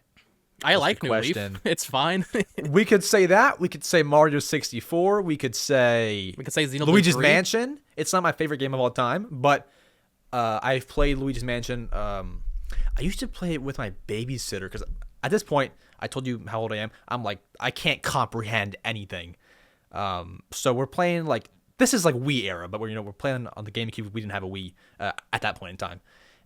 S2: I
S1: That's
S2: like
S1: the
S2: New Leaf.
S1: question.
S2: It's fine.
S1: We could say that. We could say Mario 64. We could say
S2: Xenoblade
S1: Luigi's
S2: 3.
S1: Mansion. It's not my favorite game of all time, but I've played Luigi's Mansion. I used to play it with my babysitter because at this point, I told you how old I am. I'm like, I can't comprehend anything. So we're playing like, this is like Wii era, but we're playing on the GameCube. We didn't have a Wii at that point in time.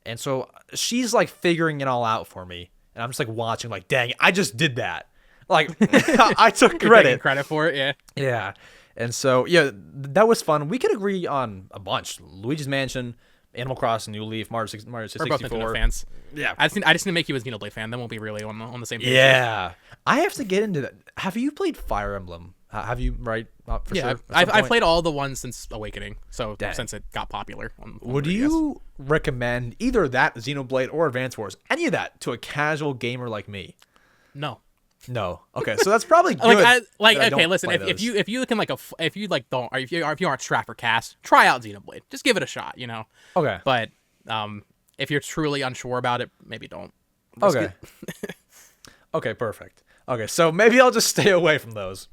S1: And so she's like figuring it all out for me. And I'm just like watching like, dang, I just did that. Like I took
S2: You're
S1: credit.
S2: taking credit for it, yeah.
S1: Yeah. And so, yeah, that was fun. We could agree on a bunch. Luigi's Mansion, Animal Crossing, New Leaf, Mario 64.
S2: We're both Nintendo fans.
S1: Yeah.
S2: I just need to make you a Xenoblade fan. Then we'll be really on the same page.
S1: Yeah. I have to get into that. Have you played Fire Emblem? Have you, right? For
S2: yeah,
S1: sure.
S2: I've played all the ones since Awakening, so
S1: Dang.
S2: since it got popular. On
S1: Would
S2: 3DS.
S1: you recommend either that, Xenoblade, or Advance Wars, any of that, to a casual gamer like me?
S2: No.
S1: No. Okay, so that's probably good.
S2: Okay, listen. If you can if you aren't strapped for cast, try out Xenoblade. Just give it a shot.
S1: Okay.
S2: But if you're truly unsure about it, maybe don't. Risk
S1: Okay.
S2: it.
S1: Okay, perfect. Okay, so maybe I'll just stay away from those.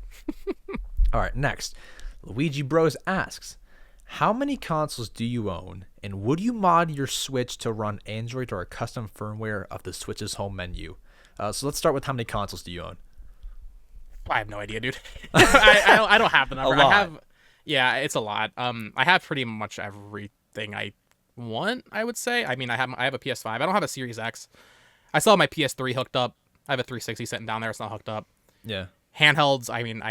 S1: All right, next. Luigi Bros asks, how many consoles do you own, and would you mod your Switch to run Android or a custom firmware of the Switch's home menu? So let's start with how many consoles do you own?
S2: I have no idea, dude. I don't have the number.
S1: A lot.
S2: It's a lot. I have pretty much everything I want, I would say. I mean, I have a PS5. I don't have a Series X. I still have my PS3 hooked up. I have a 360 sitting down there. It's not hooked up.
S1: Yeah.
S2: Handhelds, I mean,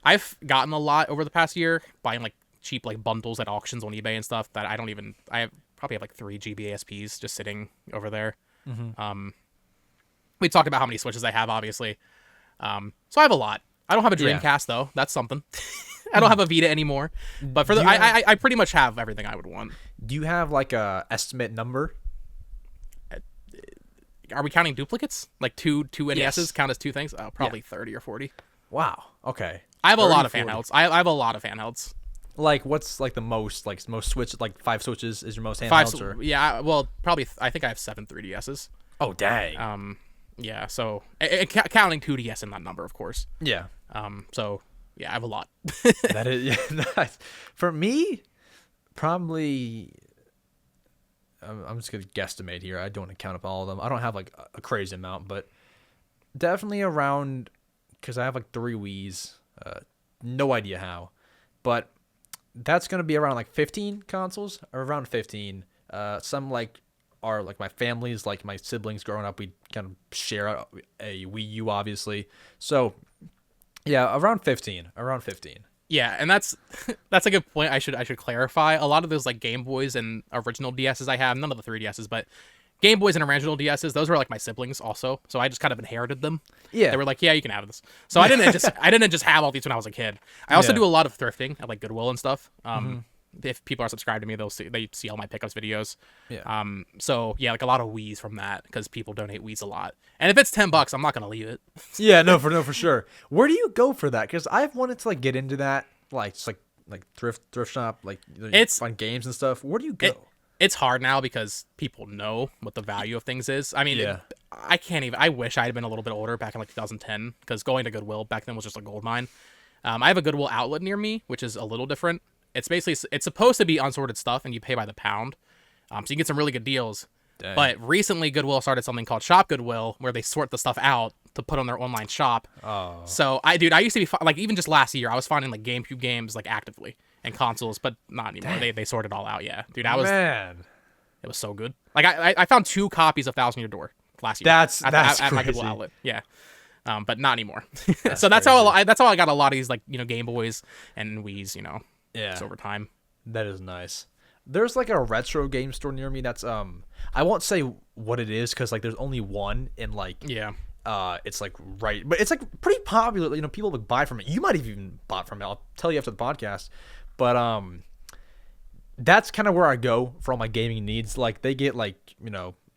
S2: I've gotten a lot over the past year buying like cheap like bundles at auctions on eBay and stuff that I probably have like 3 GB ASPs just sitting over there.
S1: Mm-hmm.
S2: We talked about how many Switches I have, obviously. So I have a lot. I don't have a Dreamcast though. That's something. I don't have a Vita anymore. But for I pretty much have everything I would want.
S1: Do you have like a estimate number?
S2: Are we counting duplicates? Like two NESs
S1: Yes.
S2: count as two things? Oh, probably 30 or 40.
S1: Wow. Okay.
S2: I have a
S1: 30,
S2: lot of
S1: 40.
S2: handhelds. I have a lot of handhelds.
S1: Like, what's like the most Switch? Like 5 Switches is your most handhelds? Or?
S2: Yeah. Well, probably. I think I have 7 3DSs.
S1: Oh dang.
S2: Yeah. So counting 2DS in that number, of course.
S1: Yeah.
S2: So yeah, I have a lot.
S1: That is, yeah, nice. For me, probably. I'm just gonna guesstimate here. I don't want to count up all of them. I don't have like a crazy amount, but definitely around, because I have like 3 Wiis. No idea how, but that's gonna be around like 15 consoles, or around 15. Some like are like my family's, like my siblings growing up. We kind of share a Wii U, obviously. So yeah, around 15. Around 15.
S2: Yeah, and that's a good point. I should clarify. A lot of those like Game Boys and original DSs I have, none of the 3DSs, but Game Boys and original DSs, those were like my siblings also. So I just kind of inherited them. Yeah. They were like, yeah, you can have this. So I didn't just have all these when I was a kid. I also do a lot of thrifting at like Goodwill and stuff. If people are subscribed to me, they see all my pickups videos. Yeah. So yeah, like a lot of Wiis from that, because people donate Wiis a lot. And if it's $10, I'm not gonna leave it.
S1: Yeah, for sure. Where do you go for that? Because I've wanted to like get into that, like just like thrift shop, like
S2: it's
S1: find games and stuff. Where do you go?
S2: It's hard now because people know what the value of things is. I mean, I can't even. I wish I had been a little bit older back in like 2010, because going to Goodwill back then was just a gold mine. I have a Goodwill outlet near me, which is a little different. It's supposed to be unsorted stuff, and you pay by the pound, so you get some really good deals. Dang. But recently, Goodwill started something called Shop Goodwill, where they sort the stuff out to put on their online shop. Oh. So I used to be like, even just last year, I was finding like GameCube games like actively and consoles, but not anymore. They sorted it all out. Yeah, dude, it was so good. Like I found 2 copies of Thousand Year Door last year.
S1: That's
S2: at my Goodwill outlet. Yeah. But not anymore. So that's how I got a lot of these like Game Boys and Wiis. Just over time.
S1: That is nice. There's like a retro game store near me that's I won't say what it is, because like there's only one in like it's like right, but it's like pretty popular. People like buy from it. You might have even bought from it. I'll tell you after the podcast. But that's kind of where I go for all my gaming needs. Like they get like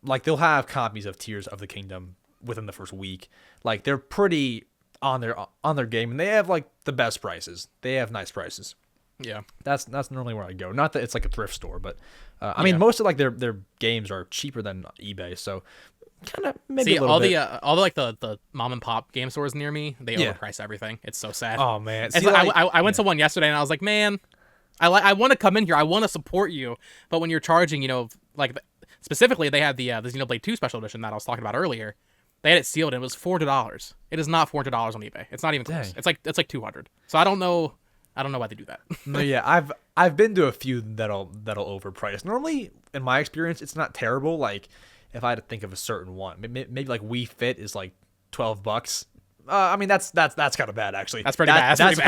S1: like they'll have copies of Tears of the Kingdom within the first week. Like they're pretty on their game, and they have like the best prices. They have nice prices. Yeah, that's normally where I go. Not that it's like a thrift store, but I mean most of like their games are cheaper than eBay. So kind of maybe
S2: See,
S1: a little
S2: all
S1: bit.
S2: all the like the mom and pop game stores near me, they overprice everything. It's so sad.
S1: Oh man,
S2: And so I went to one yesterday and I was like, man, I want to come in here. I want to support you, but when you're charging, like specifically they had the Xenoblade 2 special edition that I was talking about earlier. They had it sealed and it was $400. It is not $400 on eBay. It's not even close.
S1: Dang.
S2: It's like 200. So I don't know why they do that.
S1: No, yeah, I've been to a few that'll overprice. Normally, in my experience, it's not terrible. Like if I had to think of a certain one, maybe like Wii Fit is like $12. I mean that's kind of bad actually.
S2: That's pretty bad. That's
S1: a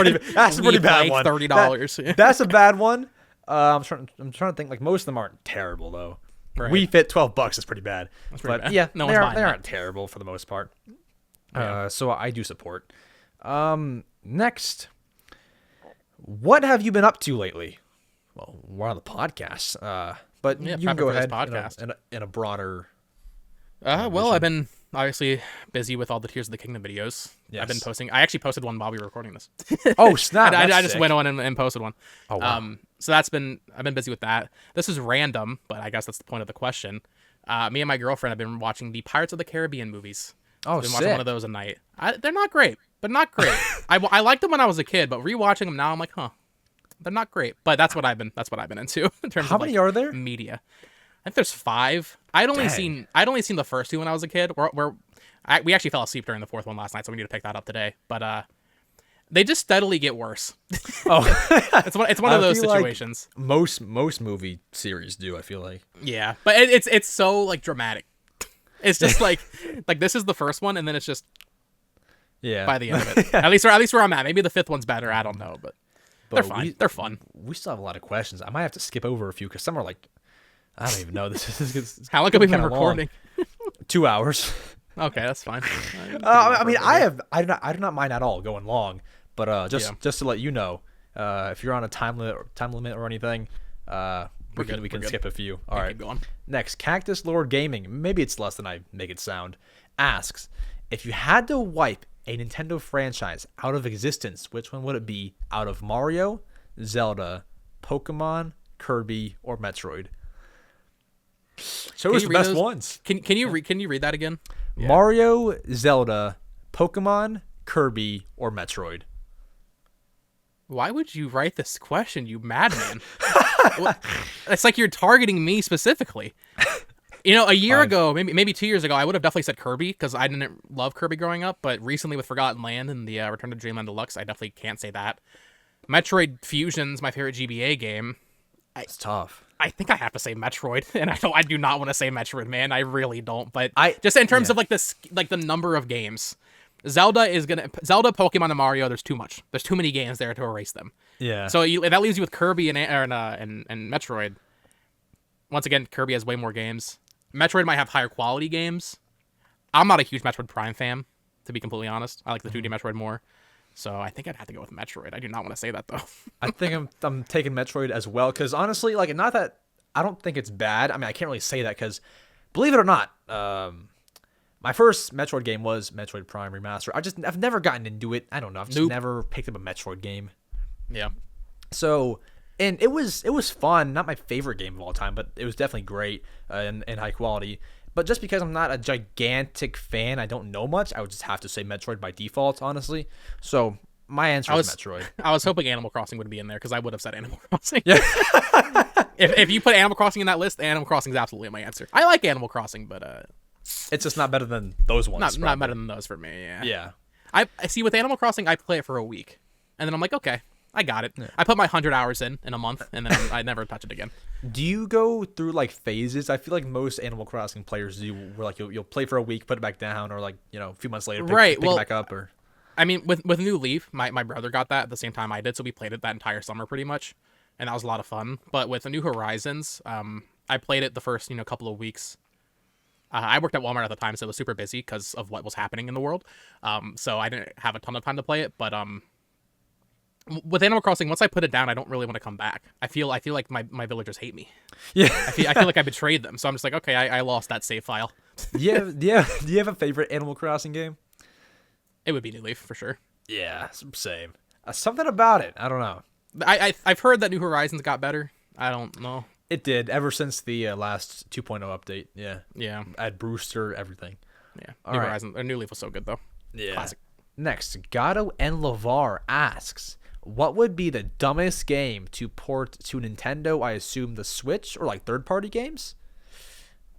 S1: pretty bad one.
S2: $30.
S1: That's a bad one. I'm trying to think. Like most of them aren't terrible though.
S2: Right.
S1: Wii Fit $12 is pretty bad.
S2: That's pretty bad.
S1: Yeah,
S2: No
S1: they
S2: one's buying that.
S1: aren't terrible for the most part.
S2: Yeah.
S1: So I do support. Next, what have you been up to lately? Well, we're on the podcast, but
S2: Yeah,
S1: you can
S2: prepping
S1: go
S2: for this
S1: ahead
S2: podcast.
S1: in a broader.
S2: Well, I've been obviously busy with all the Tears of the Kingdom videos.
S1: Yes.
S2: I've been posting. I actually posted one while we were recording this.
S1: Oh snap!
S2: I
S1: that's
S2: just
S1: sick.
S2: went on and posted one.
S1: Oh wow.
S2: So I've been busy with that. This is random, but I guess that's the point of the question. Me and my girlfriend have been watching the Pirates of the Caribbean movies.
S1: Oh,
S2: I've been watching one
S1: sick.
S2: of those a night. They're not great, but not great. I liked them when I was a kid, but rewatching them now, I'm like, huh, they're not great. But that's what I've been into in terms
S1: How
S2: of
S1: many
S2: like,
S1: are there?
S2: media. I think there's 5. I'd only seen the first 2 when I was a kid. We actually fell asleep during the 4th one last night, so we need to pick that up today. But they just steadily get worse.
S1: Oh,
S2: it's one of those
S1: feel like
S2: situations.
S1: most movie series do. I feel like.
S2: Yeah, but it's so like dramatic. It's just like this is the first one, and then it's just
S1: Yeah.
S2: by the end of it. At least where I'm at. Maybe the 5th one's better. I don't know, but they're fine. They're fun.
S1: We still have a lot of questions. I might have to skip over a few because some are like, I don't even know. This is
S2: How long have we been
S1: kinda long.
S2: recording?
S1: 2 hours.
S2: Okay, that's fine.
S1: I mean, I do not mind at all going long, but just to let you know, if you're on a time limit or anything, we
S2: We're
S1: can
S2: good.
S1: skip a few. All
S2: Yeah,
S1: right.
S2: keep going.
S1: Next, Cactus Lord Gaming. Maybe it's less than I make it sound. Asks, if you had to wipe a Nintendo franchise out of existence, which one would it be? Out of Mario, Zelda, Pokemon, Kirby, or Metroid? Show us the best ones.
S2: Can you read that again? Yeah.
S1: Mario, Zelda, Pokemon, Kirby, or Metroid?
S2: Why would you write this question, you madman? It's like you're targeting me specifically. A year ago, maybe 2 years ago, I would have definitely said Kirby because I didn't love Kirby growing up. But recently with Forgotten Land and the Return to Dreamland Deluxe, I definitely can't say that. Metroid Fusion's my favorite GBA game.
S1: It's tough.
S2: I think I have to say Metroid, and I do not want to say Metroid, man. I really don't. But
S1: just
S2: in terms of like this, like the number of games, Zelda, Pokemon, and Mario. There's too much. There's too many games there to erase them.
S1: Yeah.
S2: So that leaves you with Kirby and Metroid. Once again, Kirby has way more games. Metroid might have higher quality games. I'm not a huge Metroid Prime fan, to be completely honest. I like the 2D Metroid more. So I think I'd have to go with Metroid. I do not want to say that though.
S1: I think I'm taking Metroid as well because honestly, like, not that I don't think it's bad. I mean, I can't really say that because, believe it or not, my first Metroid game was Metroid Prime Remaster. I've never gotten into it. I don't know. I've just never picked up a Metroid game.
S2: Yeah.
S1: So, and it was fun. Not my favorite game of all time, but it was definitely great and high quality. But just because I'm not a gigantic fan, I don't know much, I would just have to say Metroid by default, honestly. So my answer is Metroid.
S2: I was hoping Animal Crossing would be in there because I would have said Animal Crossing.
S1: Yeah.
S2: if you put Animal Crossing in that list, Animal Crossing is absolutely my answer. I like Animal Crossing, but
S1: it's just not better than those ones.
S2: Not better than those for me. Yeah.
S1: Yeah.
S2: I see with Animal Crossing, I play it for a week, and then I'm like, okay, I got it. Yeah. I put my 100 hours in a month, and then I never touch it again.
S1: Do you go through like phases? I feel like most Animal Crossing players do, where like you'll play for a week, put it back down, or like a few months later pick it back up. Or
S2: I mean, with New Leaf, my brother got that at the same time I did, so we played it that entire summer pretty much, and that was a lot of fun. But with the New Horizons, I played it the first couple of weeks. I worked at Walmart at the time, so it was super busy because of what was happening in the world. So I didn't have a ton of time to play it, but with Animal Crossing, once I put it down, I don't really want to come back. I feel like my villagers hate me.
S1: Yeah.
S2: I feel like I betrayed them. So I'm just like, okay, I lost that save file.
S1: Yeah. Do you have a favorite Animal Crossing game?
S2: It would be New Leaf for sure.
S1: Yeah, same. Something about it. I don't know.
S2: I've heard that New Horizons got better. I don't know.
S1: It did ever since the last 2.0 update. Yeah.
S2: Yeah.
S1: Add Brewster, everything.
S2: Yeah.
S1: All
S2: New
S1: right.
S2: Horizon, or New Leaf was so good though.
S1: Yeah.
S2: Classic.
S1: Next, Gato and Lavar asks, what would be the dumbest game to port to Nintendo? I assume the Switch or like third-party games.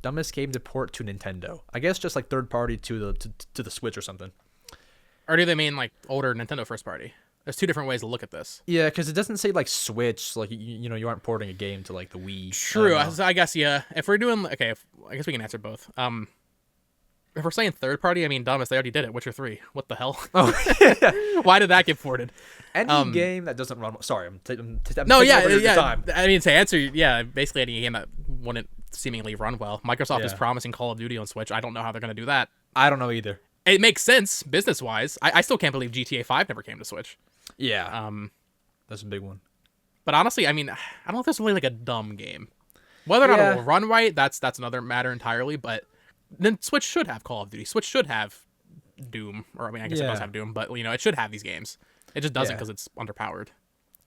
S1: Dumbest game to port to Nintendo. I guess just like third-party to the Switch or something.
S2: Or do they mean like older Nintendo first party? There's two different ways to look at this.
S1: Yeah, because it doesn't say like Switch, like you aren't porting a game to like the Wii.
S2: True. I guess yeah. If we're doing I guess we can answer both. If we're saying third party, I mean dumbest. They already did it. Witcher 3. What the hell?
S1: Oh,
S2: Why did that get ported?
S1: Any game that doesn't run. Sorry, I'm
S2: no,
S1: taking
S2: yeah,
S1: over your
S2: yeah.
S1: time.
S2: I mean, to answer, yeah, basically any game that wouldn't seemingly run well. Microsoft is promising Call of Duty on Switch. I don't know how they're gonna do that.
S1: I don't know either.
S2: It makes sense business wise. I still can't believe GTA 5 never came to Switch.
S1: Yeah. That's a big one.
S2: But honestly, I mean, I don't know if there's really like a dumb game. Whether or not it will run right, that's another matter entirely. But then Switch should have Call of Duty. Switch should have Doom, or I mean, I guess it does have Doom, but it should have these games. It just doesn't because it's underpowered.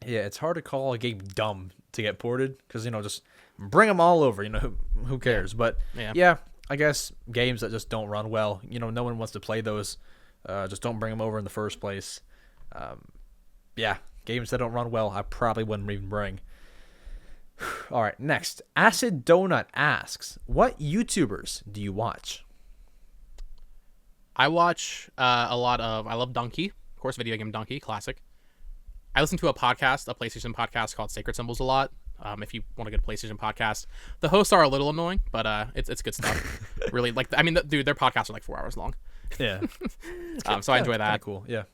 S1: Yeah, it's hard to call a game dumb to get ported because just bring them all over. Who cares? But yeah, I guess games that just don't run well. No one wants to play those. Just don't bring them over in the first place. Yeah, games that don't run well, I probably wouldn't even bring. All right, next. Acid Donut asks, what YouTubers do you watch?
S2: I watch a lot of, I love Donkey, of course, video game Donkey, classic. I listen to a PlayStation podcast called Sacred Symbols a lot. If you want to get a PlayStation podcast, the hosts are a little annoying, but it's good stuff. Really, dude, their podcasts are like 4 hours long.
S1: Yeah.
S2: So I enjoy that.
S1: Cool. Yeah.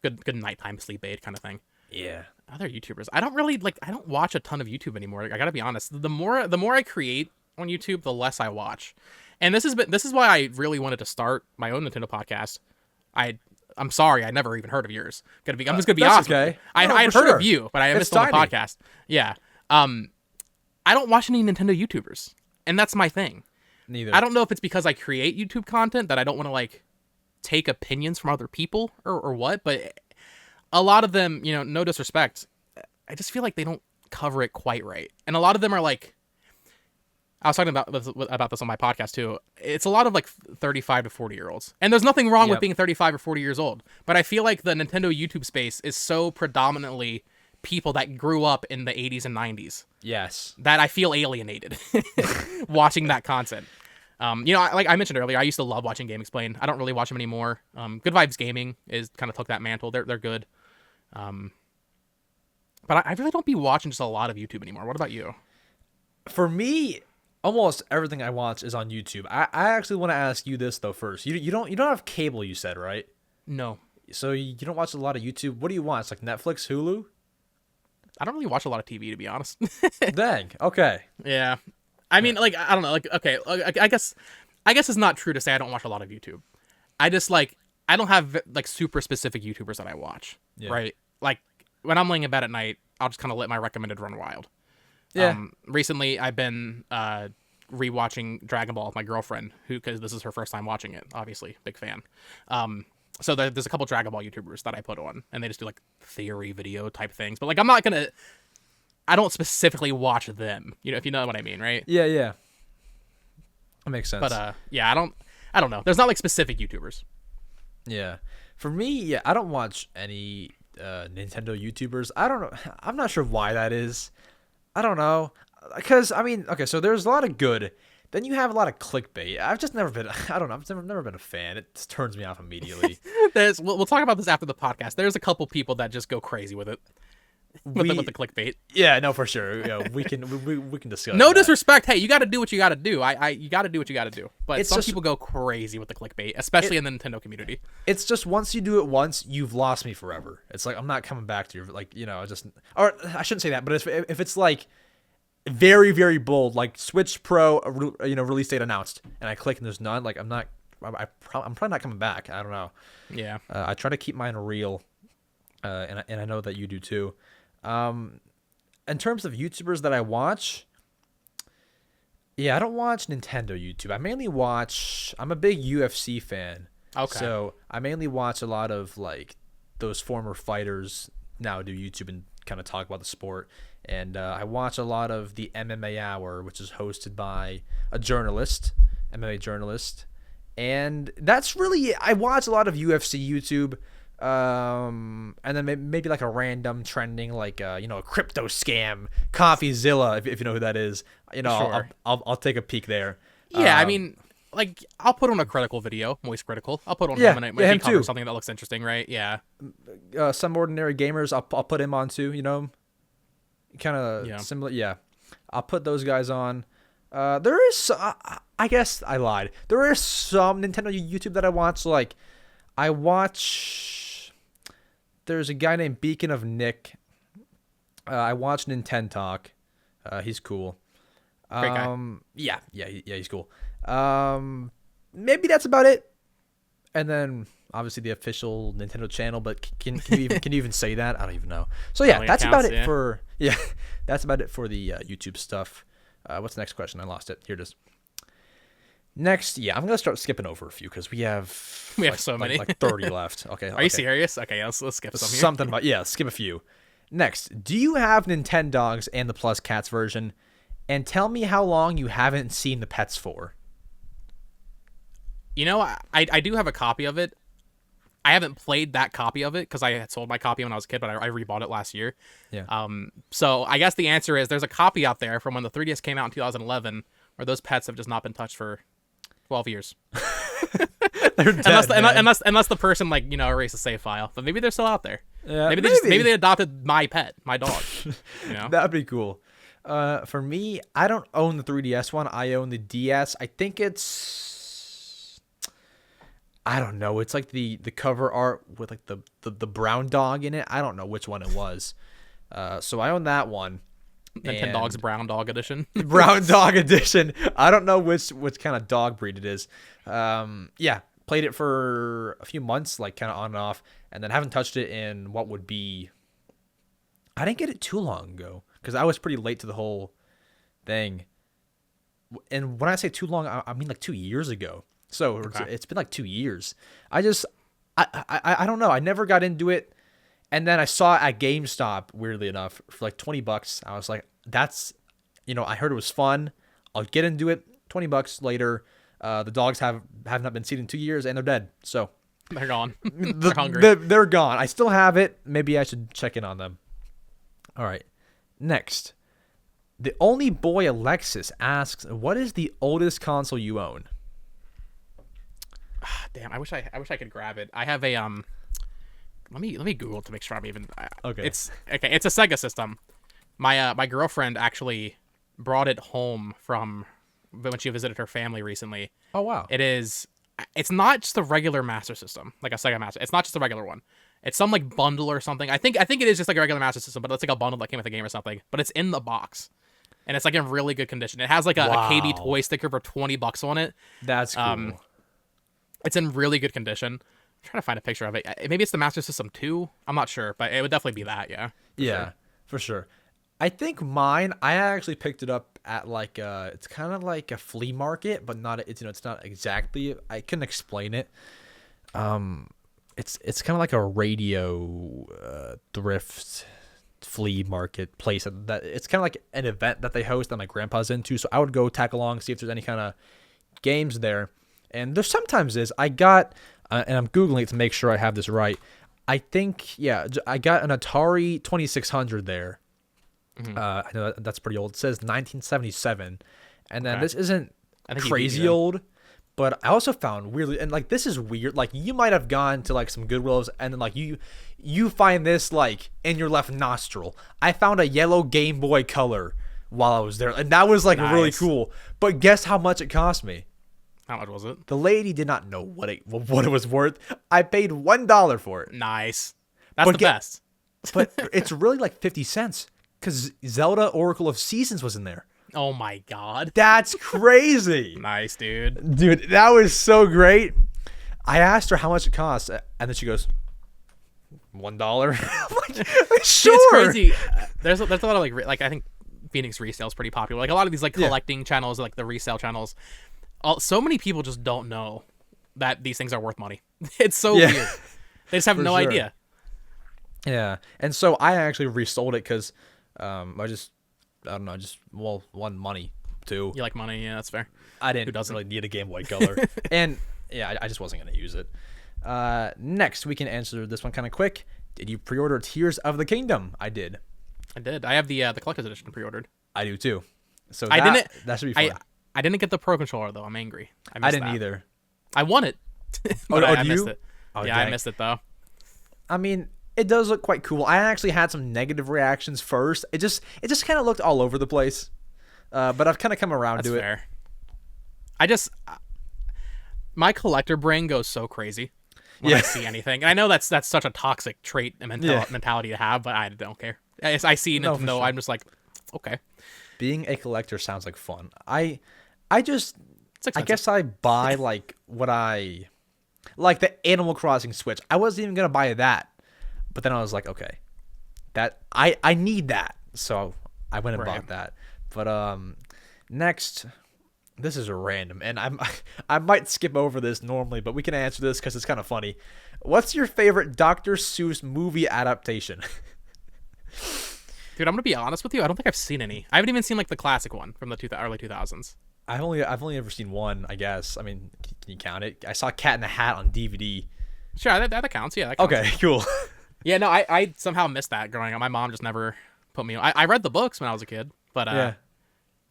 S2: Good nighttime sleep aid kind of thing.
S1: Yeah.
S2: Other YouTubers, I don't watch a ton of YouTube anymore. I gotta be honest. The more I create on YouTube, the less I watch. And this is why I really wanted to start my own Nintendo podcast. I'm sorry, I never even heard of yours. I'm just gonna be honest.
S1: Okay.
S2: I'd heard of you, but I missed on the podcast. Yeah. I don't watch any Nintendo YouTubers, and that's my thing.
S1: Neither.
S2: I don't know if it's because I create YouTube content that I don't want to take opinions from other people or what, but a lot of them, no disrespect, I just feel like they don't cover it quite right. And a lot of them are I was talking about this on my podcast too. It's a lot of 35 to 40 year olds. And there's nothing wrong with being 35 or 40 years old. But I feel like the Nintendo YouTube space is so predominantly people that grew up in the 80s and 90s.
S1: Yes.
S2: That I feel alienated watching that content. Like I mentioned earlier, I used to love watching Game Explain. I don't really watch them anymore. Good Vibes Gaming is kind of took that mantle. They're good. But I really don't be watching just a lot of YouTube anymore. What about you?
S1: For me, almost everything I watch is on YouTube. I actually want to ask you this though first. You don't have cable, you said, right?
S2: No.
S1: So you don't watch a lot of YouTube. What do you watch? Like Netflix, Hulu?
S2: I don't really watch a lot of TV, to be honest.
S1: Dang. Okay.
S2: Yeah. I mean, I don't know. Okay. I guess it's not true to say I don't watch a lot of YouTube. I just I don't have super specific YouTubers that I watch. Yeah. Right. When I'm laying in bed at night, I'll just kind of let my recommended run wild. Yeah. Recently, I've been rewatching Dragon Ball with my girlfriend, because this is her first time watching it. Obviously, big fan. So there's a couple Dragon Ball YouTubers that I put on, and they just do theory video type things. But I'm not gonna. I don't specifically watch them. If you know what I mean, right?
S1: Yeah, yeah. That makes sense.
S2: But yeah, I don't know. There's not specific YouTubers.
S1: Yeah. For me, yeah, I don't watch any Nintendo YouTubers. I don't know. I'm not sure why that is. I don't know. Because, I mean, okay, so there's a lot of good. Then you have a lot of clickbait. I've just never been, I don't know, I've never been a fan. It just turns me off immediately.
S2: We'll talk about this after the podcast. There's a couple people that just go crazy with it. With the clickbait.
S1: Yeah, no, for sure. Yeah, we can discuss.
S2: No disrespect. Hey, you got to do what you got to do. You got to do what you got to do. But some people go crazy with the clickbait, especially in the Nintendo community.
S1: It's just once you do it once, you've lost me forever. It's I'm not coming back to you. Or I shouldn't say that. But if it's very, very bold, Switch Pro, release date announced, and I click and there's none, I'm probably not coming back. I don't know.
S2: Yeah.
S1: I try to keep mine real, and I know that you do too. In terms of YouTubers that I watch, yeah, I don't watch Nintendo YouTube. I'm a big UFC fan.
S2: Okay.
S1: So I mainly watch a lot of those former fighters now do YouTube and kind of talk about the sport. And I watch a lot of the MMA Hour, which is hosted by a journalist, MMA journalist. And that's really it. I watch a lot of UFC YouTube. And then maybe like a random trending, like a crypto scam, CoffeeZilla, if you know who that is.
S2: Sure.
S1: I'll take a peek there.
S2: Yeah, I mean, like, I'll put on a Critical video, Moist Critical. I'll put on
S1: Yeah,
S2: him and
S1: him
S2: he covers
S1: too.
S2: something that looks interesting, right? Yeah.
S1: Some Ordinary Gamers, I'll put him on too. Kind of similar. Yeah, I'll put those guys on. There is, I guess I lied. There is some Nintendo YouTube that I watch. Like, I watch. There's a guy named Beacon of Nick. I watch Nintendogs. He's cool.
S2: Great guy.
S1: Yeah, he's cool. Maybe that's about it. And then obviously the official Nintendo channel, but can you even say that? I don't even know. So yeah, that's about it for that's about it for the YouTube stuff. What's the next question? I lost it. Here it is. Next, I'm gonna start skipping over a few because we have
S2: so many,
S1: like 30 left. Okay.
S2: Are you serious? Okay, let's skip some here.
S1: Something about skip a few. Next, do you have Nintendogs and the Plus Cats version? And tell me how long you haven't seen the pets for.
S2: I do have a copy of it. I haven't played that copy of it because I had sold my copy when I was a kid, but I rebought it last year.
S1: Yeah.
S2: So I guess the answer is there's a copy out there from when the 3DS came out in 2011 where those pets have just not been touched for 12 years.
S1: They're dead,
S2: unless the person erased the save file, but maybe they're still out there.
S1: Yeah,
S2: maybe they adopted my pet, my dog.
S1: That'd be cool. For me, I don't own the 3DS one. I own the DS. I think I don't know. It's like the cover art with like the brown dog in it. I don't know which one it was. So I own that one.
S2: Nintendogs Brown Dog Edition.
S1: Brown Dog Edition. I don't know which kind of dog breed it is. Played it for a few months, like kind of on and off, and then haven't touched it in what would be. I didn't get it too long ago because I was pretty late to the whole thing. And when I say too long, I mean like 2 years ago. So It's been like 2 years. I don't know. I never got into it. And then I saw it at GameStop, weirdly enough, for like $20. I was like, that's, I heard it was fun. I'll get into it. $20 later. The dogs have not been seen in 2 years and they're dead. So
S2: they're gone. They're hungry.
S1: They're gone. I still have it. Maybe I should check in on them. All right. Next. The Only Boy Alexis asks, what is the oldest console you own?
S2: Damn, I wish I could grab it. I have a let me Google it to make sure I'm even
S1: okay.
S2: It's a Sega system. My girlfriend actually brought it home from when she visited her family recently.
S1: Oh wow.
S2: It's not just a regular Master System, like a Sega Master. It's not just a regular one. It's some like bundle or something. I think it is just like a regular Master System, but it's like a bundle that came with the game or something. But it's in the box. And it's like in really good condition. It has like a KB toy sticker for $20 on it.
S1: That's cool.
S2: It's in really good condition. I'm trying to find a picture of it. Maybe it's the Master System 2. I'm not sure, but it would definitely be that, yeah.
S1: For sure. I think mine, I actually picked it up at like it's kind of like a flea market, but it's not exactly, I couldn't explain it. It's kind of like a radio thrift flea market place that it's kind of like an event that they host that my grandpa's into. So I would go tag along, see if there's any kind of games there. And there sometimes is. I got, and I'm Googling it to make sure I have this right. I think, I got an Atari 2600 there. Mm-hmm. I know that's pretty old. It says 1977. And then this isn't crazy old, but I also found weirdly, and like this is weird. Like you might have gone to like some Goodwills and then like you find this like in your left nostril. I found a yellow Game Boy Color while I was there. And that was like really cool. But guess how much it cost me?
S2: How much was it?
S1: The lady did not know what it was worth. I paid $1 for it.
S2: Nice. That's the best.
S1: But it's really like 50 cents because Zelda Oracle of Seasons was in there.
S2: Oh my god.
S1: That's crazy.
S2: Nice, dude.
S1: Dude, that was so great. I asked her how much it cost, and then she goes, $1. I'm like, sure.
S2: It's crazy. There's a lot of like I think Phoenix Resale is pretty popular. Like a lot of these like collecting channels, like the resale channels. So many people just don't know that these things are worth money. It's so weird. They just have no idea.
S1: Yeah. And so I actually resold it because I don't know, one, money. Two,
S2: You like money? Yeah, that's fair.
S1: I didn't
S2: Who doesn't?
S1: really need a Game Boy Color. And yeah, I just wasn't going to use it. Next, we can answer this one kind of quick. Did you pre-order Tears of the Kingdom? I did.
S2: I did. I have the collector's edition pre-ordered.
S1: I do too. So
S2: I didn't.
S1: That should be fun.
S2: I didn't get the Pro Controller though. I'm angry.
S1: I didn't either.
S2: I won it.
S1: Oh,
S2: I
S1: do
S2: missed
S1: you?
S2: it.
S1: Oh,
S2: yeah,
S1: dang.
S2: I missed it though.
S1: I mean, it does look quite cool. I actually had some negative reactions first. It just kind of looked all over the place. But I've kind of come around
S2: That's
S1: to
S2: fair. My collector brain goes so crazy when I see anything, and I know that's such a toxic trait and mentality to have, but I don't care. I see Nintendo,
S1: sure.
S2: I'm just like, okay.
S1: Being a collector sounds like fun. I
S2: It's expensive.
S1: I guess I buy like like the Animal Crossing Switch. I wasn't even gonna buy that, but then I was like, okay, that I need that, so I went and bought that. But next, this is random, and I might skip over this normally, but we can answer this because it's kind of funny. What's your favorite Dr. Seuss movie adaptation?
S2: Dude, I'm gonna be honest with you. I don't think I've seen any. I haven't even seen like the classic one from the early 2000s.
S1: I've only ever seen one, I guess. I mean, can you count it? I saw Cat in the Hat on DVD.
S2: Sure, that counts. Yeah, that counts.
S1: Okay, cool.
S2: Yeah, no, I somehow missed that growing up. My mom just never put me on. I read the books when I was a kid, but
S1: Yeah.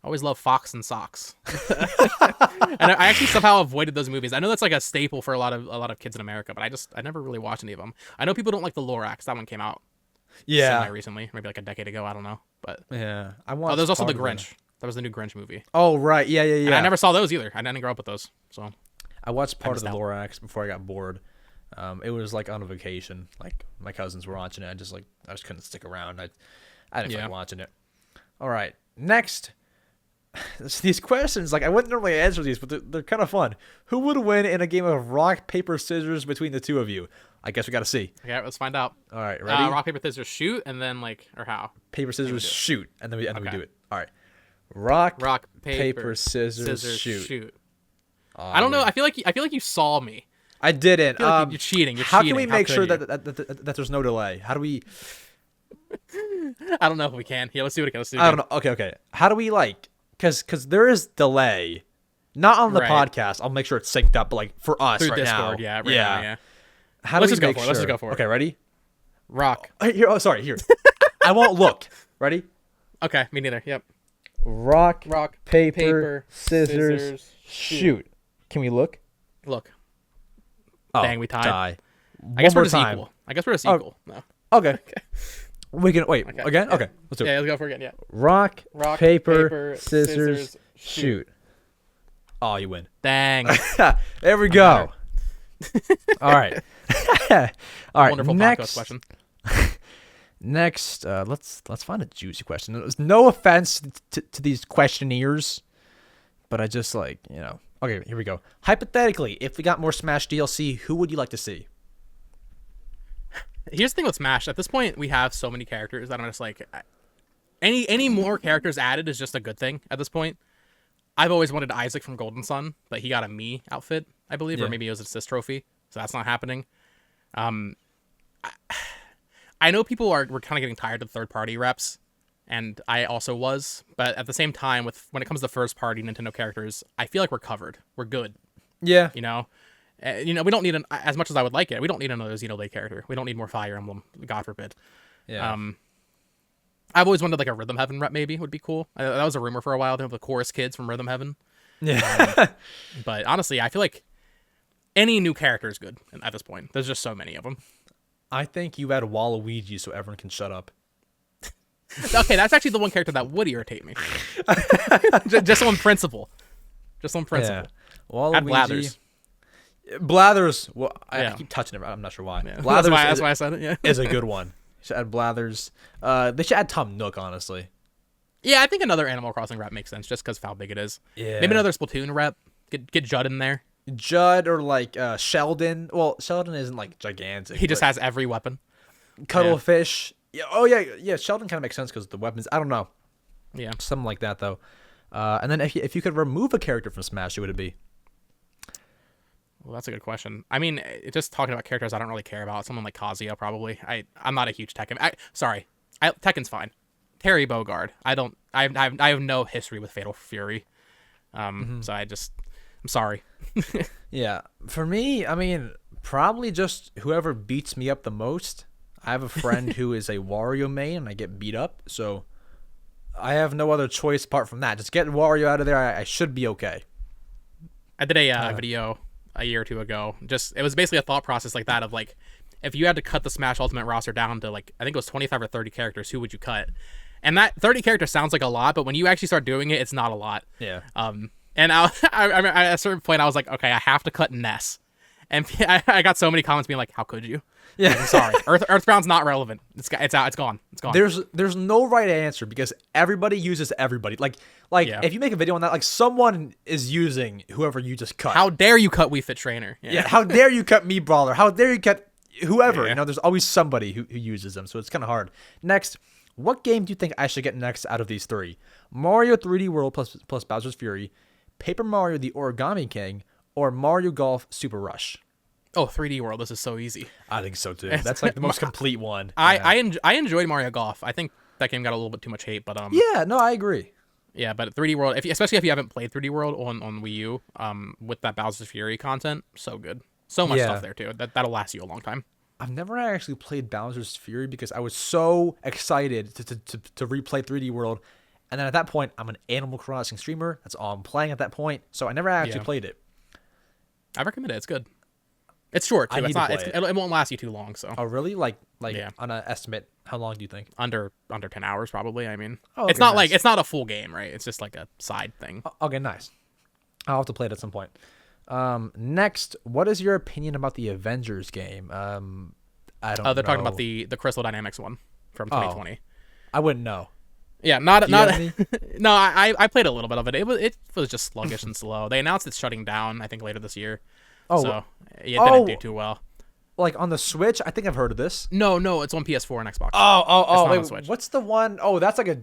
S2: I always loved Fox and Socks. And I actually somehow avoided those movies. I know that's like a staple for a lot of kids in America, but I never really watched any of them. I know people don't like the Lorax. That one came out recently, maybe like a decade ago. I don't know, but
S1: Yeah, I watched.
S2: there's also
S1: part
S2: the
S1: of it.
S2: Grinch. That was the new Grinch movie.
S1: Oh right, yeah.
S2: And I never saw those either. I didn't grow up with those, so
S1: I watched part of the
S2: missed out.
S1: Lorax before I got bored. It was like on a vacation. Like my cousins were watching it. I just couldn't stick around. I didn't feel like watching it. All right, next. These questions, like I wouldn't normally answer these, but they're kind of fun. Who would win in a game of rock paper scissors between the two of you? I guess we got to see.
S2: Okay, let's find out.
S1: All right, ready?
S2: Rock paper scissors shoot, and then or how?
S1: Paper scissors shoot, and then we
S2: Okay.
S1: do it. All right. Rock
S2: Paper
S1: scissors shoot.
S2: I don't know. I feel like you saw me.
S1: I didn't.
S2: I feel like you're cheating. You're
S1: how
S2: cheating.
S1: can we make sure that there's no delay? How do we?
S2: I don't know if we can. Yeah, let's do it again.
S1: I don't know. Okay. How do we Because there is delay, not on the podcast. I'll make sure it's synced up, but like for us
S2: through
S1: right
S2: Discord.
S1: now.
S2: Now, yeah.
S1: How
S2: Let's
S1: do
S2: just
S1: we
S2: go
S1: make
S2: for it.
S1: sure?
S2: Let's just go for it.
S1: Okay, ready?
S2: Rock.
S1: Here. Oh, sorry. Here. I won't look. Ready?
S2: Okay, me neither. Yep.
S1: Rock,
S2: paper,
S1: scissors, shoot. Can we look?
S2: Look.
S1: Oh,
S2: Dang, we tied.
S1: Die.
S2: I guess
S1: One
S2: we're just
S1: more time.
S2: equal. I guess we're just equal. No.
S1: Okay. We can wait again. Okay, let's do it.
S2: Yeah, let's go for it again. Yeah.
S1: Rock,
S2: Rock,
S1: paper, scissors, shoot. Oh, you win.
S2: Dang.
S1: There we go. All right. All right.
S2: Wonderful podcast
S1: next
S2: question.
S1: Next, let's find a juicy question. There's no offense to these questionnaires, but I just Okay, here we go. Hypothetically, if we got more Smash DLC, who would you like to see?
S2: Here's the thing with Smash. At this point, we have so many characters that I'm just like, any more characters added is just a good thing at this point. I've always wanted Isaac from Golden Sun, but he got a Mii outfit, I believe, or maybe it was an assist trophy, so that's not happening. I know people were kind of getting tired of third-party reps, and I also was, but at the same time, when it comes to first-party Nintendo characters, I feel like we're covered. We're good.
S1: Yeah.
S2: We don't need as much as I would like it. We don't need another Xenoblade character. We don't need more Fire Emblem. God forbid.
S1: Yeah.
S2: I've always wanted like a Rhythm Heaven rep. Maybe would be cool. That was a rumor for a while. They have the chorus kids from Rhythm Heaven.
S1: Yeah.
S2: But honestly, I feel like any new character is good at this point. There's just so many of them.
S1: I think you add Waluigi so everyone can shut up.
S2: Okay, that's actually the one character that would irritate me. just on principle. Just on principle.
S1: Yeah. Waluigi.
S2: Add Blathers.
S1: Blathers. Well, I keep touching it. I'm not sure why.
S2: Yeah.
S1: Blathers
S2: That's why I said it. Yeah.
S1: is a good one. Should add Blathers. They should add Tom Nook, honestly.
S2: Yeah, I think another Animal Crossing rep makes sense just because of how big it is.
S1: Yeah.
S2: Maybe another Splatoon rep. Get Judd in there.
S1: Judd or Sheldon. Well, Sheldon isn't gigantic.
S2: He just has every weapon.
S1: Cuttlefish. Yeah. Oh yeah. Sheldon kind of makes sense because the weapons. I don't know.
S2: Yeah.
S1: Something like that though. And then if you could remove a character from Smash, who would it be?
S2: Well, that's a good question. I mean, just talking about characters I don't really care about. Someone like Kazuya, probably. I'm not a huge Tekken. Tekken's fine. Terry Bogard. I have no history with Fatal Fury. So I'm sorry.
S1: Yeah, for me, I mean, probably just whoever beats me up the most. I have a friend who is a Wario main, and I get beat up, so I have no other choice apart from that. Just get Wario out of there. I should be okay.
S2: I did a video a year or two ago. It was basically a thought process like that of like, if you had to cut the Smash Ultimate roster down to like, I think it was 25 or 30 characters, who would you cut? And that 30 characters sounds like a lot, but when you actually start doing it, it's not a lot.
S1: Yeah.
S2: And I at a certain point, I was like, okay, I have to cut Ness. And I got so many comments being like, how could you?
S1: Yeah.
S2: Like, I'm sorry. Earthbound's not relevant. It's out. It's gone. It's gone.
S1: There's no right answer because everybody uses everybody. Like if you make a video on that, like someone is using whoever you just cut.
S2: How dare you cut Wii Fit Trainer?
S1: Yeah. How dare you cut me Brawler? How dare you cut whoever? You know, there's always somebody who uses them, so it's kind of hard. Next, what game do you think I should get next out of these three? Mario 3D World plus Bowser's Fury, Paper Mario the Origami King, or Mario Golf Super Rush?
S2: Oh, 3D World. This is so easy.
S1: I think so too. That's like the most complete one.
S2: I enjoyed Mario Golf. I think that game got a little bit too much hate, but
S1: yeah, no, I agree.
S2: Yeah, but 3D World, especially if you haven't played 3D World on Wii U, with that Bowser's Fury content, so good. So much stuff there too. That'll last you a long time.
S1: I've never actually played Bowser's Fury because I was so excited to replay 3D World, and then at that point, I'm an Animal Crossing streamer. That's all I'm playing at that point, so I never actually played it.
S2: I recommend it. It's good. It's short too. It won't last you too long. So.
S1: Oh really? Like on an estimate, how long do you think?
S2: Under 10 hours probably. I mean,
S1: okay,
S2: it's not
S1: nice.
S2: it's not a full game, right? It's just like a side thing.
S1: Okay, nice. I'll have to play it at some point. Next, what is your opinion about the Avengers game? I don't know.
S2: They're talking about the Crystal Dynamics one from 2020.
S1: I wouldn't know.
S2: Yeah, not no. I played a little bit of it. It was just sluggish and slow. They announced it's shutting down, I think, later this year.
S1: Oh,
S2: so it didn't do too well.
S1: Like on the Switch, I think I've heard of this.
S2: No, it's on PS4 and Xbox.
S1: Oh, wait,
S2: on Switch.
S1: What's the one? Oh, that's like a.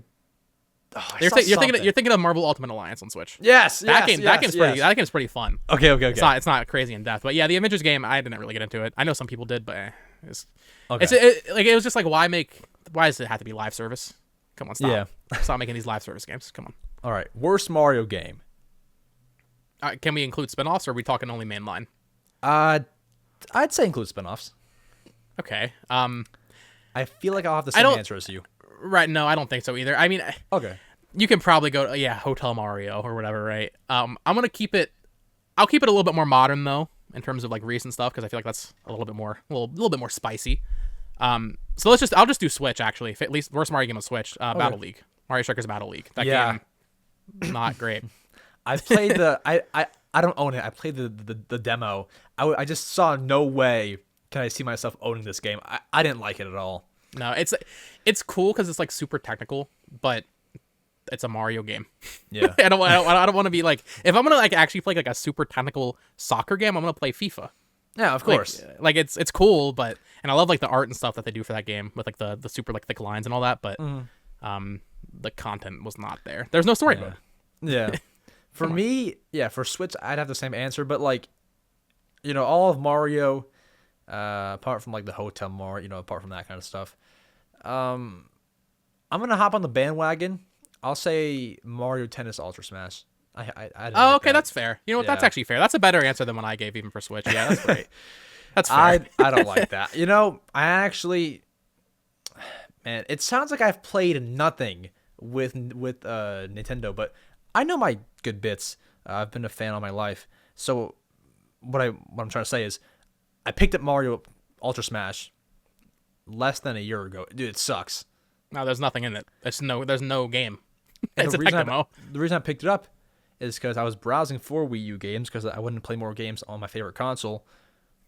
S1: Oh,
S2: you're thinking of Marvel Ultimate Alliance on Switch.
S1: Yes,
S2: that game's pretty fun.
S1: Okay.
S2: It's not crazy in depth, but yeah, the Avengers game, I didn't really get into it. I know some people did, but it was just like, why does it have to be live service? Come on, stop.
S1: Yeah.
S2: Stop making these live service games. Come on.
S1: All right, worst Mario game.
S2: Can we include spinoffs, or are we talking only mainline?
S1: I'd say include spinoffs.
S2: Okay.
S1: I feel like I'll have the same answer as you.
S2: Right? No, I don't think so either. I mean,
S1: okay.
S2: You can probably go to Hotel Mario or whatever, right? I'm gonna keep it. I'll keep it a little bit more modern though, in terms of like recent stuff, because I feel like that's a little bit more spicy. So I'll just do Switch actually. At least worst Mario game on Switch. Battle League. Mario Strikers Battle League. That game, not great.
S1: I played I don't own it. I played the demo. I just saw no way can I see myself owning this game. I didn't like it at all.
S2: No, it's cool because it's like super technical, but it's a Mario game.
S1: Yeah.
S2: I don't want to be like, if I'm gonna like actually play like a super technical soccer game, I'm gonna play FIFA.
S1: Yeah, of course.
S2: Like it's cool, but I love like the art and stuff that they do for that game with like the super like thick lines and all that, but the content was not there. There's no story mode.
S1: Yeah. For me, for Switch, I'd have the same answer, but like, all of Mario, apart from like the Hotel Mario, apart from that kind of stuff, I'm gonna hop on the bandwagon. I'll say Mario Tennis Ultra Smash.
S2: Okay, that's fair. You know what? That's actually fair. That's a better answer than what I gave even for Switch. Yeah, that's great. That's fair.
S1: I don't like that. I actually, man, it sounds like I've played nothing with Nintendo, but I know my good bits. I've been a fan all my life. So what I'm trying to say is, I picked up Mario Ultra Smash less than a year ago. Dude, it sucks.
S2: No, there's nothing in it. There's no game.
S1: It's
S2: a tech demo.
S1: The reason I picked it up is because I was browsing for Wii U games because I wanted to play more games on my favorite console.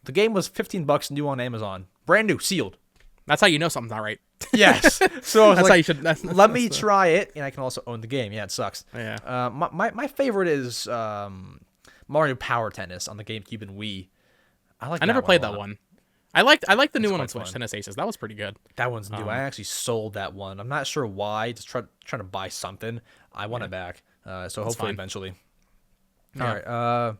S1: The game was $15 new on Amazon, brand new, sealed.
S2: That's how you know something's not right.
S1: Yes. So I was
S2: that's how you should.
S1: Let me try it, and I can also own the game. Yeah, it sucks.
S2: Yeah.
S1: My favorite is Mario Power Tennis on the GameCube and Wii.
S2: I never played that one. I liked the new one on Switch, Tennis Aces. That was pretty good.
S1: That one's new. I actually sold that one. I'm not sure why. Just trying to buy something. I want it back. So hopefully eventually. Yeah. All right.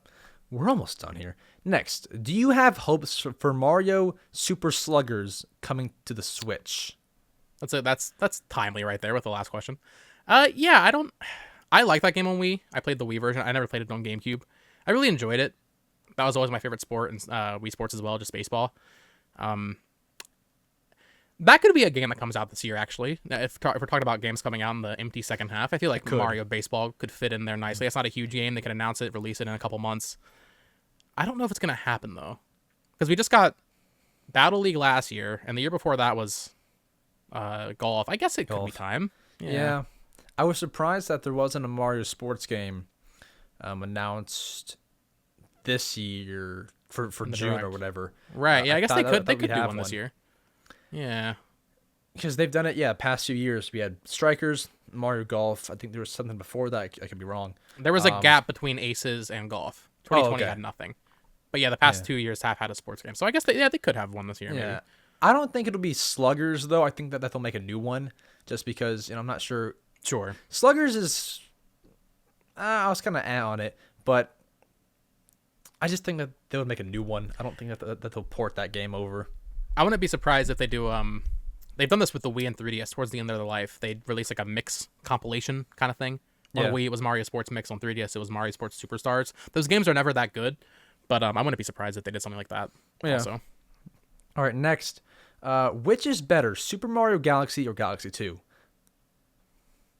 S1: We're almost done here. Next, do you have hopes for Mario Super Sluggers coming to the Switch?
S2: That's timely right there with the last question. Yeah, I like that game on Wii. I played the Wii version. I never played it on GameCube. I really enjoyed it. That was always my favorite sport, and Wii Sports as well, just baseball. That could be a game that comes out this year, actually. If we're talking about games coming out in the empty second half, I feel like Mario Baseball could fit in there nicely. It's not a huge game. They can announce it, release it in a couple months. I don't know if it's going to happen, though. Because we just got Battle League last year, and the year before that was golf. I guess it could be time.
S1: Yeah. I was surprised that there wasn't a Mario sports game announced this year for June or whatever.
S2: Right, yeah, I guess they could do one this year. Yeah.
S1: Because they've done it, past few years. We had Strikers, Mario Golf. I think there was something before that. I could be wrong.
S2: There was a gap between Aces and Golf. 2020 had nothing. But yeah, the past 2 years have had a sports game. So I guess they could have one this year, maybe.
S1: I don't think it'll be Sluggers, though. I think that they'll make a new one just because, I'm not sure.
S2: Sure.
S1: Sluggers is... I was kind of on it, but I just think that they would make a new one. I don't think that they'll port that game over.
S2: I wouldn't be surprised if they do. They've done this with the Wii and 3DS towards the end of their life. They release like a mix compilation kind of thing. On Wii, it was Mario Sports Mix. On 3DS, it was Mario Sports Superstars. Those games are never that good, but I wouldn't be surprised if they did something like that.
S1: Yeah.
S2: Also.
S1: All right, next. Which is better, Super Mario Galaxy or Galaxy 2?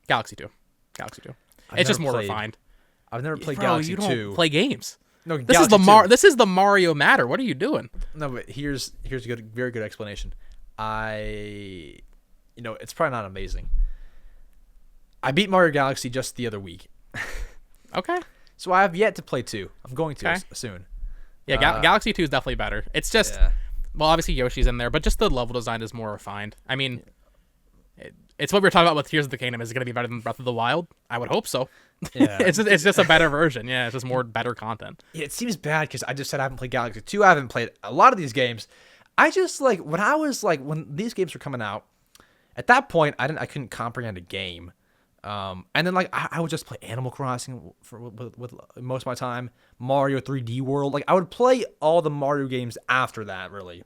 S2: Galaxy 2. It's just more refined.
S1: I've never played Galaxy 2.
S2: You don't play games.
S1: No,
S2: this is the Mario Matter. What are you doing?
S1: No, but here's a very good explanation. It's probably not amazing. I beat Mario Galaxy just the other week.
S2: Okay.
S1: So I have yet to play 2. I'm going to soon.
S2: Yeah, Galaxy 2 is definitely better. It's just, well, obviously Yoshi's in there, but just the level design is more refined. I mean, it's what we were talking about with Tears of the Kingdom. Is it going to be better than Breath of the Wild? I would hope so. Yeah. it's just a better version. Yeah, it's just more better content.
S1: Yeah, it seems bad because I just said I haven't played Galaxy 2. I haven't played a lot of these games. I just when these games were coming out, at that point I couldn't comprehend a game. And then I would just play Animal Crossing with most of my time, Mario 3D World. I would play all the Mario games after that. Really,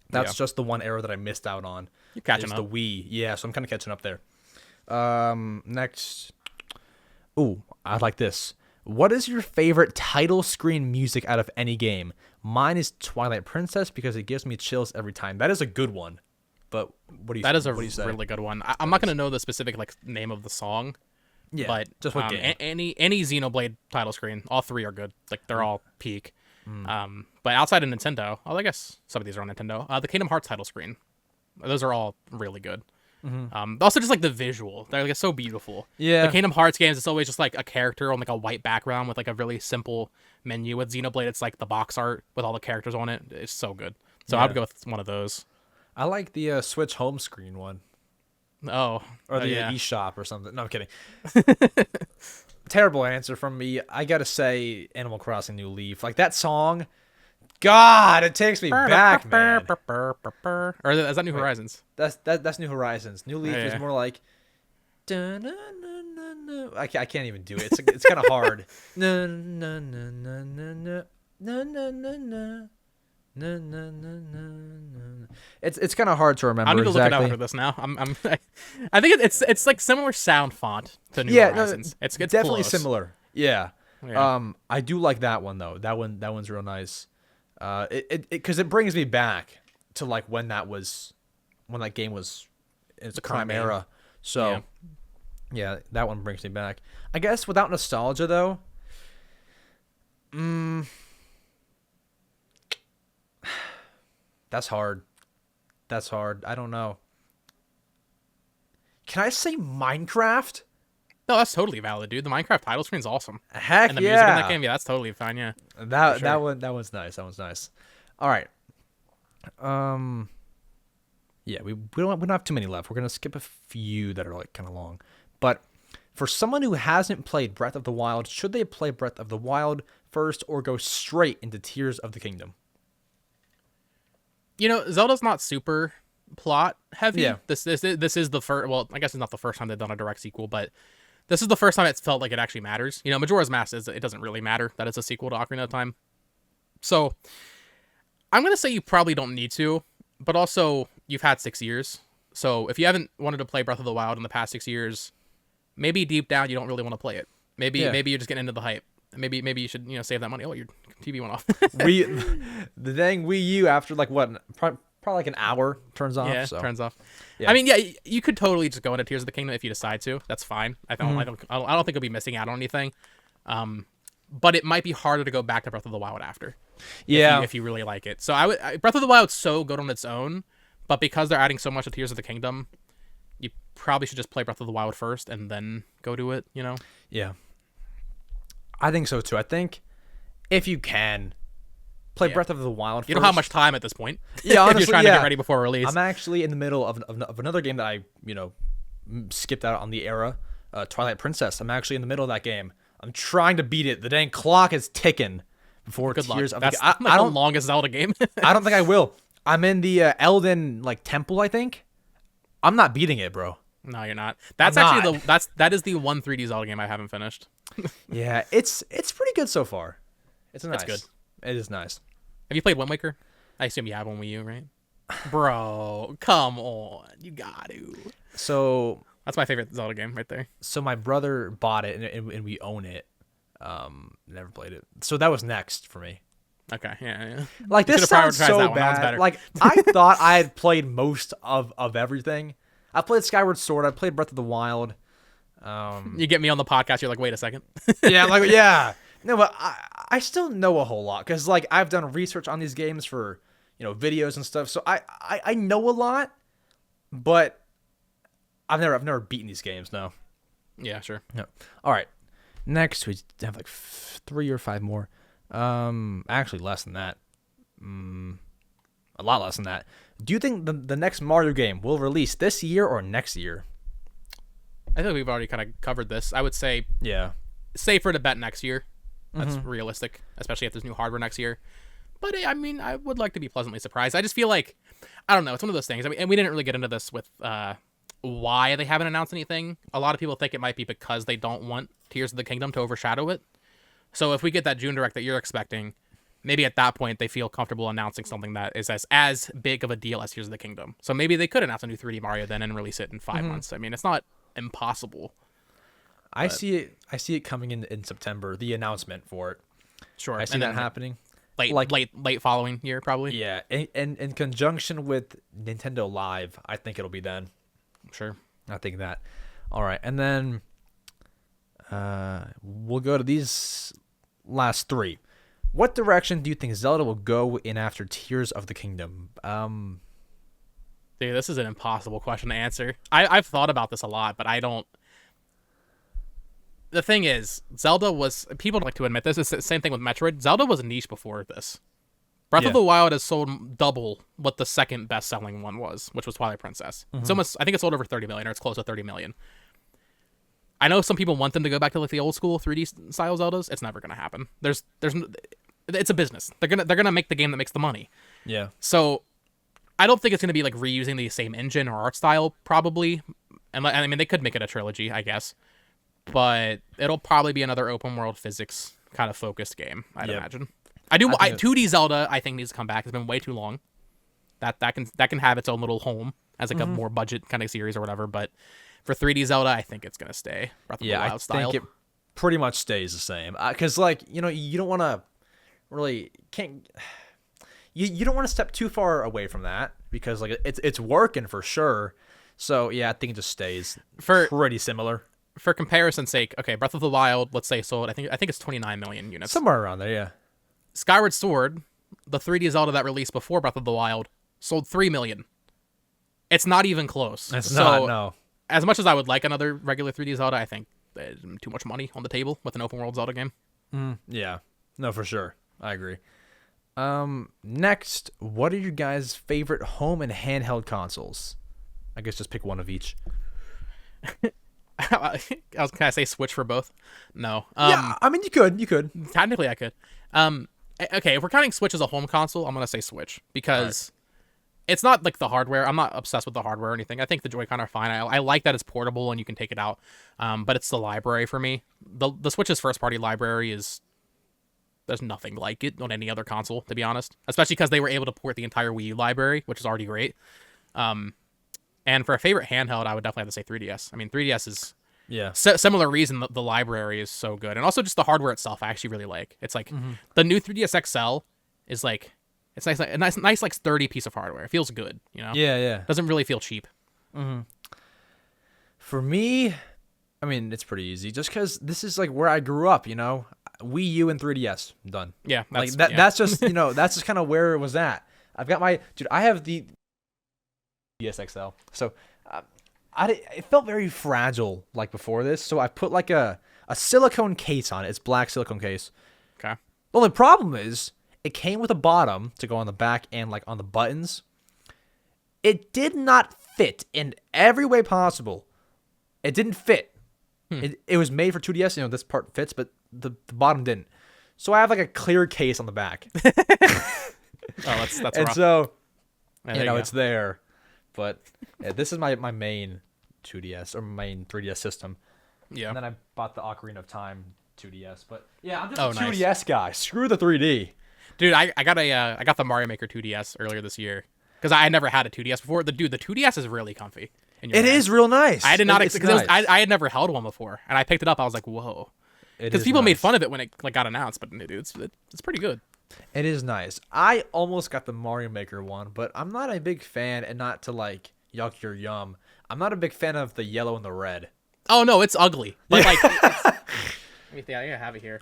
S1: that's just the one era that I missed out on.
S2: You're catching
S1: up. The Wii, so I'm kind of catching up there. Next, I like this. What is your favorite title screen music out of any game? Mine is Twilight Princess because it gives me chills every time. That is a good one. But what do you?
S2: That is a really good one. I'm not gonna know the specific name of the song.
S1: Yeah,
S2: but
S1: just what game?
S2: Any Xenoblade title screen, all three are good. They're all peak. But outside of Nintendo, I guess some of these are on Nintendo. The Kingdom Hearts title screen, those are all really good. Also, just the visual, they're it's so beautiful.
S1: Yeah,
S2: the Kingdom Hearts games, it's always just a character on a white background with a really simple menu. With Xenoblade, it's the box art with all the characters on it. It's so good. So I would go with one of those.
S1: I like the Switch home screen one.
S2: Oh.
S1: Or the eShop or something. No, I'm kidding. Terrible answer from me. I gotta say Animal Crossing New Leaf. That song, God, it takes me back, man.
S2: Or is that New Horizons?
S1: That's New Horizons. New Leaf is more like... I can't even do it. It's kind of hard. It's kind of hard to remember.
S2: I need to
S1: exactly.
S2: look it up after this now. I think it's similar sound font to New Horizons. It's
S1: definitely
S2: close.
S1: Similar. Yeah. I do like that one though. That one's real nice. Because it brings me back to when that game was in its prime era. So yeah, that one brings me back. I guess without nostalgia though. That's hard. I don't know. Can I say Minecraft?
S2: No, that's totally valid, dude. The Minecraft title screen's awesson.
S1: Heck
S2: and the music in that game, that's totally fine. Yeah.
S1: That one's nice. All right. Yeah, we don't have too many left. We're gonna skip a few that are kind of long. But for someone who hasn't played Breath of the Wild, should they play Breath of the Wild first or go straight into Tears of the Kingdom?
S2: Zelda's not super plot heavy.
S1: Yeah.
S2: This is the first. Well, I guess it's not the first time they've done a direct sequel, but this is the first time it's felt like it actually matters. Majora's Mask it doesn't really matter that it's a sequel to Ocarina of Time. So I'm gonna say you probably don't need to, but also you've had 6 years, So if you haven't wanted to play Breath of the Wild in the past 6 years, maybe deep down you don't really want to play it. Maybe you're just getting into the hype. Maybe you should save that money. Oh, your TV went off.
S1: The dang Wii U after like what? Probably like an hour turns off.
S2: Yeah,
S1: so.
S2: turns off.
S1: Yeah.
S2: I mean, you could totally just go into Tears of the Kingdom if you decide to. That's fine. I don't think you'll be missing out on anything. But it might be harder to go back to Breath of the Wild after.
S1: Yeah.
S2: If you really like it. So Breath of the Wild's so good on its own, but because they're adding so much to Tears of the Kingdom, you probably should just play Breath of the Wild first and then go to it.
S1: Yeah. I think so too. I think if you can play Breath of the Wild first.
S2: You don't have much time at this point.
S1: Yeah, honestly,
S2: if you're trying to get ready before release.
S1: I'm actually in the middle of another game that I, skipped out on the era, Twilight Princess. I'm actually in the middle of that game. I'm trying to beat it. The dang clock is ticking before
S2: Good
S1: Tears
S2: luck.
S1: of
S2: That's
S1: the
S2: I don't the longest Zelda game.
S1: I don't think I will. I'm in the Elden temple, I think. I'm not beating it, bro.
S2: No, you're not. That is the one 3D Zelda game I haven't finished.
S1: Yeah, it's pretty good so far. It's nice.
S2: It's good.
S1: It is nice.
S2: Have you played Wind Waker? I assume you have on Wii U, right? Bro, come on. You got to.
S1: So
S2: that's my favorite Zelda game right there.
S1: So my brother bought it and we own it. Never played it. So that was next for me.
S2: Okay, yeah.
S1: Like this sounds so bad. Like I thought I had played most of everything. I played Skyward Sword. I played Breath of the Wild.
S2: You get me on the podcast. You're like, wait a second.
S1: Yeah. No, but I still know a whole lot because like I've done research on these games for videos and stuff. So I know a lot, but I've never beaten these games. No.
S2: Yeah, sure.
S1: No. All right. Next we have like 3 or 5 more. Actually less than that. A lot less than that. Do you think the next Mario game will release this year or next year?
S2: I think we've already kind of covered this. I would say safer to bet next year. That's realistic, especially if there's new hardware next year. But I mean, I would like to be pleasantly surprised. I just feel like, I don't know, it's one of those things. I mean, and we didn't really get into this with why they haven't announced anything. A lot of people think it might be because they don't want Tears of the Kingdom to overshadow it. So if we get that June Direct that you're expecting, maybe at that point they feel comfortable announcing something that is as big of a deal as Tears of the Kingdom. So maybe they could announce a new 3D Mario then and release it in 5 months. I mean, it's not impossible.
S1: I see it coming in September, the announcement for it.
S2: Sure.
S1: I see that happening.
S2: Late following year, probably.
S1: Yeah, in conjunction with Nintendo Live, I think it'll be then.
S2: Sure.
S1: I think that. All right, and then we'll go to these last 3. What direction do you think Zelda will go in after Tears of the Kingdom?
S2: Dude, this is an impossible question to answer. I've thought about this a lot, but I don't. The thing is, Zelda was... People don't like to admit this. It's the same thing with Metroid. Zelda was a niche before this. Breath of the Wild has sold double what the second best-selling one was, which was Twilight Princess. It's almost... I think it sold over 30 million, or it's close to 30 million. I know some people want them to go back to like the old school 3D style Zeldas. It's never going to happen. It's a business. They're gonna make the game that makes the money.
S1: Yeah.
S2: So I don't think it's gonna be like reusing the same engine or art style, probably. And I mean, they could make it a trilogy, I guess, but it'll probably be another open world physics kind of focused game, I'd imagine. 2D Zelda, I think, needs to come back. It's been way too long. That can have its own little home as like a more budget kind of series or whatever. But for 3D Zelda, I think it's gonna stay Breath of the Wild style.
S1: I think it pretty much stays the same. Because you don't want to really you don't want to step too far away from that because like it's working for sure. So yeah, I think it just stays pretty similar.
S2: For comparison's sake, okay, Breath of the Wild, let's say sold. I think it's 29 million units.
S1: Somewhere around there, yeah.
S2: Skyward Sword, the 3D Zelda that released before Breath of the Wild, sold 3 million. It's not even close.
S1: It's not, no.
S2: As much as I would like another regular 3D Zelda, I think there's too much money on the table with an open world Zelda game.
S1: Yeah. No, for sure. I agree. Next, what are your guys' favorite home and handheld consoles? I guess just pick one of each.
S2: Can I say Switch for both? No.
S1: Yeah, I mean, you could.
S2: Technically, I could. Okay, if we're counting Switch as a home console, I'm going to say Switch because it's not like the hardware. I'm not obsessed with the hardware or anything. I think the Joy-Con are fine. I like that it's portable and you can take it out. But it's the library for me. The Switch's first-party library there's nothing like it on any other console, to be honest. Especially because they were able to port the entire Wii U library, which is already great. And for a favorite handheld, I would definitely have to say 3DS. I mean, 3DS is
S1: Yeah.
S2: similar reason the library is so good, and also just the hardware itself. I actually really like. It's like the new 3DS XL is like it's nice, like, a nice like sturdy piece of hardware. It feels good, you know.
S1: Yeah.
S2: Doesn't really feel cheap.
S1: For me, I mean, it's pretty easy. Just because this is like where I grew up, you know, Wii U and 3DS, I'm done.
S2: Yeah,
S1: like that. Yeah. That's just that's just kind of where it was at. I've got I have the DS XL, so it felt very fragile like before this. So I put like a silicone case on it. It's black silicone case.
S2: Okay.
S1: The only problem is it came with a bottom to go on the back and like on the buttons. It did not fit in every way possible. It didn't fit. It was made for 2DS. This part fits, but the bottom didn't. So I have like a clear case on the back.
S2: That's
S1: and
S2: rough.
S1: So
S2: Yeah,
S1: it's there. But yeah, this is my main 2DS or main 3DS system.
S2: Yeah.
S1: And then I bought the Ocarina of Time 2DS. But yeah, I'm just a
S2: nice.
S1: 2DS guy. Screw the 3D.
S2: Dude, I got the Mario Maker 2DS earlier this year because I never had a 2DS before. The 2DS is really comfy.
S1: It is real nice.
S2: I did not
S1: because
S2: nice. I had never held one before, and I picked it up. I was like, whoa, because people made fun of it when it like got announced, but dude, it's pretty good.
S1: It is nice. I almost got the Mario Maker one, but I'm not a big fan, and not to like yuck your yum. I'm not a big fan of the yellow and the red.
S2: Oh no, it's ugly. But like, let me think. I think I have it here.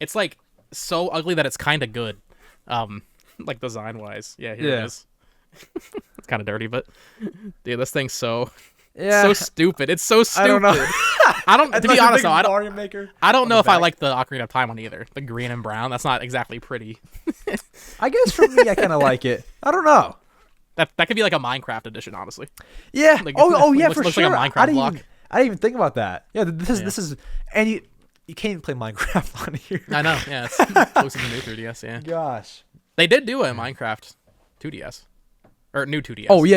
S2: It's like so ugly that it's kind of good, like design wise. Yeah, here it is. It's kind of dirty, but dude, this thing's so stupid. It's so stupid. I don't know. To be honest, though, I don't know if I like the Ocarina of Time one either. The green and brown. That's not exactly pretty.
S1: I guess for me, I kind of like it. I don't know.
S2: That could be like a Minecraft edition, honestly.
S1: Yeah.
S2: Like,
S1: yeah, for
S2: looks
S1: sure.
S2: Like a Minecraft block.
S1: I didn't even think about that. Yeah, this is, and you can't even play Minecraft on here.
S2: I know. Yeah, it's close to the new 3DS. Yeah.
S1: Gosh.
S2: They did do a Minecraft 2DS. Or new 2DS.
S1: Oh, yeah.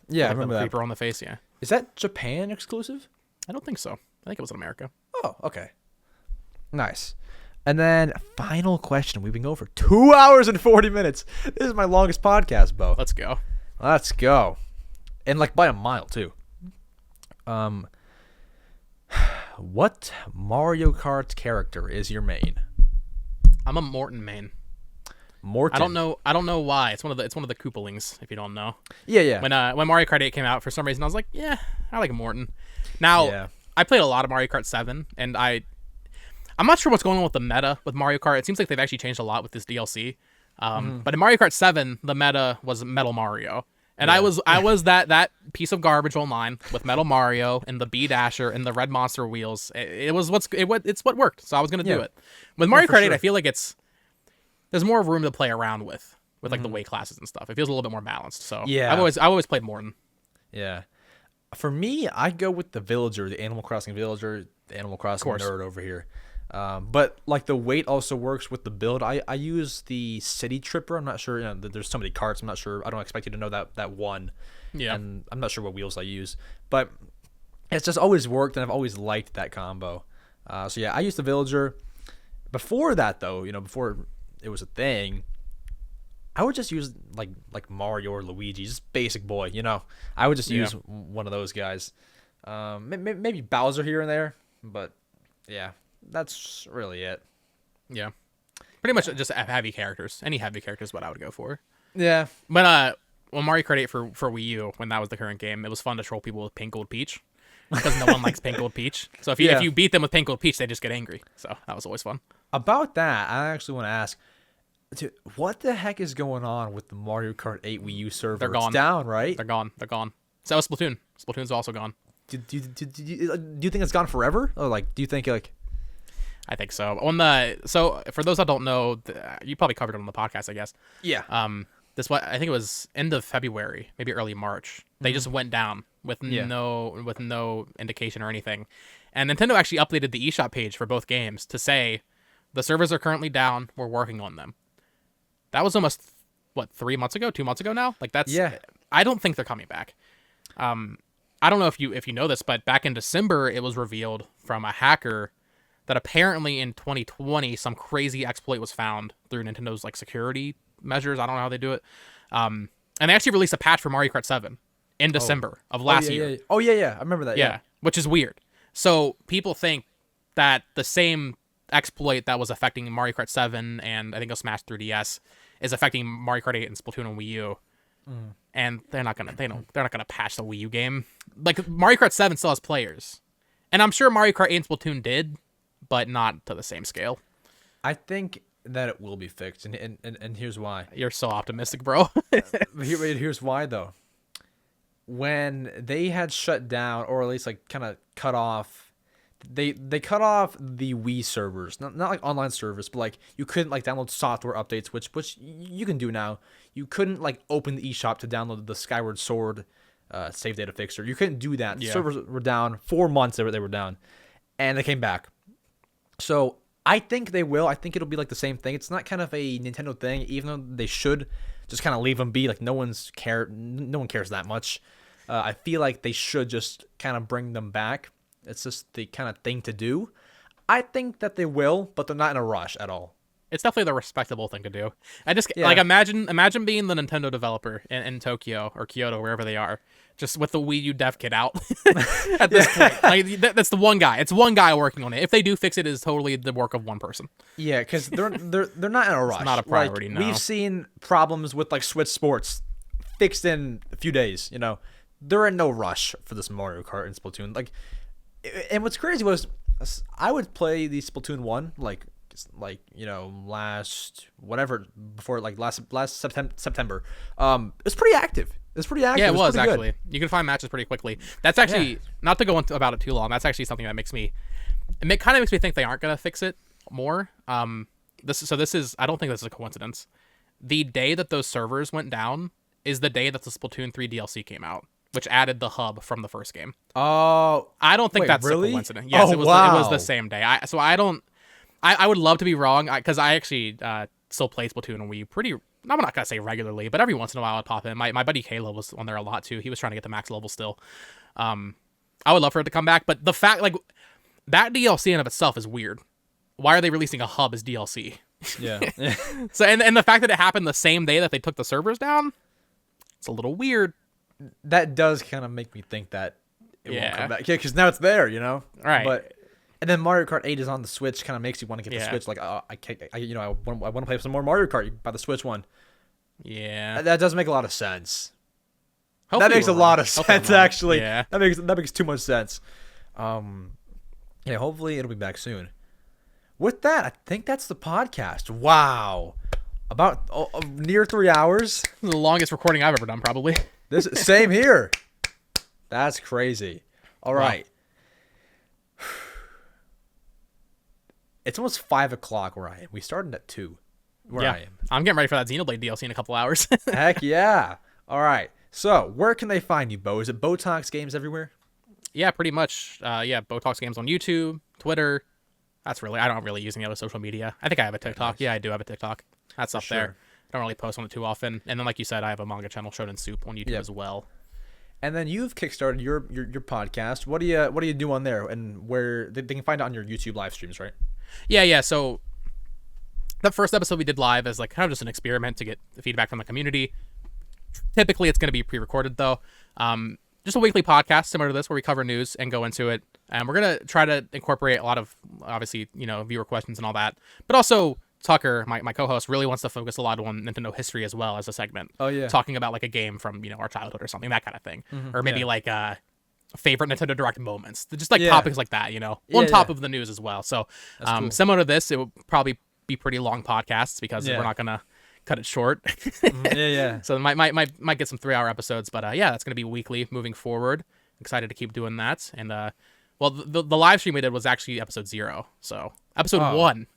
S1: Yeah, I remember that.
S2: Creeper on the face, yeah.
S1: Is that Japan exclusive?
S2: I don't think so. I think it was in America.
S1: Oh, okay. Nice. And then, final question. We've been going for 2 hours and 40 minutes. This is my longest podcast, Bo.
S2: Let's go.
S1: Let's go. And like by a mile, too. What Mario Kart character is your main?
S2: I'm a Morton main.
S1: Morton.
S2: I don't know why. It's one of the Koopalings, if you don't know.
S1: Yeah.
S2: When Mario Kart 8 came out, for some reason I was like, yeah, I like Morton. Now, I played a lot of Mario Kart 7, and I'm not sure what's going on with the meta with Mario Kart. It seems like they've actually changed a lot with this DLC. But in Mario Kart 7, the meta was Metal Mario. And I was that piece of garbage online with Metal Mario and the B Dasher and the Red Monster wheels. It's what worked, so I was gonna do it. With Mario Kart 8, I feel like there's more room to play around with like the weight classes and stuff. It feels a little bit more balanced. So yeah, I've always played Morton.
S1: Yeah, for me, I go with the Villager, the Animal Crossing Villager, the Animal Crossing nerd over here. But like the weight also works with the build. I use the City Tripper. I'm not sure. There's so many carts. I'm not sure. I don't expect you to know that one. Yeah. And I'm not sure what wheels I use, but it's just always worked, and I've always liked that combo. So yeah, I use the Villager. Before that, though, before it was a thing, I would just use like Mario or Luigi, just basic boy. I would just use one of those guys. Maybe Bowser here and there, but yeah. That's really it.
S2: Yeah. Pretty much just heavy characters. Any heavy characters is what I would go for.
S1: Yeah.
S2: But when Mario Kart 8 for Wii U, when that was the current game, it was fun to troll people with Pink Gold Peach. Because no one likes Pink Gold Peach. So if you beat them with Pink Gold Peach, they just get angry. So that was always fun. About
S1: that, I actually want to ask, dude, what the heck is going on with the Mario Kart 8 Wii U server?
S2: They're gone.
S1: It's down, right?
S2: They're gone. So was Splatoon. Splatoon's also gone.
S1: Do you think it's gone forever? Or do you think
S2: I think so. So for those that don't know, you probably covered it on the podcast, I guess.
S1: Yeah.
S2: I think it was end of February, maybe early March. They just went down with no indication or anything. And Nintendo actually updated the eShop page for both games to say the servers are currently down. We're working on them. That was almost 2 months ago now. I don't think they're coming back. I don't know if you know this, but back in December it was revealed from a hacker that apparently in 2020 some crazy exploit was found through Nintendo's security measures. I don't know how they do it. And they actually released a patch for Mario Kart 7 in December of last year.
S1: Yeah. Oh yeah, I remember that. Yeah,
S2: which is weird. So people think that the same exploit that was affecting Mario Kart 7 and I think it'll Smash 3DS is affecting Mario Kart 8 and Splatoon and Wii U. And they're not gonna patch the Wii U game. Like Mario Kart 7 still has players, and I'm sure Mario Kart 8 and Splatoon did, but not to the same scale.
S1: I think that it will be fixed, and here's why.
S2: You're so optimistic, bro.
S1: Here's why though. When they had shut down, or at least like kind of cut off, they cut off the Wii servers, not like online service, but like you couldn't like download software updates, which you can do now. You couldn't like open the eShop to download the Skyward Sword save data fixer. You couldn't do that. The servers were down 4 months. They were down, and they came back. So I think they will. I think it'll be like the same thing. It's not kind of a Nintendo thing, even though they should just kind of leave them be. Like no one cares that much. I feel like they should just kind of bring them back. It's just the kind of thing to do. I think that they will, but they're not in a rush at all.
S2: It's definitely the respectable thing to do. I just like imagine being the Nintendo developer in Tokyo or Kyoto, wherever they are, just with the Wii U dev kit out at this point. Like that's the one guy. It's one guy working on it. If they do fix it, it's totally the work of one person.
S1: Yeah, because they're not in a rush.
S2: It's not a priority.
S1: Like,
S2: no.
S1: We've seen problems with like Switch Sports fixed in a few days. You know, they're in no rush for this Mario Kart and Splatoon. Like, and what's crazy was I would play the Splatoon 1 like you know last September. It's pretty active.
S2: Yeah, it was actually good. You can find matches pretty quickly. That's actually not to go into about it too long. That's actually something that kind of makes me think they aren't gonna fix it more. This is I don't think this is a coincidence. The day that those servers went down is the day that the Splatoon 3 DLC came out, which added the hub from the first game.
S1: Oh,
S2: I don't think that's really a coincidence. Yes, it was the same day. I would love to be wrong because I actually still play Splatoon and Wii pretty. I'm not gonna say regularly, but every once in a while I'd pop in. My buddy Caleb was on there a lot too. He was trying to get the max level still. I would love for it to come back, but the fact like that DLC in of itself is weird. Why are they releasing a hub as DLC?
S1: Yeah.
S2: So and the fact that it happened the same day that they took the servers down, it's a little weird.
S1: That does kind of make me think that it won't come back. Yeah, because now it's there, you know.
S2: Right.
S1: And then Mario Kart 8 is on the Switch. Kind of makes you want to get the Switch. Like, I want to play some more Mario Kart. You buy the Switch one.
S2: Yeah.
S1: That does make a lot of sense.
S2: Hopefully
S1: that makes a lot of sense, actually.
S2: Yeah.
S1: That makes too much sense. Hopefully it'll be back soon. With that, I think that's the podcast. Wow. About near 3 hours.
S2: This is the longest recording I've ever done, probably.
S1: Same here. That's crazy. All right. Wow. It's almost 5 o'clock where I am. We started at 2 where I am.
S2: I'm getting ready for that Xenoblade DLC in a couple hours.
S1: Heck yeah. All right. So where can they find you, Bo? Is it BoTalksGames everywhere?
S2: Yeah, pretty much. BoTalksGames on YouTube, Twitter. I don't really use any other social media. I think I have a TikTok. Nice. Yeah, I do have a TikTok. That's up there. I don't really post on it too often. And then, like you said, I have a manga channel, Shonen Soup, on YouTube as well. And then you've kickstarted your podcast. What do you do on there? And where they can find it on your YouTube live streams, right? Yeah. So the first episode we did live is like kind of just an experiment to get feedback from the community. Typically, it's going to be pre-recorded though. Just a weekly podcast similar to this where we cover news and go into it. And we're going to try to incorporate a lot of, obviously, viewer questions and all that. But also, Tucker, my co-host, really wants to focus a lot on Nintendo history as well as a segment. Oh, yeah. Talking about like a game from, our childhood or something, that kind of thing. Mm-hmm, or maybe like favorite Nintendo Direct moments. Just like topics like that, on top of the news as well. So cool. Similar to this, it will probably be pretty long podcasts because we're not going to cut it short. So might get some 3-hour episodes, but that's going to be weekly moving forward. Excited to keep doing that. And the live stream we did was actually episode 0. So episode 1.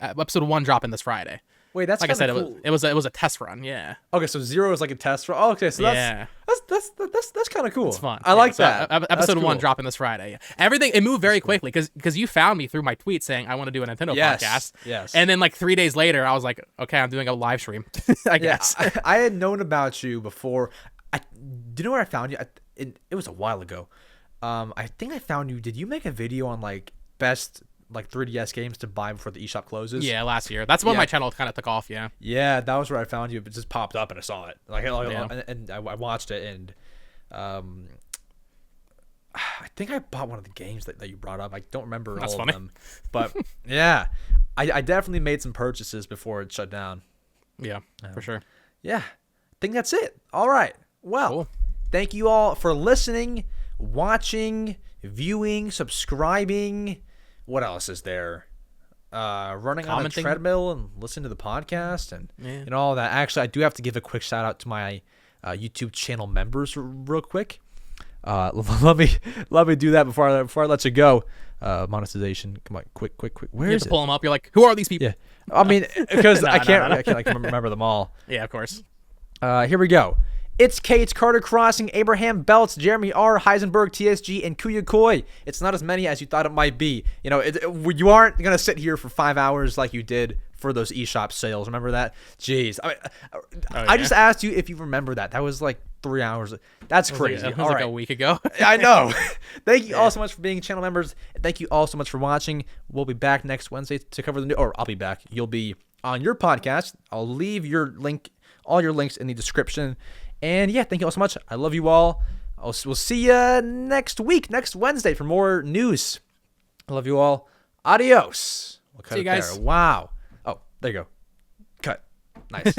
S2: Episode 1 dropping this Friday. Wait, that's like I said, cool. it was a test run. Yeah. Okay, so 0 is like a test run. Oh, okay, so that's kind of cool. It's fun. I like that. Episode 1 dropping this Friday. Yeah. Everything it moved very quickly because you found me through my tweet saying I want to do a Nintendo podcast. Yes. And then like 3 days later, I was like, okay, I'm doing a live stream. I guess. I had known about you before. Do you know where I found you? It was a while ago. I think I found you. Did you make a video on like best like 3DS games to buy before the eShop closes? Yeah, last year. That's when my channel kind of took off. Yeah, that was where I found you. It just popped up and I saw it. And I watched it, and
S1: I think I bought one of the games that you brought up. I don't remember
S2: That's
S1: all
S2: funny.
S1: of them. But yeah, I definitely made some purchases before it shut down.
S2: Yeah, for sure.
S1: Yeah, I think that's it. All right. Well,
S2: Cool.
S1: Thank you all for listening, watching, viewing, subscribing. What else is there? Running on a
S2: Commenting.
S1: treadmill and listening to the podcast and all that. Actually, I do have to give a quick shout out to my YouTube channel members real quick. Let me do that before I let you go. Monetization. Come on, quick. Where
S2: You have
S1: is
S2: to
S1: it?
S2: pull them up. You're like, who are these people?
S1: Yeah. I mean, because
S2: No,
S1: I
S2: no,
S1: can't
S2: no.
S1: I can't remember them all.
S2: Yeah, of course.
S1: Here we go. It's Kate, Carter Crossing, Abraham Belts, Jeremy R, Heisenberg, TSG, and Kuya Koi. It's not as many as you thought it might be. You know, you aren't gonna sit here for 5 hours like you did for those eShop sales. Remember that? Jeez, I just asked you if you remember that. That was like 3 hours. That's crazy.
S2: It was like a week ago.
S1: I know. Thank you all so much for being channel members. And thank you all so much for watching. We'll be back next Wednesday to cover the new. Or I'll be back. You'll be on your podcast. I'll leave all your links in the description. And yeah, thank you all so much. I love you all. We'll see you next week, next Wednesday, for more news. I love you all. Adios. We'll cut
S2: See you
S1: it
S2: guys.
S1: there. Wow. Oh, there you go. Cut. Nice.